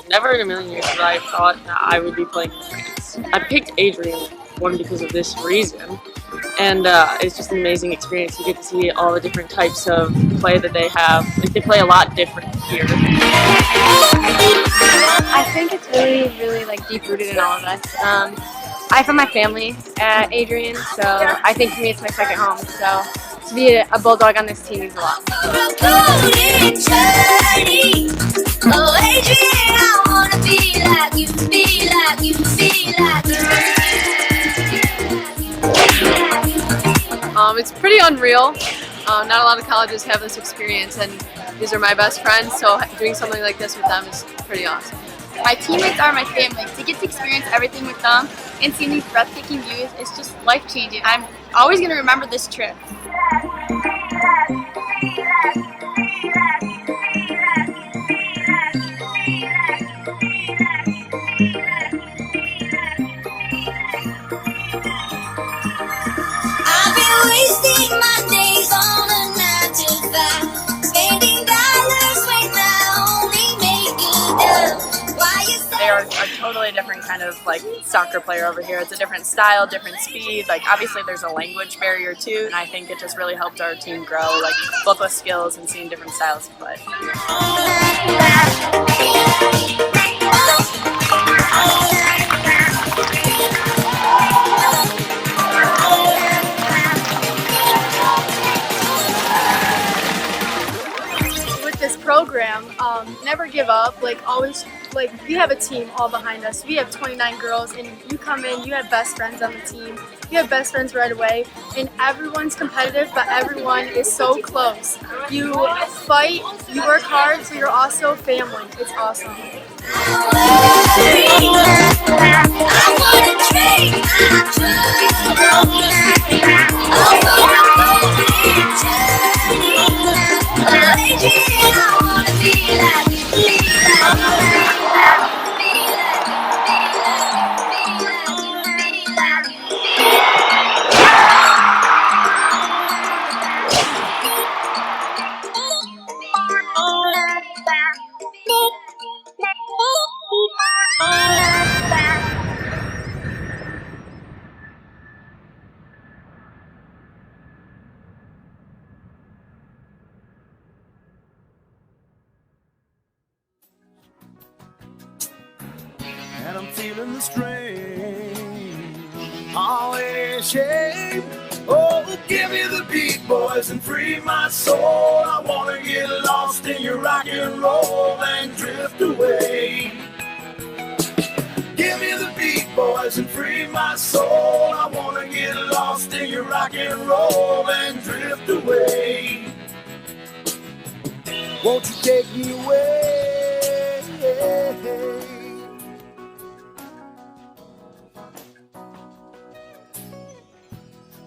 Never in a million years would I have thought that I would be playing this. I picked Adrian, one, because of this reason, and it's just an amazing experience. You get to see all the different types of play that they have. Like, they play a lot different here. I think it's really like deep-rooted in all of us. I found my family at Adrian, so I think for me it's my second home. So to be a Bulldog on this team means a lot. Oh, Adrian, I wanna be like you, be like you, be like you. It's pretty unreal. Not a lot of colleges have this experience, and these are my best friends, so doing something like this with them is pretty awesome. My teammates are my family. To get to experience everything with them and seeing these breathtaking views, it's just life-changing. I'm always going to remember this trip. Wasting my days on a 9 to 5, spending dollars when I only make a dime. Why you They are are a totally different kind of like soccer player over here. It's a different style, different speed. Like obviously there's a language barrier too, and I think it just really helped our team grow, like both with skills and seeing different styles of play. This program, never give up, like always, like we have a team all behind us. We have 29 girls and you come in, you have best friends on the team, you have best friends right away, and everyone's competitive, but everyone is so close. You fight, you work hard, so you're also family. It's awesome. And I'm feeling the strain, all in shape. Oh, give me the beat, boys, and free my soul. I wanna get lost in your rock and roll and drift away. Give me the beat, boys, and free my soul. I wanna get lost in your rock and roll and drift away. Won't you take me away?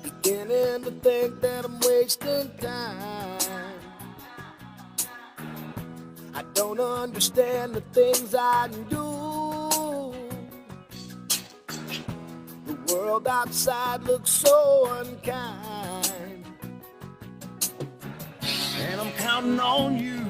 Beginning to think that I'm wasting time. I don't understand the things I do. The world outside looks so unkind, and I'm counting on you.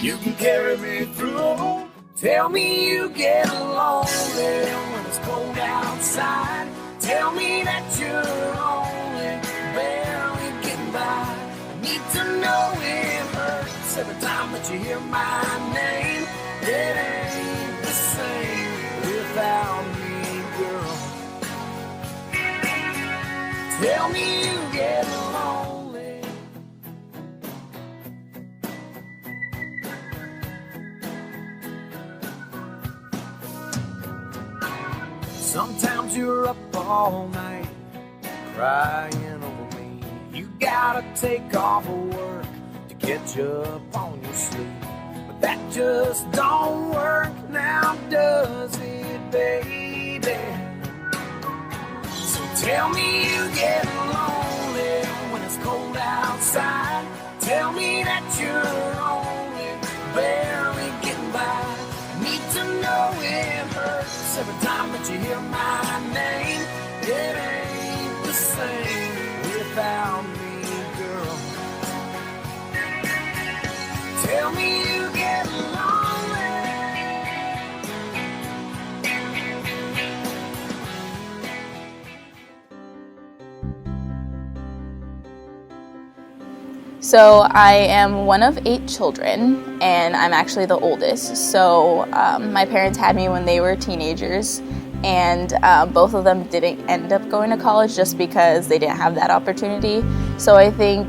You can carry me through. Tell me you get lonely when it's cold outside. Tell me that you're only barely getting by. I need to know it hurts every time that you hear my name. It ain't the same without me, girl. Tell me you get lonely. Sometimes you're up all night crying over me. You gotta take off of work to catch up on your sleep. But that just don't work now, does it, baby? So tell me you get lonely when it's cold outside. Tell me that you're only barely getting by. I need to know it hurts every time that you hear my name. It ain't the same without me, girl. Tell me you get lonely. So I am one of 8 children, and I'm actually the oldest. So my parents had me when they were teenagers, and both of them didn't end up going to college just because they didn't have that opportunity. So I think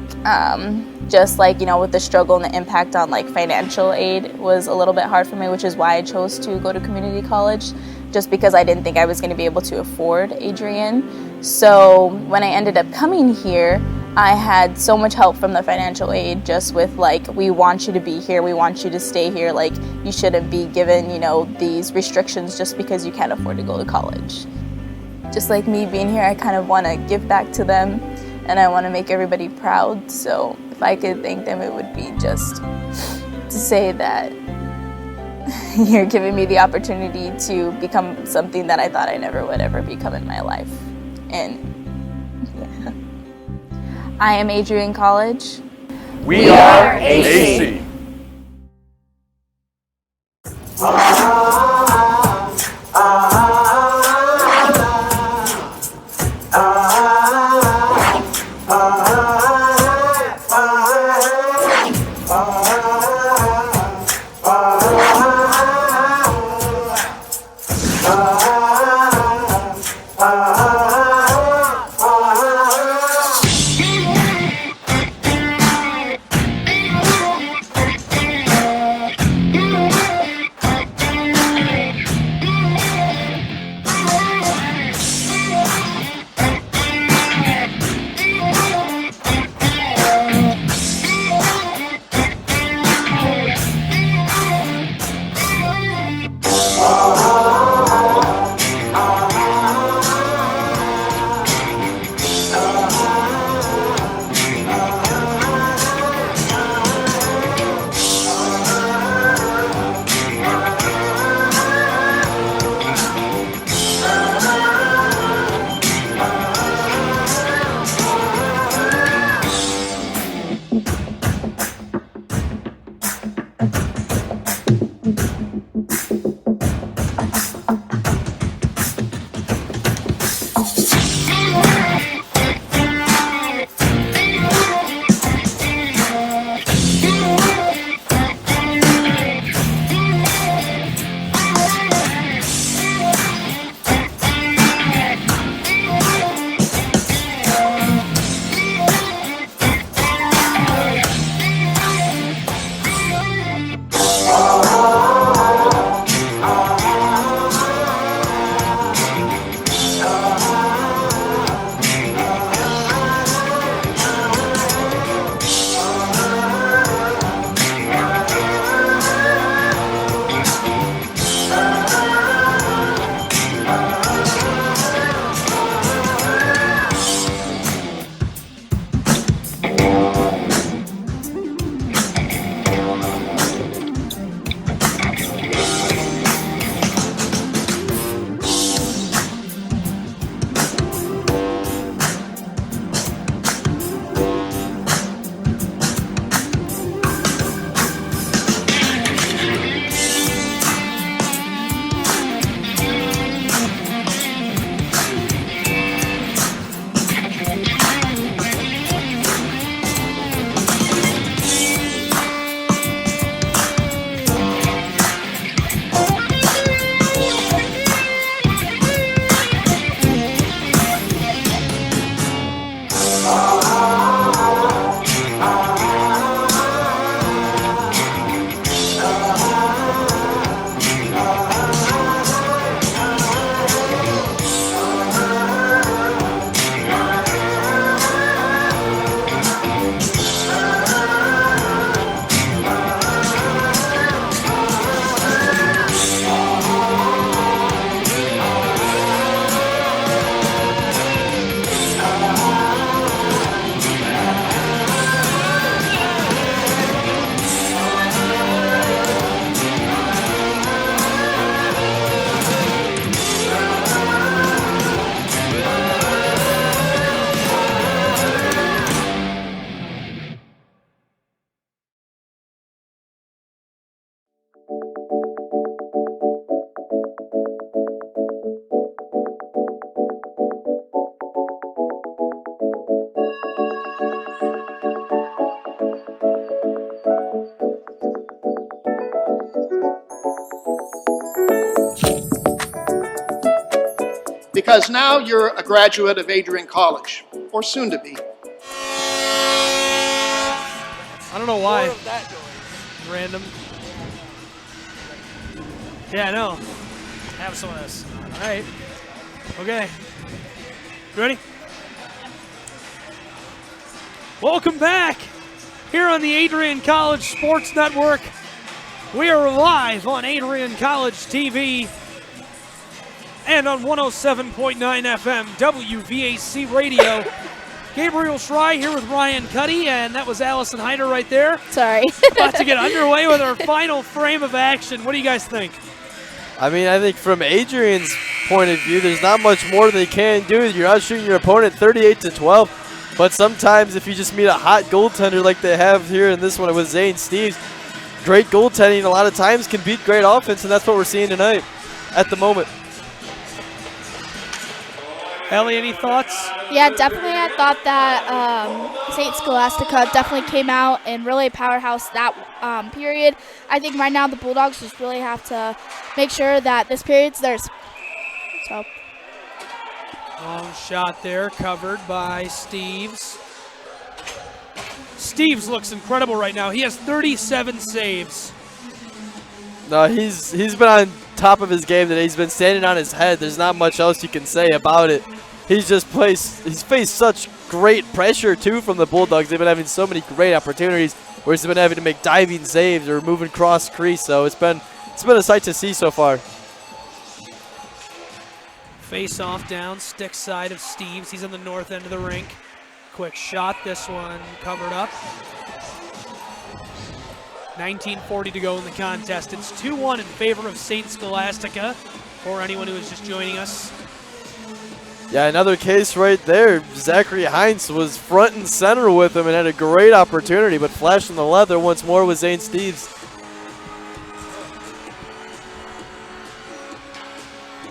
just like, you know, with the struggle and the impact on like financial aid was a little bit hard for me, which is why I chose to go to community college, just because I didn't think I was going to be able to afford Adrian. So when I ended up coming here, I had so much help from the financial aid, just with like, we want you to be here, we want you to stay here, like you shouldn't be given, you know, these restrictions just because you can't afford to go to college. Just like me being here, I kind of want to give back to them, and I want to make everybody proud. So if I could thank them, it would be just to say that you're giving me the opportunity to become something that I thought I never would ever become in my life. And yeah. I am Adrian College. We are AC. because now you're a graduate of Adrian College, or soon to be. I don't know why. Random. Yeah, I know. Have some of this. All right. Okay. Ready? Welcome back here on the Adrian College Sports Network. We are live on Adrian College TV and on 107.9 FM WVAC Radio. Gabriel Schrei here with Ryan Cuddy, and that was Allison Hyder right there. Sorry. About to get underway with our final frame of action. What do you guys think? I mean, I think from Adrian's point of view, there's not much more they can do. You're out shooting your opponent 38-12, but sometimes if you just meet a hot goaltender like they have here in this one with Zane Steeves, great goaltending a lot of times can beat great offense, and that's what we're seeing tonight at the moment. Ellie, any thoughts? Yeah, definitely. I thought that St. Scholastica definitely came out and really powerhouse that period. I think right now the Bulldogs just really have to make sure that this period's theirs. So. Long shot there, covered by Steeves. Steeves looks incredible right now. He has 37 saves. No, he's been on top of his game today. He's been standing on his head. There's not much else you can say about it. He's faced such great pressure too from the Bulldogs. They've been having so many great opportunities where he's been having to make diving saves or moving cross crease. So it's been a sight to see so far. Face off down, stick side of Steeves. He's on the north end of the rink. Quick shot, this one covered up. 19:40 to go in the contest. It's 2-1 in favor of St. Scholastica for anyone who is just joining us. Yeah, another case right there. Zachary Heinz was front and center with him and had a great opportunity, but flashing the leather once more with Zane Steeves.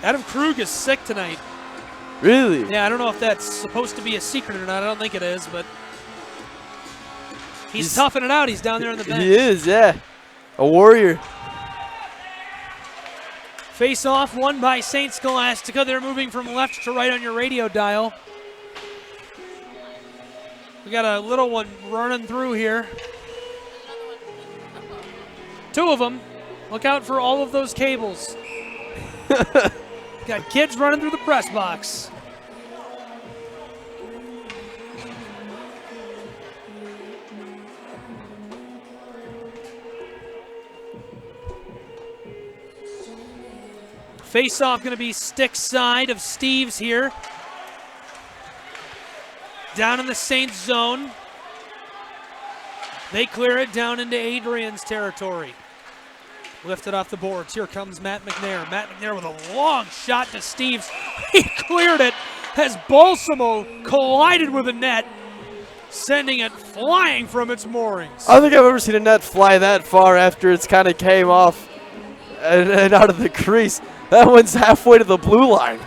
Adam Krug is sick tonight. Really? Yeah, I don't know if that's supposed to be a secret or not. I don't think it is, but he's toughing it out. He's down there on the bench. He is, yeah. A warrior. Face off, won by St. Scholastica. They're moving from left to right on your radio dial. We got a little one running through here. Two of them. Look out for all of those cables. Got kids running through the press box. Face-off going to be stick side of Steeves here. Down in the Saints zone. They clear it down into Adrian's territory. Lifted off the boards. Here comes Matt McNair. Matt McNair with a long shot to Steeves. He cleared it as Balsamo collided with the net, sending it flying from its moorings. I don't think I've ever seen a net fly that far after it's kind of came off and out of the crease. That one's halfway to the blue line.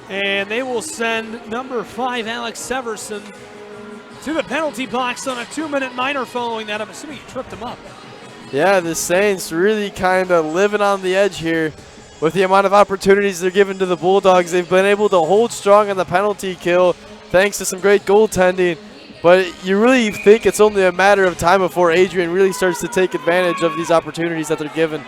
And they will send number 5, Alex Severson, to the penalty box on a 2-minute minor following that. I'm assuming he tripped him up. Yeah, the Saints really kind of living on the edge here with the amount of opportunities they're giving to the Bulldogs. They've been able to hold strong on the penalty kill thanks to some great goaltending. But you really think it's only a matter of time before Adrian really starts to take advantage of these opportunities that they're given.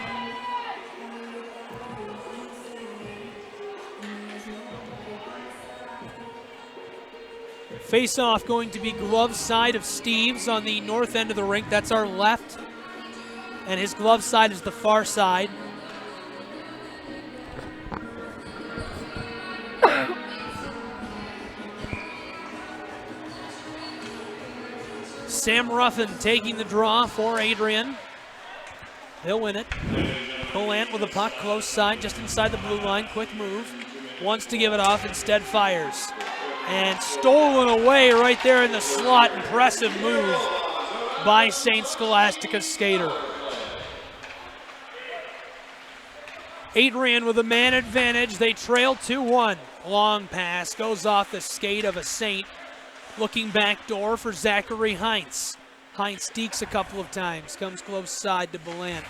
Face-off going to be glove side of Steeves on the north end of the rink. That's our left. And his glove side is the far side. Sam Ruffin taking the draw for Adrian. He'll win it. Polant with the puck close side, just inside the blue line. Quick move. Wants to give it off, instead fires. And stolen away right there in the slot. Impressive move by St. Scholastica's skater. Adrian with a man advantage. They trail 2-1. Long pass goes off the skate of a Saint. Looking back door for Zachary Heinz. Heinz deeks a couple of times, comes close side to Belant.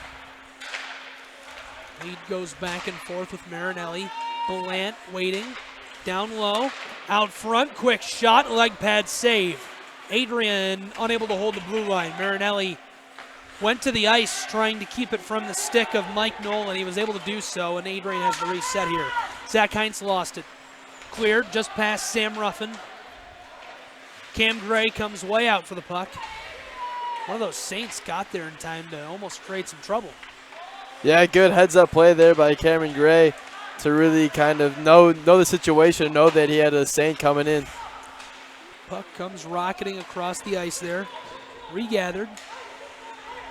Lead goes back and forth with Marinelli. Belant waiting, down low, out front, quick shot, leg pad save. Adrian unable to hold the blue line. Marinelli went to the ice trying to keep it from the stick of Mike Nolan. He was able to do so, and Adrian has the reset here. Zach Heinz lost it. Cleared just past Sam Ruffin. Cam Gray comes way out for the puck. One of those Saints got there in time to almost create some trouble. Yeah, good heads-up play there by Cameron Gray to really kind of know the situation, know that he had a Saint coming in. Puck comes rocketing across the ice there. Regathered.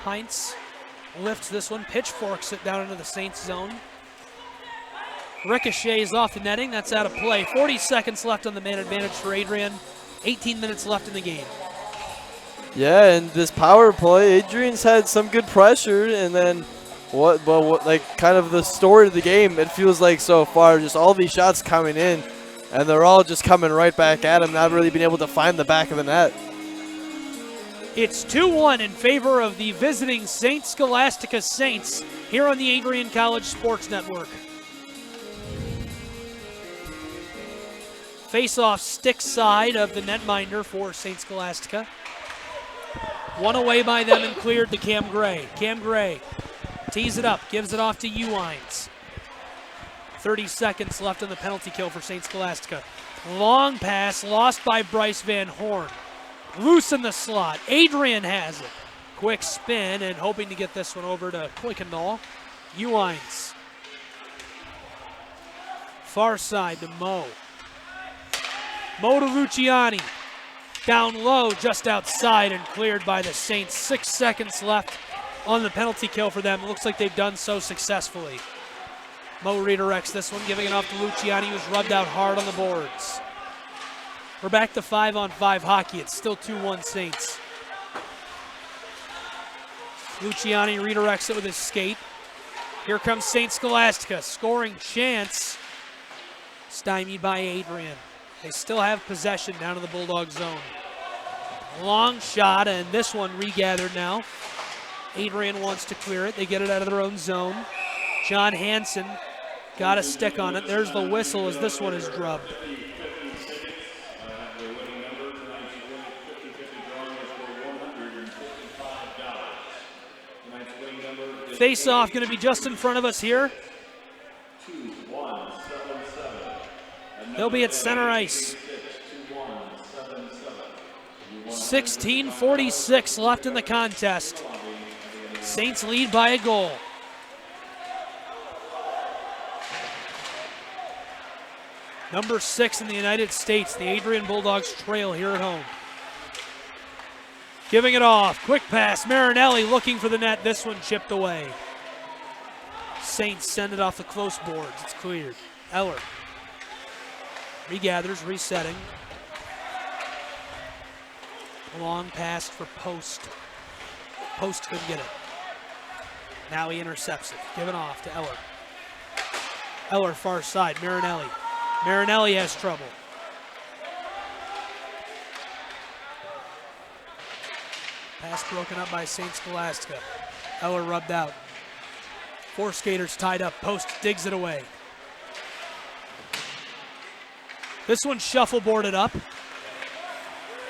Heinz lifts this one, pitchforks it down into the Saints zone. Ricochets off the netting, that's out of play. 40 seconds left on the man advantage for Adrian. 18 minutes left in the game. Yeah, and this power play, Adrian's had some good pressure, and then what like kind of the story of the game, it feels like so far, just all these shots coming in, and they're all just coming right back at him, not really being able to find the back of the net. It's 2-1 in favor of the visiting St. Scholastica Saints here on the Adrian College Sports Network. Face-off stick side of the netminder for St. Scholastica. One away by them and cleared to Cam Gray. Cam Gray tees it up, gives it off to Uwines. 30 seconds left on the penalty kill for St. Scholastica. Long pass lost by Bryce Van Horn. Loose in the slot. Adrian has it. Quick spin and hoping to get this one over to Kuykendall. Uwines. Far side to Mo. Mo to Luciani. Down low, just outside and cleared by the Saints. 6 seconds left on the penalty kill for them. It looks like they've done so successfully. Mo redirects this one, giving it off to Luciani, who's rubbed out hard on the boards. We're back to 5-on-5 hockey. It's still 2-1 Saints. Luciani redirects it with his skate. Here comes St. Scholastica. Scoring chance. Stymied by Adrian. They still have possession down in the Bulldog zone. Long shot, and this one regathered now. Adrian wants to clear it. They get it out of their own zone. John Hansen got a stick on it. There's the whistle as this one is drubbed. Face-off going to be just in front of us here. They'll be at center ice. 16:46 left in the contest. Saints lead by a goal. Number 6 in the United States, the Adrian Bulldogs trail here at home. Giving it off, quick pass, Marinelli looking for the net, this one chipped away. Saints send it off the close boards, it's cleared. Eller regathers, resetting. Long pass for Post. Post couldn't get it. Now he intercepts it, giving off to Eller. Eller far side, Marinelli. Marinelli has trouble. Pass broken up by St. Scholastica. Eller rubbed out. 4 skaters tied up. Post digs it away. This one shuffleboarded up.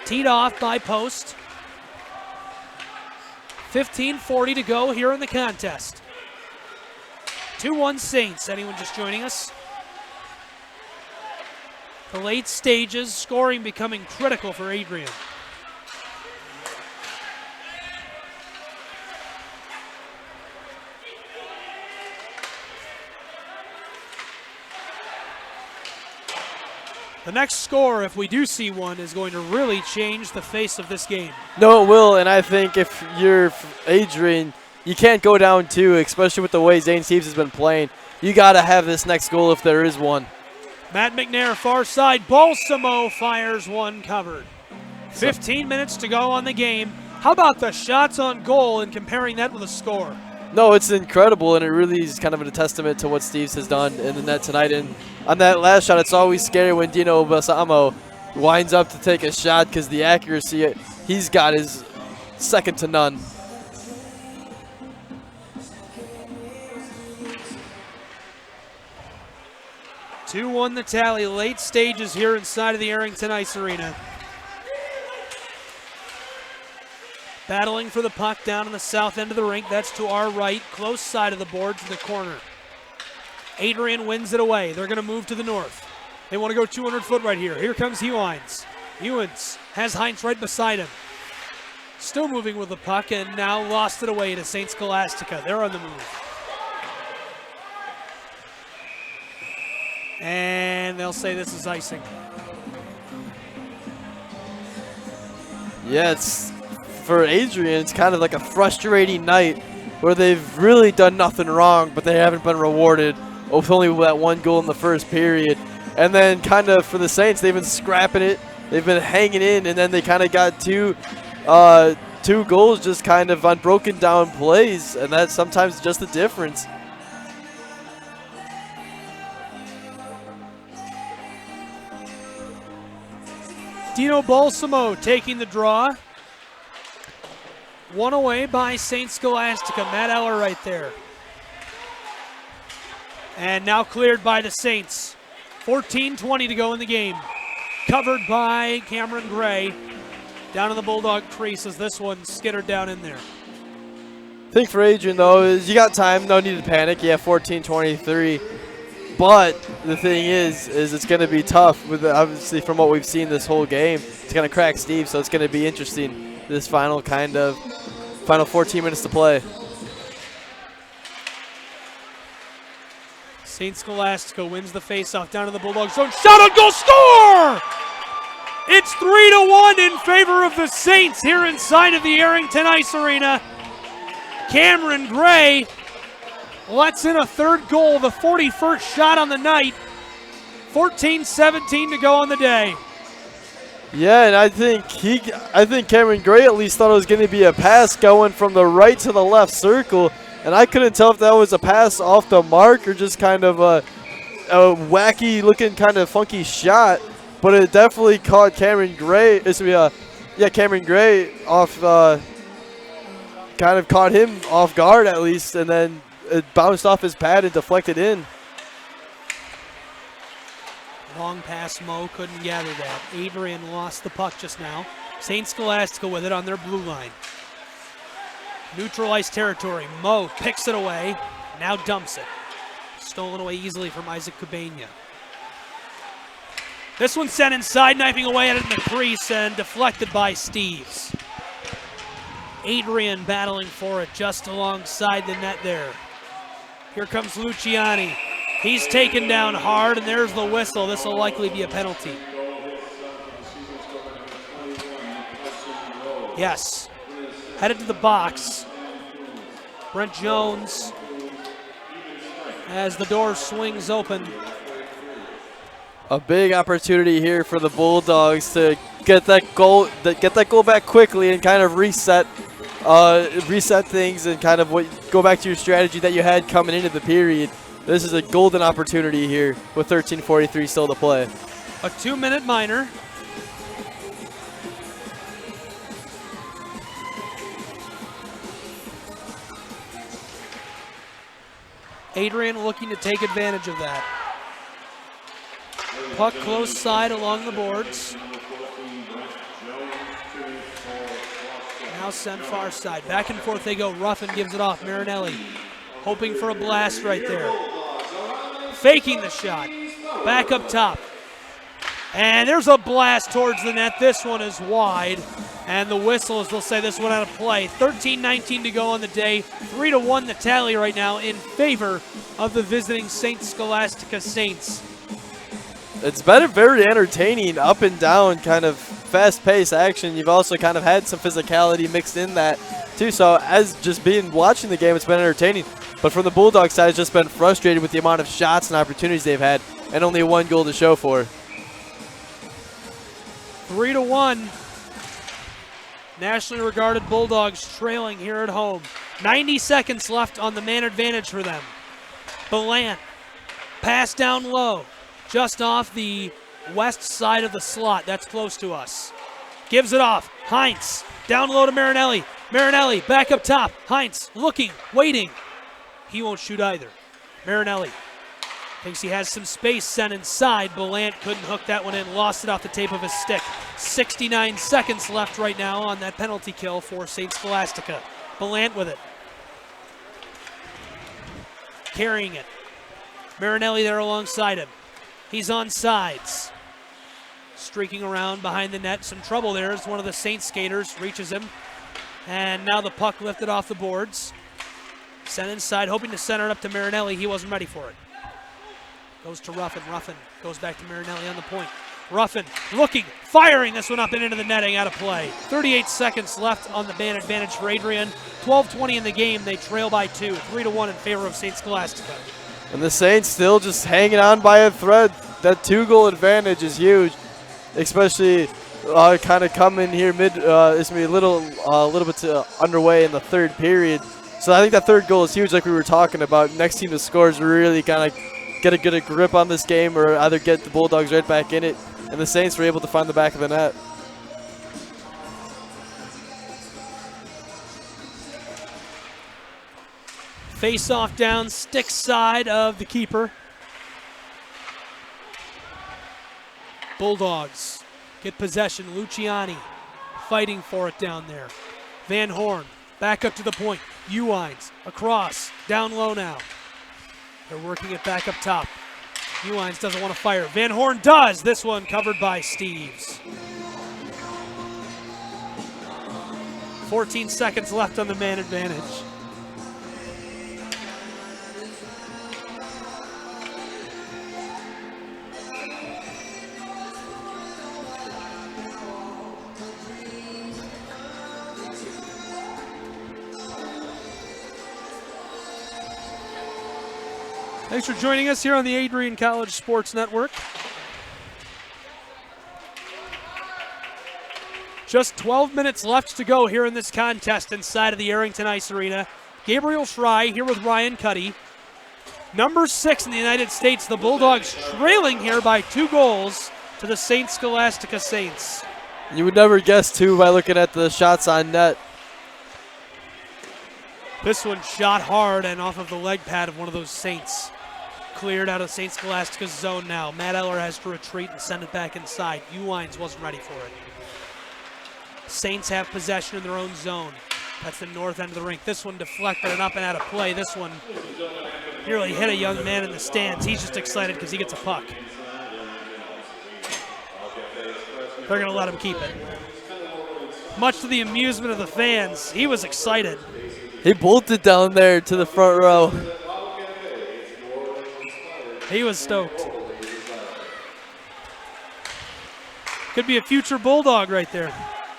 Teed off by Post. 15:40 to go here in the contest. 2-1 Saints. Anyone just joining us? The late stages, scoring becoming critical for Adrian. The next score, if we do see one, is going to really change the face of this game. No, it will, and I think if you're Adrian, you can't go down 2, especially with the way Zane Steves has been playing. You got to have this next goal if there is one. Matt McNair, far side. Balsamo fires one covered. 15 minutes to go on the game. How about the shots on goal and comparing that with a score? No, it's incredible, and it really is kind of a testament to what Steves has done in the net tonight. And on that last shot, it's always scary when Dino Balsamo winds up to take a shot because the accuracy, he's got his second to none. Two 2-1 the tally. Late stages here inside of the Arrington Ice Arena. Battling for the puck down in the south end of the rink. That's to our right, close side of the boards in the corner. Adrian wins it away. They're going to move to the north. They want to go 200 foot right here. Here comes Hewins. Hewins has Heinz right beside him. Still moving with the puck and now lost it away to St. Scholastica. They're on the move. And they'll say this is icing. Yeah, it's for Adrian, it's kind of like a frustrating night where they've really done nothing wrong, but they haven't been rewarded with only that one goal in the first period. And then kind of for the Saints, they've been scrapping it. They've been hanging in, and then they kind of got two goals just kind of on broken down plays, and that's sometimes just the difference. Dino Balsamo taking the draw. One away by St. Scholastica. Matt Eller right there. And now cleared by the Saints. 14:20 to go in the game. Covered by Cameron Gray. Down in the Bulldog crease as this one skittered down in there. Thing for Adrian, though, is you got time. No need to panic. Yeah, 14-23. But the thing is it's going to be tough, with obviously from what we've seen this whole game. It's going to crack Steve, so it's going to be interesting, this final 14 minutes to play. St. Scholastica wins the faceoff down in the Bulldog zone. Shot on goal, score! It's 3-1 in favor of the Saints here inside of the Arrington Ice Arena. Cameron Gray lets in a third goal, the 41st shot on the night. 14-17 to go on the day. Yeah, and I think Cameron Gray at least thought it was going to be a pass going from the right to the left circle, and I couldn't tell if that was a pass off the mark or just kind of a wacky looking kind of funky shot, but it definitely caught Cameron Gray. Cameron Gray off, kind of caught him off guard at least, and then it bounced off his pad and deflected in. Long pass, Mo couldn't gather that. Adrian lost the puck just now. St. Scholastica with it on their blue line. Neutral ice territory. Mo picks it away, now dumps it. Stolen away easily from Isaac Cabana. This one sent inside, knifing away at it in the crease and deflected by Steves. Adrian battling for it just alongside the net there. Here comes Luciani. He's taken down hard, and there's the whistle. This will likely be a penalty. Yes. Headed to the box. Brent Jones, as the door swings open. A big opportunity here for the Bulldogs to get that goal back quickly and kind of reset things and kind of go back to your strategy that you had coming into the period. This is a golden opportunity here with 13:43 still to play. A 2-minute minor. Adrian looking to take advantage of that. Puck close side along the boards. Now sent far side. Back and forth they go. Ruffin gives it off. Marinelli hoping for a blast right there. Faking the shot. Back up top. And there's a blast towards the net. This one is wide. And the whistle is, they'll say this one out of play. 13:19 to go on the day. 3-1 the tally right now in favor of the visiting St. Scholastica Saints. It's been a very entertaining up and down kind of fast-paced action. You've also kind of had some physicality mixed in that too. So as just watching the game, it's been entertaining. But from the Bulldog side, it's just been frustrated with the amount of shots and opportunities they've had and only one goal to show for. 3-1. Nationally regarded Bulldogs trailing here at home. 90 seconds left on the man advantage for them. Belant, pass down low, just off the west side of the slot. That's close to us. gives it off. Heinz down low to Marinelli. Marinelli back up top. Heinz looking, waiting. He won't shoot either. Marinelli thinks he has some space, sent inside. Belant couldn't hook that one in, lost it off the tape of his stick. 69 seconds left right now on that penalty kill for St. Scholastica. Belant with it. Carrying it. Marinelli there alongside him. He's on sides. Streaking around behind the net. Some trouble there as one of the Saints skaters reaches him. And now the puck lifted off the boards. Sent inside, hoping to center it up to Marinelli. He wasn't ready for it. Goes to Ruffin. Ruffin goes back to Marinelli on the point. Ruffin looking, firing this one up and into the netting, out of play. 38 seconds left on the man advantage for Adrian. 12:20 in the game. They trail by 2, 3-1 in favor of St. Scholastica. And the Saints still just hanging on by a thread. That 2-goal advantage is huge, especially kind of coming here mid. It's gonna be a little bit underway in the third period. So I think that third goal is huge, like we were talking about. Next team to score is really kind of get a good grip on this game, or either get the Bulldogs right back in it. And the Saints were able to find the back of the net. Face off down, stick side of the keeper. Bulldogs get possession. Luciani fighting for it down there. Van Horn back up to the point. Uwines across, down low now. They're working it back up top. Uwines doesn't want to fire. Van Horn does. This one covered by Steves. 14 seconds left on the man advantage. Thanks for joining us here on the Adrian College Sports Network. Just 12 minutes left to go here in this contest inside of the Arrington Ice Arena. Gabriel Schrei here with Ryan Cuddy. Number 6 in the United States, the Bulldogs trailing here by 2 goals to the St. Scholastica Saints. You would never guess, too, by looking at the shots on net. This one shot hard and off of the leg pad of one of those Saints. Cleared out of St. Scholastica's zone now. Matt Eller has to retreat and send it back inside. Uwines wasn't ready for it. Saints have possession in their own zone. That's the north end of the rink. This one deflected and up and out of play. This one nearly hit a young man in the stands. He's just excited because he gets a puck. They're going to let him keep it. Much to the amusement of the fans, he was excited. He bolted down there to the front row. He was stoked. Could be a future Bulldog right there.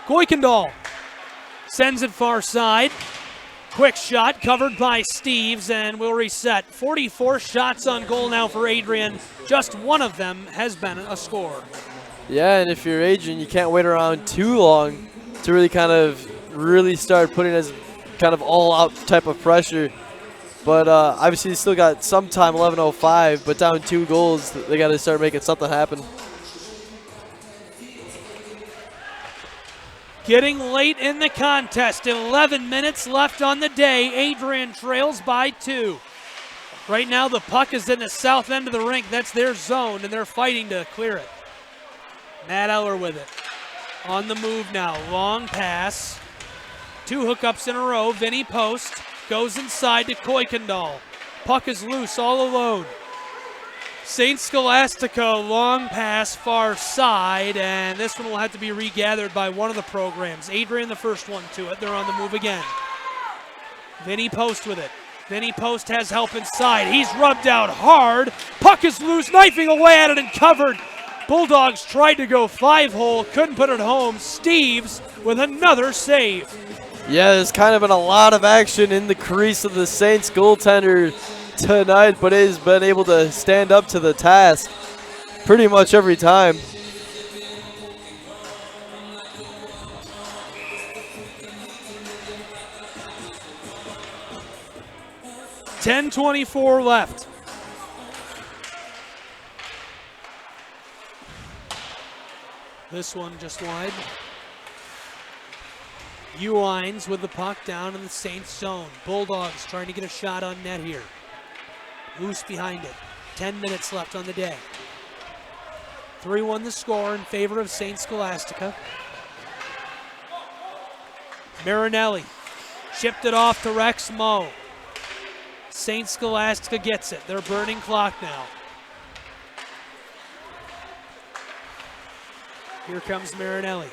Goykendall sends it far side. Quick shot covered by Steves, and we'll reset. 44 shots on goal now for Adrian. Just one of them has been a score. Yeah, and if you're Adrian, you can't wait around too long to really start putting as kind of all-out type of pressure. But obviously, they still got some time, 11:05, but down 2 goals, they got to start making something happen. Getting late in the contest, 11 minutes left on the day. Adrian trails by 2. Right now, the puck is in the south end of the rink. That's their zone, and they're fighting to clear it. Matt Eller with it. On the move now, long pass. 2 hookups in a row. Vinny Post goes inside to Goykendall. Puck is loose, all alone. St. Scholastica, long pass far side, and this one will have to be regathered by one of the programs. Adrian, the first one to it. They're on the move again. Vinny Post with it. Vinny Post has help inside. He's rubbed out hard. Puck is loose, knifing away at it and covered. Bulldogs tried to go 5-hole, couldn't put it home. Steves with another save. Yeah, there's kind of been a lot of action in the crease of the Saints goaltender tonight, but he's been able to stand up to the task pretty much every time. .10:24 left. This one just wide. Uines with the puck down in the Saints zone. Bulldogs trying to get a shot on net here. Loose behind it. 10 minutes left on the day. 3-1 the score in favor of St. Scholastica. Marinelli chipped it off to Rex Moe. St. Scholastica gets it. They're burning clock now. Here comes Marinelli.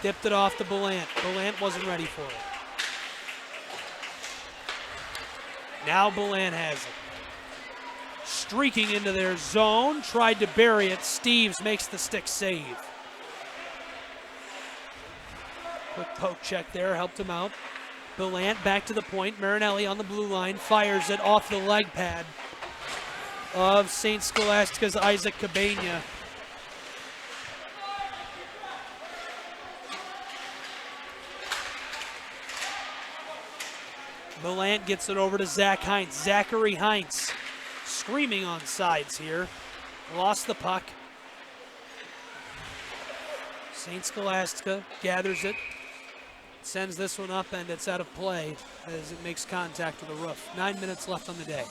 Dipped it off to Ballant. Ballant wasn't ready for it. Now Ballant has it. Streaking into their zone. Tried to bury it. Steves makes the stick save. Quick poke check there. Helped him out. Ballant back to the point. Marinelli on the blue line. Fires it off the leg pad of St. Scholastica's Isaac Cabana. Ballant gets it over to Zach Heinz. Zachary Heinz screaming on sides here. Lost the puck. St. Scholastica gathers it. Sends this one up and it's out of play as it makes contact with the roof. 9 minutes left on the day.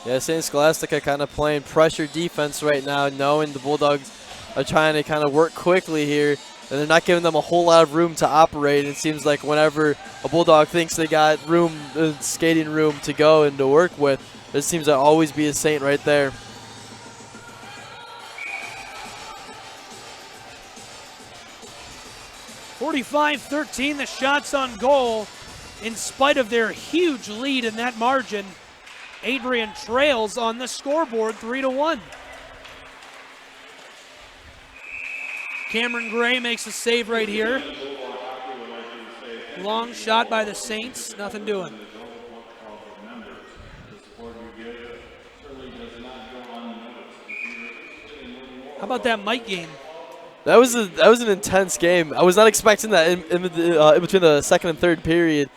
Yeah, St. Scholastica kind of playing pressure defense right now, knowing the Bulldogs are trying to kind of work quickly here, and they're not giving them a whole lot of room to operate. It seems like whenever a Bulldog thinks they got room, skating room to go and to work with, there seems to always be a Saint right there. .45-13, the shots on goal. In spite of their huge lead in that margin, Adrian trails on the scoreboard 3-1. Cameron Gray makes a save right here. Long shot by the Saints, nothing doing. How about that mic game? That was an intense game. I was not expecting that in between the second and third period.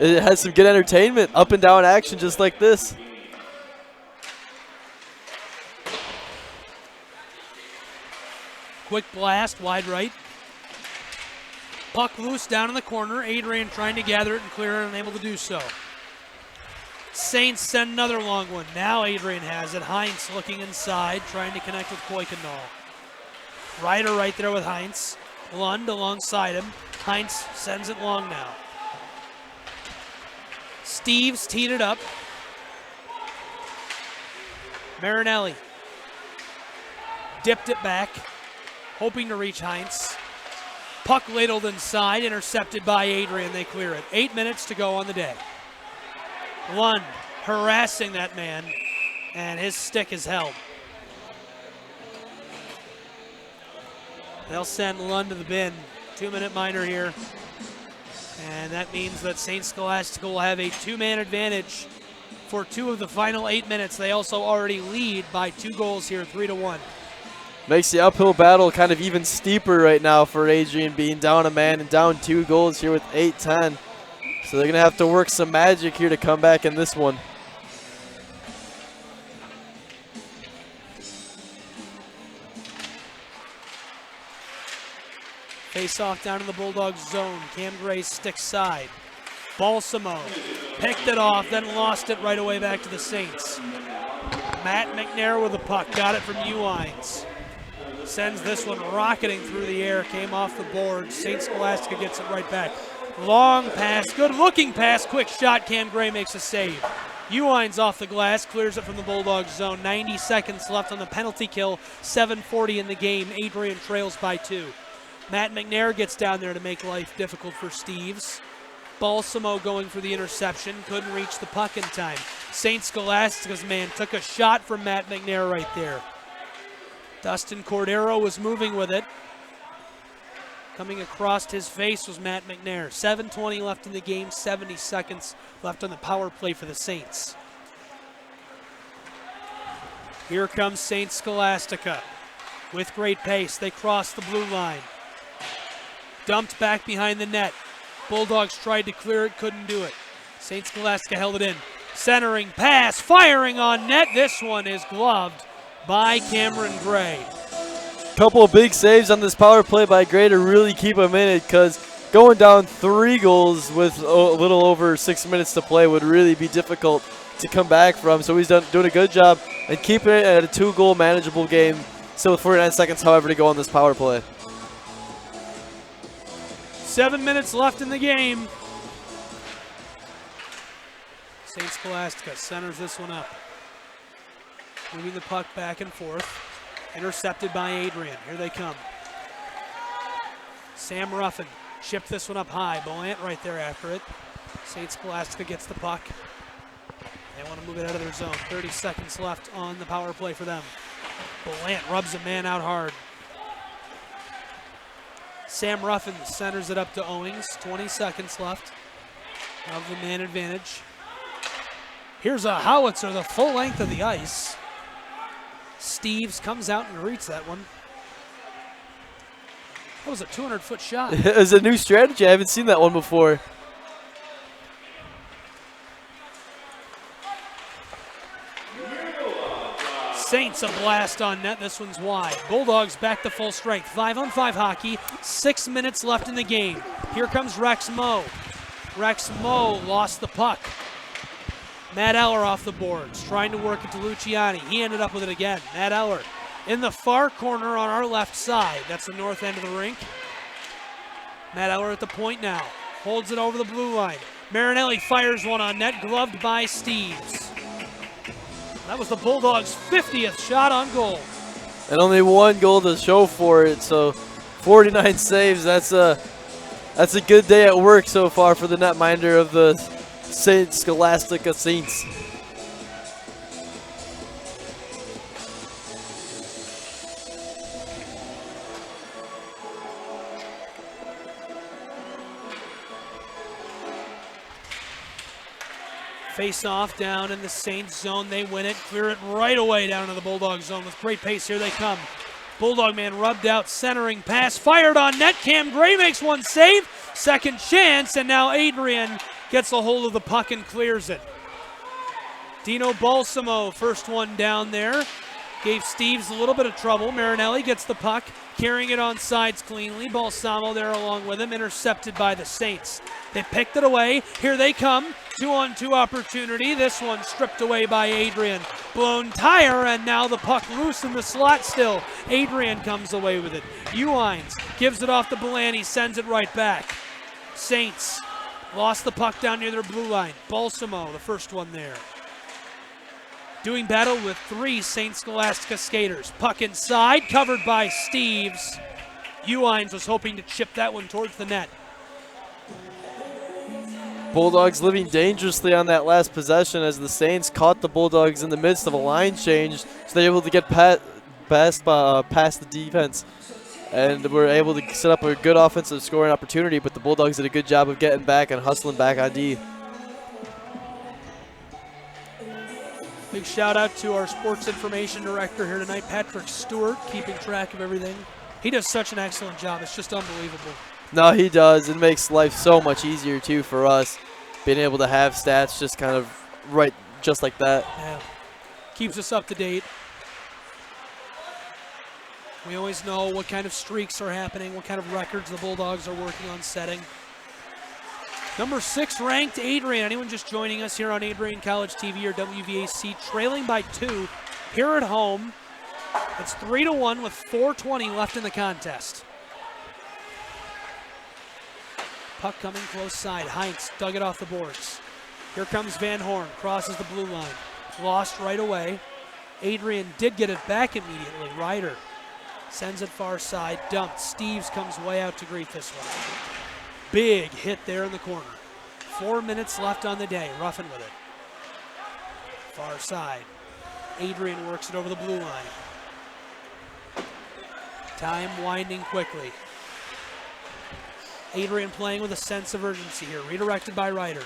It had some good entertainment, up and down action just like this. Quick blast, wide right. Puck loose down in the corner. Adrian trying to gather it and clear it, unable to do so. Saints send another long one. Now Adrian has it. Heinz looking inside, trying to connect with Kuykendall. Ryder right there with Heinz. Lund alongside him. Heinz sends it long now. Steves teed it up. Marinelli dipped it back, hoping to reach Heinz. Puck ladled inside, intercepted by Adrian. They clear it. 8 minutes to go on the day. Lund harassing that man, and his stick is held. They'll send Lund to the bin. 2-minute minor here. And that means that St. Scholastica will have a 2-man advantage for 2 of the final 8 minutes. They also already lead by 2 goals here, 3-1. Makes the uphill battle kind of even steeper right now for Adrian, being down a man and down 2 goals here with 8-10. So they're going to have to work some magic here to come back in this one. Face off down in the Bulldogs zone. Cam Gray stick side. Balsamo picked it off, then lost it right away back to the Saints. Matt McNair with the puck. Got it from Uines. Sends this one rocketing through the air. Came off the board. St. Scholastica gets it right back. Long pass. Good looking pass. Quick shot. Cam Gray makes a save. Uines off the glass. Clears it from the Bulldogs zone. 90 seconds left on the penalty kill. 7:40 in the game. Adrian trails by 2. Matt McNair gets down there to make life difficult for Steves. Balsamo going for the interception. Couldn't reach the puck in time. St. Scholastica's man took a shot from Matt McNair right there. Dustin Cordero was moving with it. Coming across his face was Matt McNair. 7:20 left in the game. 70 seconds left on the power play for the Saints. Here comes St. Scholastica with great pace. They cross the blue line. Dumped back behind the net. Bulldogs tried to clear it, couldn't do it. St. Scholastica held it in. Centering pass, firing on net. This one is gloved by Cameron Gray. Couple of big saves on this power play by Gray to really keep him in it, because going down 3 goals with a little over 6 minutes to play would really be difficult to come back from. So he's doing a good job and keeping it at a 2-goal manageable game. Still with 49 seconds, however, to go on this power play. 7 minutes left in the game. St. Scholastica centers this one up. Moving the puck back and forth. Intercepted by Adrian. Here they come. Sam Ruffin chipped this one up high. Bolant right there after it. St. Scholastica gets the puck. They want to move it out of their zone. 30 seconds left on the power play for them. Bolant rubs a man out hard. Sam Ruffin centers it up to Owings. 20 seconds left of the man advantage. Here's a howitzer the full length of the ice. Steves comes out and reads that one. That was a 200-foot shot. It's a new strategy. I haven't seen that one before. Saints a blast on net. This one's wide. Bulldogs back to full strength. 5-on-5 hockey. 6 minutes left in the game. Here comes Rex Moe. Rex Moe lost the puck. Matt Eller off the boards, trying to work it to Luciani. He ended up with it again. Matt Eller in the far corner on our left side. That's the north end of the rink. Matt Eller at the point now. Holds it over the blue line. Marinelli fires one on net, gloved by Steves. That was the Bulldogs' 50th shot on goal. And only 1 goal to show for it, so 49 saves. That's a good day at work so far for the netminder of the St. Scholastica Saints. Face off down in the Saints zone. They win it, clear it right away down to the Bulldog zone with great pace. Here they come. Bulldog man rubbed out, centering pass, fired on net. Cam Gray makes one save. Second chance, and now Adrian gets a hold of the puck and clears it. Dino Balsamo, first one down there. Gave Steves a little bit of trouble. Marinelli gets the puck, carrying it on sides cleanly. Balsamo there along with him, intercepted by the Saints. They picked it away. Here they come. 2-on-2 opportunity. This one stripped away by Adrian. Blown tire, and now the puck loose in the slot still. Adrian comes away with it. Uines gives it off to Belani, sends it right back. Saints lost the puck down near their blue line. Balsamo, the first one there. Doing battle with 3 St. Scholastica skaters. Puck inside, covered by Steves. Uines was hoping to chip that one towards the net. Bulldogs living dangerously on that last possession as the Saints caught the Bulldogs in the midst of a line change, so they're able to get past the defense. And were able to set up a good offensive scoring opportunity, but the Bulldogs did a good job of getting back and hustling back on D. Big shout out to our sports information director here tonight, Patrick Stewart, keeping track of everything. He does such an excellent job. It's just unbelievable. No, he does. It makes life so much easier, too, for us, being able to have stats just kind of right just like that. Yeah. Keeps us up to date. We always know what kind of streaks are happening, what kind of records the Bulldogs are working on setting. Number 6 ranked Adrian. Anyone just joining us here on Adrian College TV or WVAC, trailing by 2 here at home. It's 3-1 with 4:20 left in the contest. Puck coming close side. Heinz dug it off the boards. Here comes Van Horn, crosses the blue line. Lost right away. Adrian did get it back immediately. Ryder sends it far side, dumped. Steves comes way out to greet this one. Big hit there in the corner. 4 minutes left on the day. Ruffin with it. Far side. Adrian works it over the blue line. Time winding quickly. Adrian playing with a sense of urgency here. Redirected by Ryder.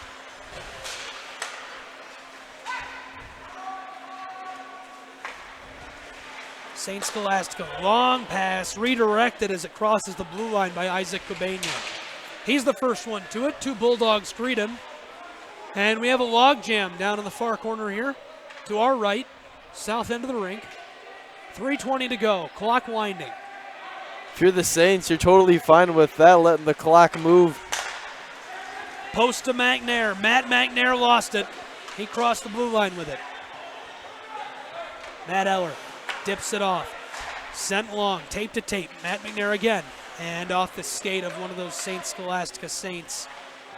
St. Scholastica, long pass, redirected as it crosses the blue line by Isaac Cabana. He's the first one to it. 2 Bulldogs greet him. And we have a log jam down in the far corner here to our right, south end of the rink. 3:20 to go, clock winding. if you're the Saints, you're totally fine with that, letting the clock move. Post to McNair. Matt McNair lost it. He crossed the blue line with it. Matt Eller dips it off. Sent long, tape to tape. Matt McNair again. And off the skate of one of those St. Scholastica Saints.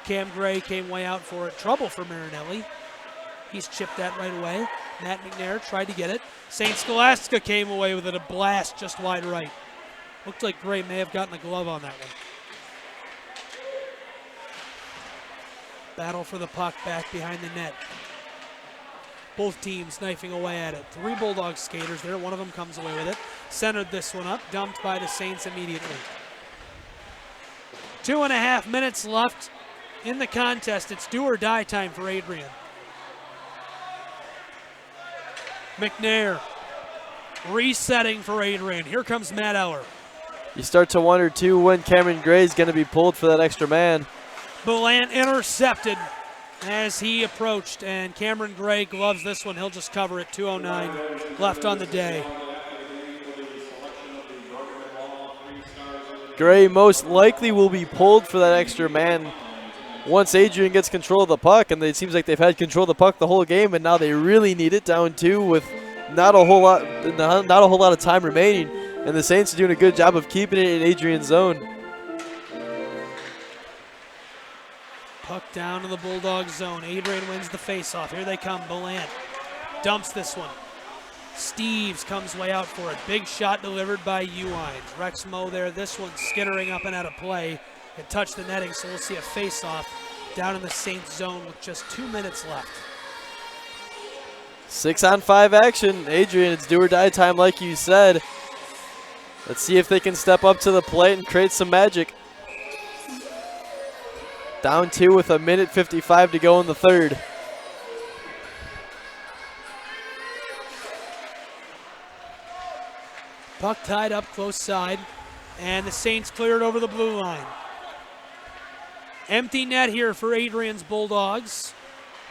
Cam Gray came way out for it. Trouble for Marinelli. He's chipped that right away. Matt McNair tried to get it. St. Scholastica came away with it. A blast just wide right. Looked like Gray may have gotten a glove on that one. Battle for the puck back behind the net. Both teams knifing away at it. 3 Bulldog skaters there. One of them comes away with it. Centered this one up. Dumped by the Saints immediately. 2.5 minutes left in the contest. It's do or die time for Adrian. McNair resetting for Adrian. Here comes Matt Eller. You start to wonder, too, when Cameron Gray is going to be pulled for that extra man. Belant intercepted as he approached, and Cameron Gray gloves this one. He'll just cover it. 2:09 left on the day. Gray most likely will be pulled for that extra man once Adrian gets control of the puck, and it seems like they've had control of the puck the whole game, and now they really need it down 2 with not a whole lot of time remaining, and the Saints are doing a good job of keeping it in Adrian's zone. Puck down to the Bulldog zone. Adrian wins the faceoff. Here they come. Belant dumps this one. Steves comes way out for it. Big shot delivered by Uwines. Rex Moe there. This one skittering up and out of play. It touched the netting, so we'll see a faceoff down in the Saints zone with just 2 minutes left. 6-on-5 action. Adrian, it's do or die time like you said. Let's see if they can step up to the plate and create some magic. Down 2 with 1:55 to go in the third. Puck tied up close side, and the Saints cleared over the blue line. Empty net here for Adrian's Bulldogs.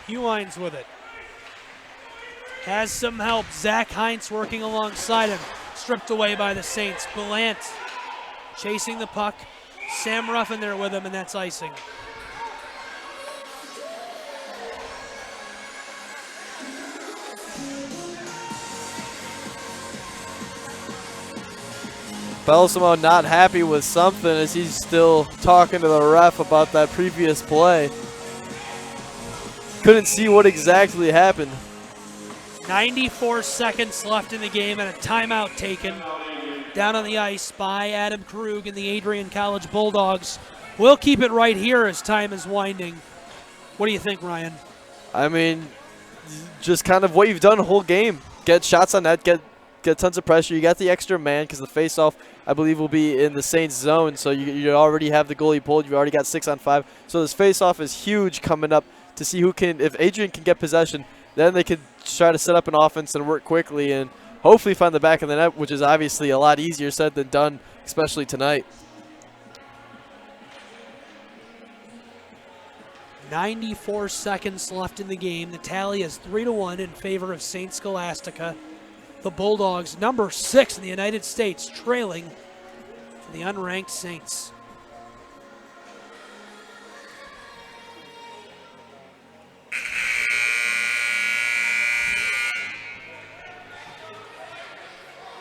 Uwines with it. Has some help. Zach Heinz working alongside him. Stripped away by the Saints. Belant chasing the puck. Sam Ruffin there with him, and that's icing. Bellsamo not happy with something as he's still talking to the ref about that previous play. Couldn't see what exactly happened. 94 seconds left in the game and a timeout taken down on the ice by Adam Krug and the Adrian College Bulldogs. We'll keep it right here as time is winding. What do you think, Ryan? I mean, just kind of what you've done the whole game. Get shots on net, get tons of pressure. You got the extra man because the faceoff, I believe, will be in the Saints zone. So you already have the goalie pulled. You already got 6-on-5. So this faceoff is huge coming up to see who can, if Adrian can get possession, then they could try to set up an offense and work quickly and hopefully find the back of the net, which is obviously a lot easier said than done, especially tonight. 94 seconds left in the game. The tally is 3-1 in favor of St. Scholastica. The Bulldogs, number 6 in the United States, trailing for the unranked Saints.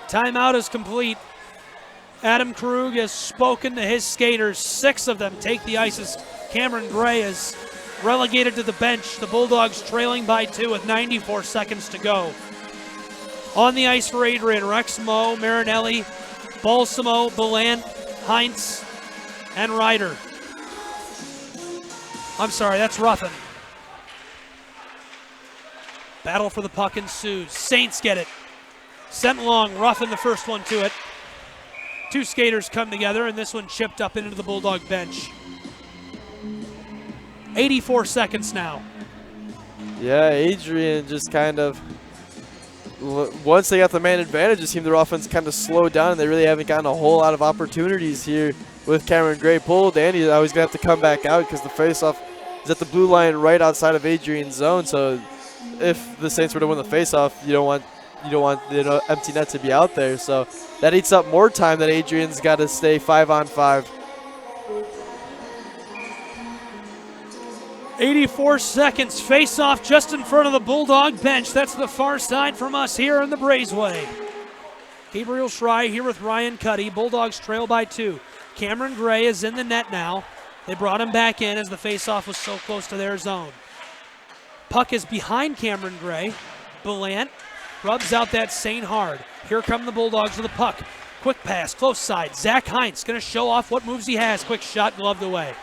Timeout is complete. Adam Krug has spoken to his skaters. 6 of them take the ice as Cameron Gray is relegated to the bench. The Bulldogs trailing by 2 with 94 seconds to go. On the ice for Adrian, Rex Moe, Marinelli, Balsamo, Belant, Heinz, and Ryder. I'm sorry, that's Ruffin. Battle for the puck ensues. Saints get it. Sent long, Ruffin the first one to it. 2 skaters come together, and this one chipped up into the Bulldog bench. 84 seconds now. Yeah, Adrian just kind of, once they got the man advantage, it seemed their offense kind of slowed down, and they really haven't gotten a whole lot of opportunities here with Cameron Gray pulled. Andy's always going to have to come back out because the faceoff is at the blue line right outside of Adrian's zone. So if the Saints were to win the faceoff, you don't want you don't want the empty net to be out there. So that eats up more time that Adrian's got to stay 5-on-5. 84 seconds. Face off just in front of the Bulldog bench. That's the far side from us here in the Breezeway. Gabriel Schrei here with Ryan Cuddy. Bulldogs trail by 2. Cameron Gray is in the net now. They brought him back in as the face-off was so close to their zone. Puck is behind Cameron Gray. Belant rubs out that St. Hard. Here come the Bulldogs with the puck. Quick pass, close side. Zach Heinz going to show off what moves he has. Quick shot, gloved away.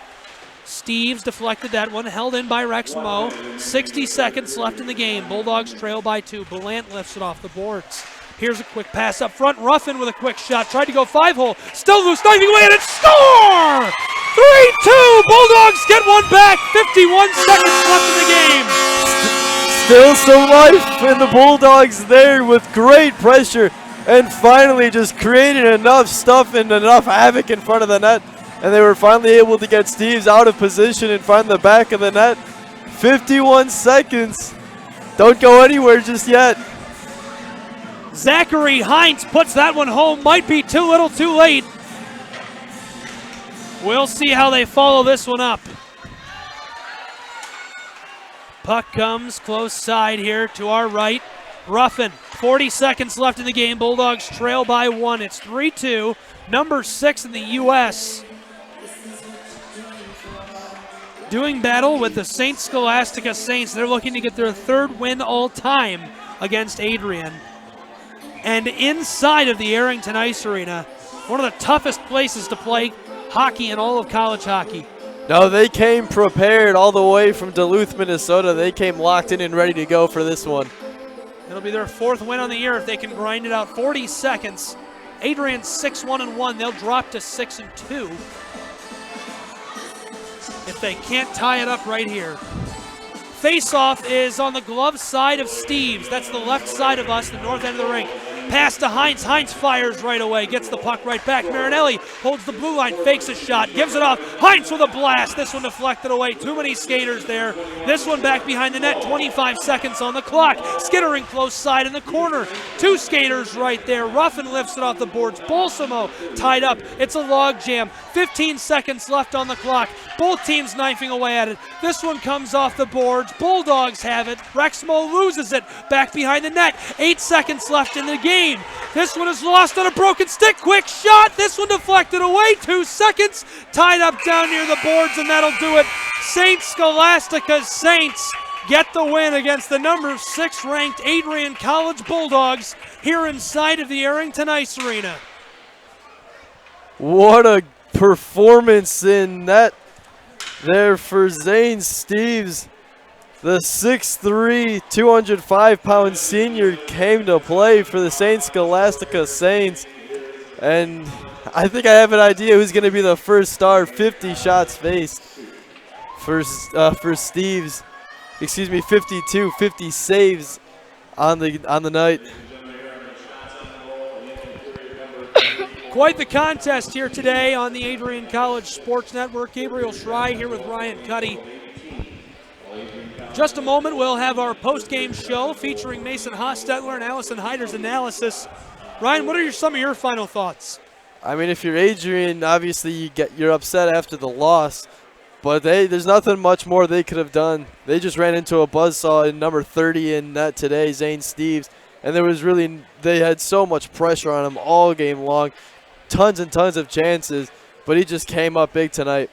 Steves deflected that one, held in by Rex Moe. 60 seconds left in the game. Bulldogs trail by 2. Belant lifts it off the boards. Here's a quick pass up front. Ruffin with a quick shot. Tried to go 5-hole. Still loose, knifing away, and it's score! 3-2! Bulldogs get one back. 51 seconds left in the game. Still some life in the Bulldogs there with great pressure, and finally just creating enough stuff and enough havoc in front of the net. And they were finally able to get Steves out of position and find the back of the net. 51 seconds. Don't go anywhere just yet. Zachary Heinz puts that one home. Might be too little, too late. We'll see how they follow this one up. Puck comes close side here to our right. Ruffin, 40 seconds left in the game. Bulldogs trail by 1. It's 3-2. Number 6 in the U.S. doing battle with the St. Scholastica Saints. They're looking to get their 3rd win all time against Adrian. And inside of the Arrington Ice Arena, one of the toughest places to play hockey in all of college hockey. No, they came prepared all the way from Duluth, Minnesota. They came locked in and ready to go for this one. It'll be their 4th win on the year if they can grind it out. 40 seconds. Adrian's 6-1-1. They'll drop to 6-2 if they can't tie it up right here. Face-off is on the glove side of Steves. That's the left side of us, the north end of the rink. Pass to Heinz. Heinz fires right away, gets the puck right back. Marinelli holds the blue line, fakes a shot, gives it off. Heinz with a blast. This one deflected away. Too many skaters there. This one back behind the net. 25 seconds on the clock. Skittering close side in the corner. 2 skaters right there. Ruffin lifts it off the boards. Bolsamo tied up. It's a log jam. 15 seconds left on the clock. Both teams knifing away at it. This one comes off the boards. Bulldogs have it. Rexmo loses it. Back behind the net. 8 seconds left in the game. This one is lost on a broken stick. Quick shot. This one deflected away. 2 seconds. Tied up down near the boards, and that'll do it. St. Scholastica's Saints get the win against the number 6 ranked Adrian College Bulldogs here inside of the Arrington Ice Arena. What a performance in net there for Zane Steves. The 6'3", 205-pound senior came to play for the St. Scholastica Saints. And I think I have an idea who's going to be the first star. 50 shots faced for Steves. Excuse me, 52, 50 saves on the night. Quite the contest here today on the Adrian College Sports Network. Gabriel Schrei here with Ryan Cuddy. Just a moment, we'll have our post-game show featuring Mason Hostetler and Allison Hyder's analysis. Ryan, what are some of your final thoughts? I mean, if you're Adrian, obviously you're upset after the loss, but there's nothing much more they could have done. They just ran into a buzzsaw in number 30 in net today, Zane Steves, and they had so much pressure on him all game long, tons and tons of chances, but he just came up big tonight.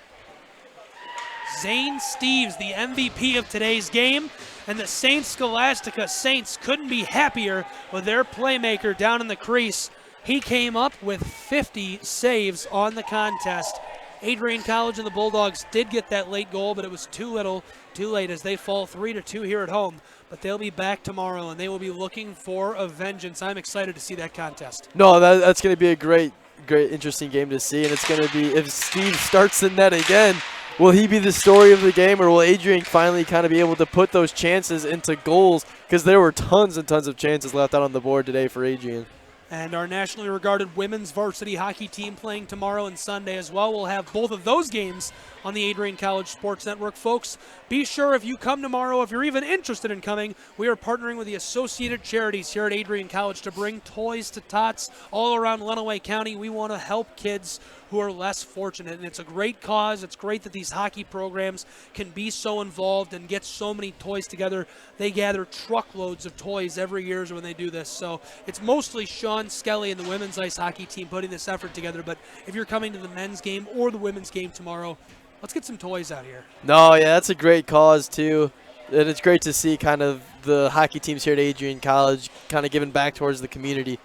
Zane Steves, the MVP of today's game, and the St. Scholastica Saints couldn't be happier with their playmaker down in the crease. He came up with 50 saves on the contest. Adrian College and the Bulldogs did get that late goal, but it was too little, too late as they fall 3-2 here at home. But they'll be back tomorrow, and they will be looking for a vengeance. I'm excited to see that contest. No, that's going to be a great, interesting game to see, and it's going to be, if Steve starts the net again, will he be the story of the game, or will Adrian finally kind of be able to put those chances into goals? Because there were tons and tons of chances left out on the board today for Adrian. And our nationally regarded women's varsity hockey team playing tomorrow and Sunday as well. We'll have both of those games on the Adrian College Sports Network. Folks, be sure if you come tomorrow, if you're even interested in coming, we are partnering with the Associated Charities here at Adrian College to bring toys to tots all around Lenawee County. We want to help kids who are less fortunate, and it's a great cause. It's great that these hockey programs can be so involved and get so many toys together. They gather truckloads of toys every year when they do this, so it's mostly Sean Skelly and the women's ice hockey team putting this effort together. But if you're coming to the men's game or the women's game tomorrow, let's get some toys out here. No, yeah, that's a great cause too, and it's great to see kind of the hockey teams here at Adrian College kind of giving back towards the community.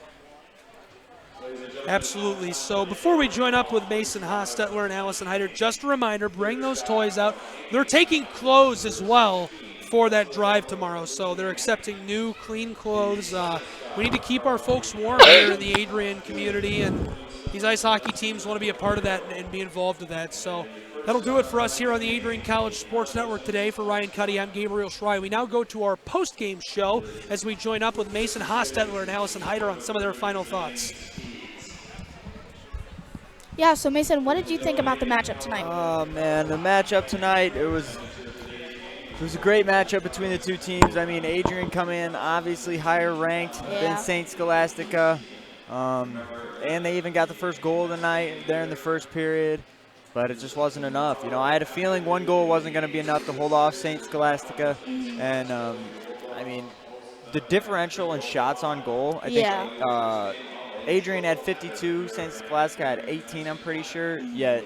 Absolutely. So before we join up with Mason Hostetler and Allison Hyder, just a reminder, bring those toys out. They're taking clothes as well for that drive tomorrow, so they're accepting new, clean clothes. We need to keep our folks warm here in the Adrian community, and these ice hockey teams want to be a part of that and be involved with that. So that'll do it for us here on the Adrian College Sports Network today. For Ryan Cuddy, I'm Gabriel Schrei. We now go to our post-game show as we join up with Mason Hostetler and Allison Hyder on some of their final thoughts. Yeah, so Mason, what did you think about the matchup tonight? Oh, man, the matchup tonight, it was a great matchup between the two teams. I mean, Adrian come in obviously higher ranked than St. Scholastica, and they even got the first goal of the night there in the first period, but it just wasn't enough. You know, I had a feeling one goal wasn't going to be enough to hold off St. Scholastica, and I mean, the differential in shots on goal, I think Adrian had 52, St. Scholastica had 18, I'm pretty sure, yet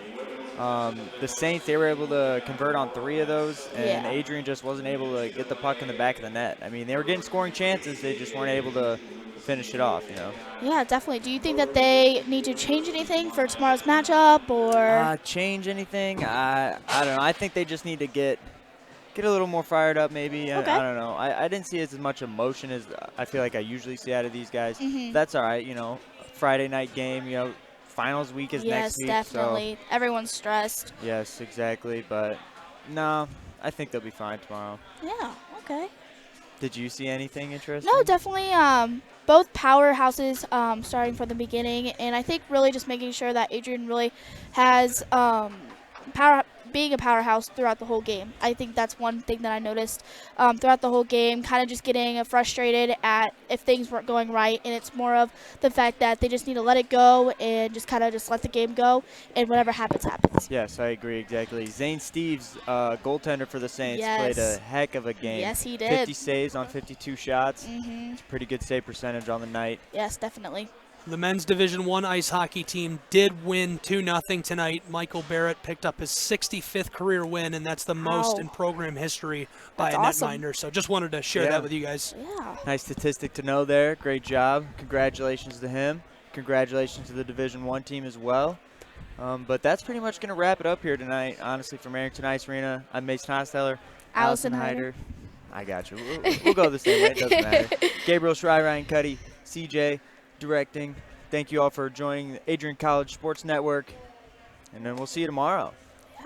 the Saints, they were able to convert on 3 of those, and Adrian just wasn't able to get the puck in the back of the net. I mean, they were getting scoring chances, they just weren't able to finish it off, you know. Yeah, definitely. Do you think that they need to change anything for tomorrow's matchup, or change anything? I don't know. I think they just need to get a little more fired up, maybe. Okay. I don't know. I didn't see as much emotion as I feel like I usually see out of these guys. That's all right, you know. Friday night game, you know, finals week is next week. Yes, definitely. So. Everyone's stressed. Yes, exactly. But no, I think they'll be fine tomorrow. Yeah, okay. Did you see anything interesting? No, definitely. Both powerhouses starting from the beginning, and I think really just making sure that Adrian really has being a powerhouse throughout the whole game. I think that's one thing that I noticed throughout the whole game, kind of just getting frustrated at if things weren't going right, and it's more of the fact that they just need to let it go and just kind of just let the game go, and whatever happens, happens. Yes, I agree exactly. Zane Steves, goaltender for the Saints, played a heck of a game. Yes, he did. 50 saves on 52 shots. It's a pretty good save percentage on the night. Yes, definitely. The men's Division I ice hockey team did win 2-0 tonight. Michael Barrett picked up his 65th career win, and that's the most in program history by a netminder. So just wanted to share that with you guys. Yeah. Nice statistic to know there. Great job. Congratulations to him. Congratulations to the Division I team as well. But that's pretty much going to wrap it up here tonight. Honestly, from Arrington Ice Arena, I'm Mason Hostetler. Allison Hyder. I got you. We'll go the same way. It doesn't matter. Gabriel Schrei, Ryan Cuddy, CJ. Directing. Thank you all for joining the Adrian College Sports Network, and then we'll see you tomorrow.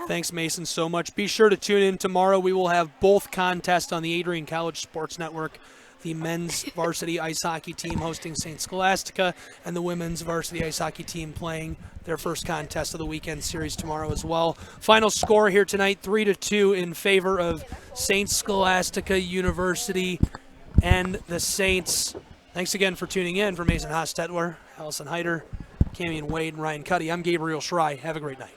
Thanks, Mason, so much. Be sure to tune in tomorrow. We will have both contests on the Adrian College Sports Network. The men's varsity ice hockey team hosting St. Scholastica, and the women's varsity ice hockey team playing their first contest of the weekend series tomorrow as well. Final score here tonight, 3-2 in favor of St. Scholastica University and the Saints. Thanks again for tuning in. For Mason Hostetler, Allison Hyder, Cammie and Wade, and Ryan Cuddy, I'm Gabriel Schrei. Have a great night.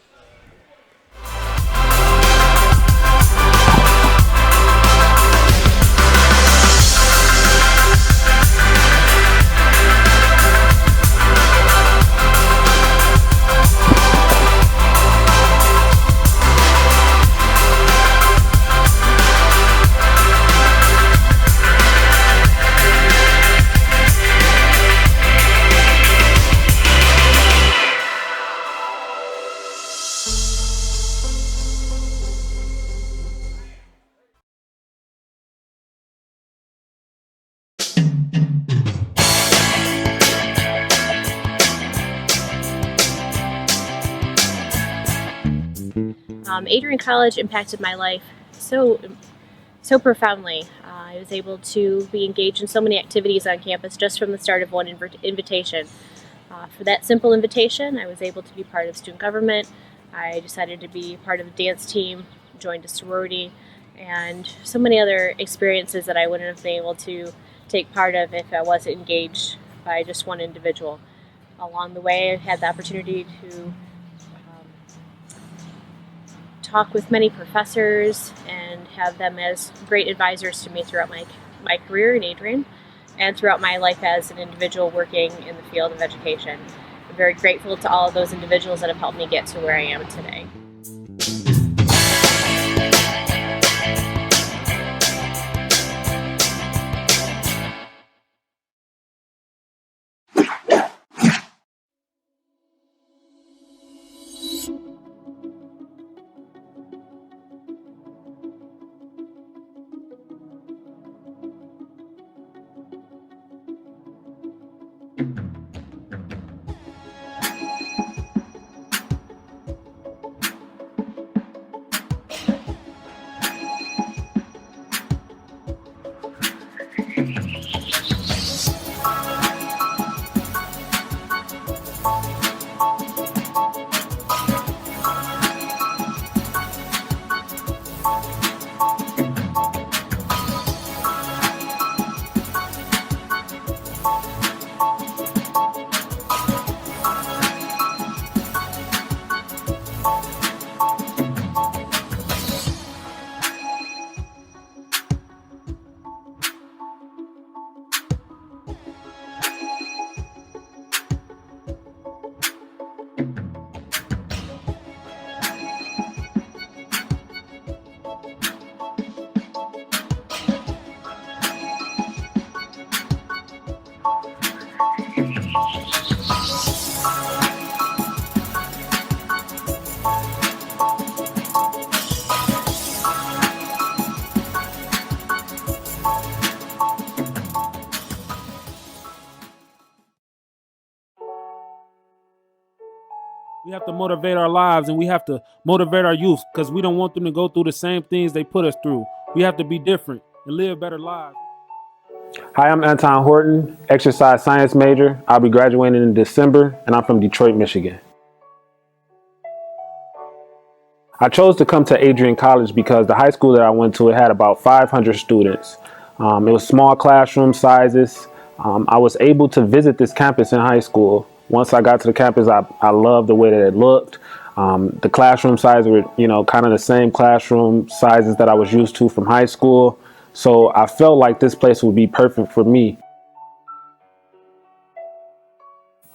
Adrian College impacted my life so profoundly. I was able to be engaged in so many activities on campus just from the start of one invitation. For that simple invitation, I was able to be part of student government, I decided to be part of the dance team, joined a sorority, and so many other experiences that I wouldn't have been able to take part of if I wasn't engaged by just one individual. Along the way, I had the opportunity to talk with many professors and have them as great advisors to me throughout my career in Adrian and throughout my life as an individual working in the field of education. I'm very grateful to all of those individuals that have helped me get to where I am today. We have to motivate our lives and we have to motivate our youth because we don't want them to go through the same things they put us through. We have to be different and live better lives. Hi, I'm Anton Horton, exercise science major. I'll be graduating in December and I'm from Detroit, Michigan. I chose to come to Adrian College because the high school that I went to, it had about 500 students. It was small classroom sizes. I was able to visit this campus in high school. Once I got to the campus, I loved the way that it looked. The classroom sizes were, kind of the same classroom sizes that I was used to from high school. So I felt like this place would be perfect for me.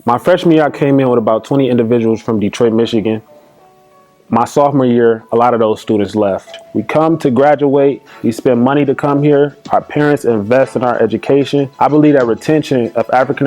My freshman year, I came in with about 20 individuals from Detroit, Michigan. My sophomore year, a lot of those students left. We come to graduate, we spend money to come here. Our parents invest in our education. I believe that retention of African American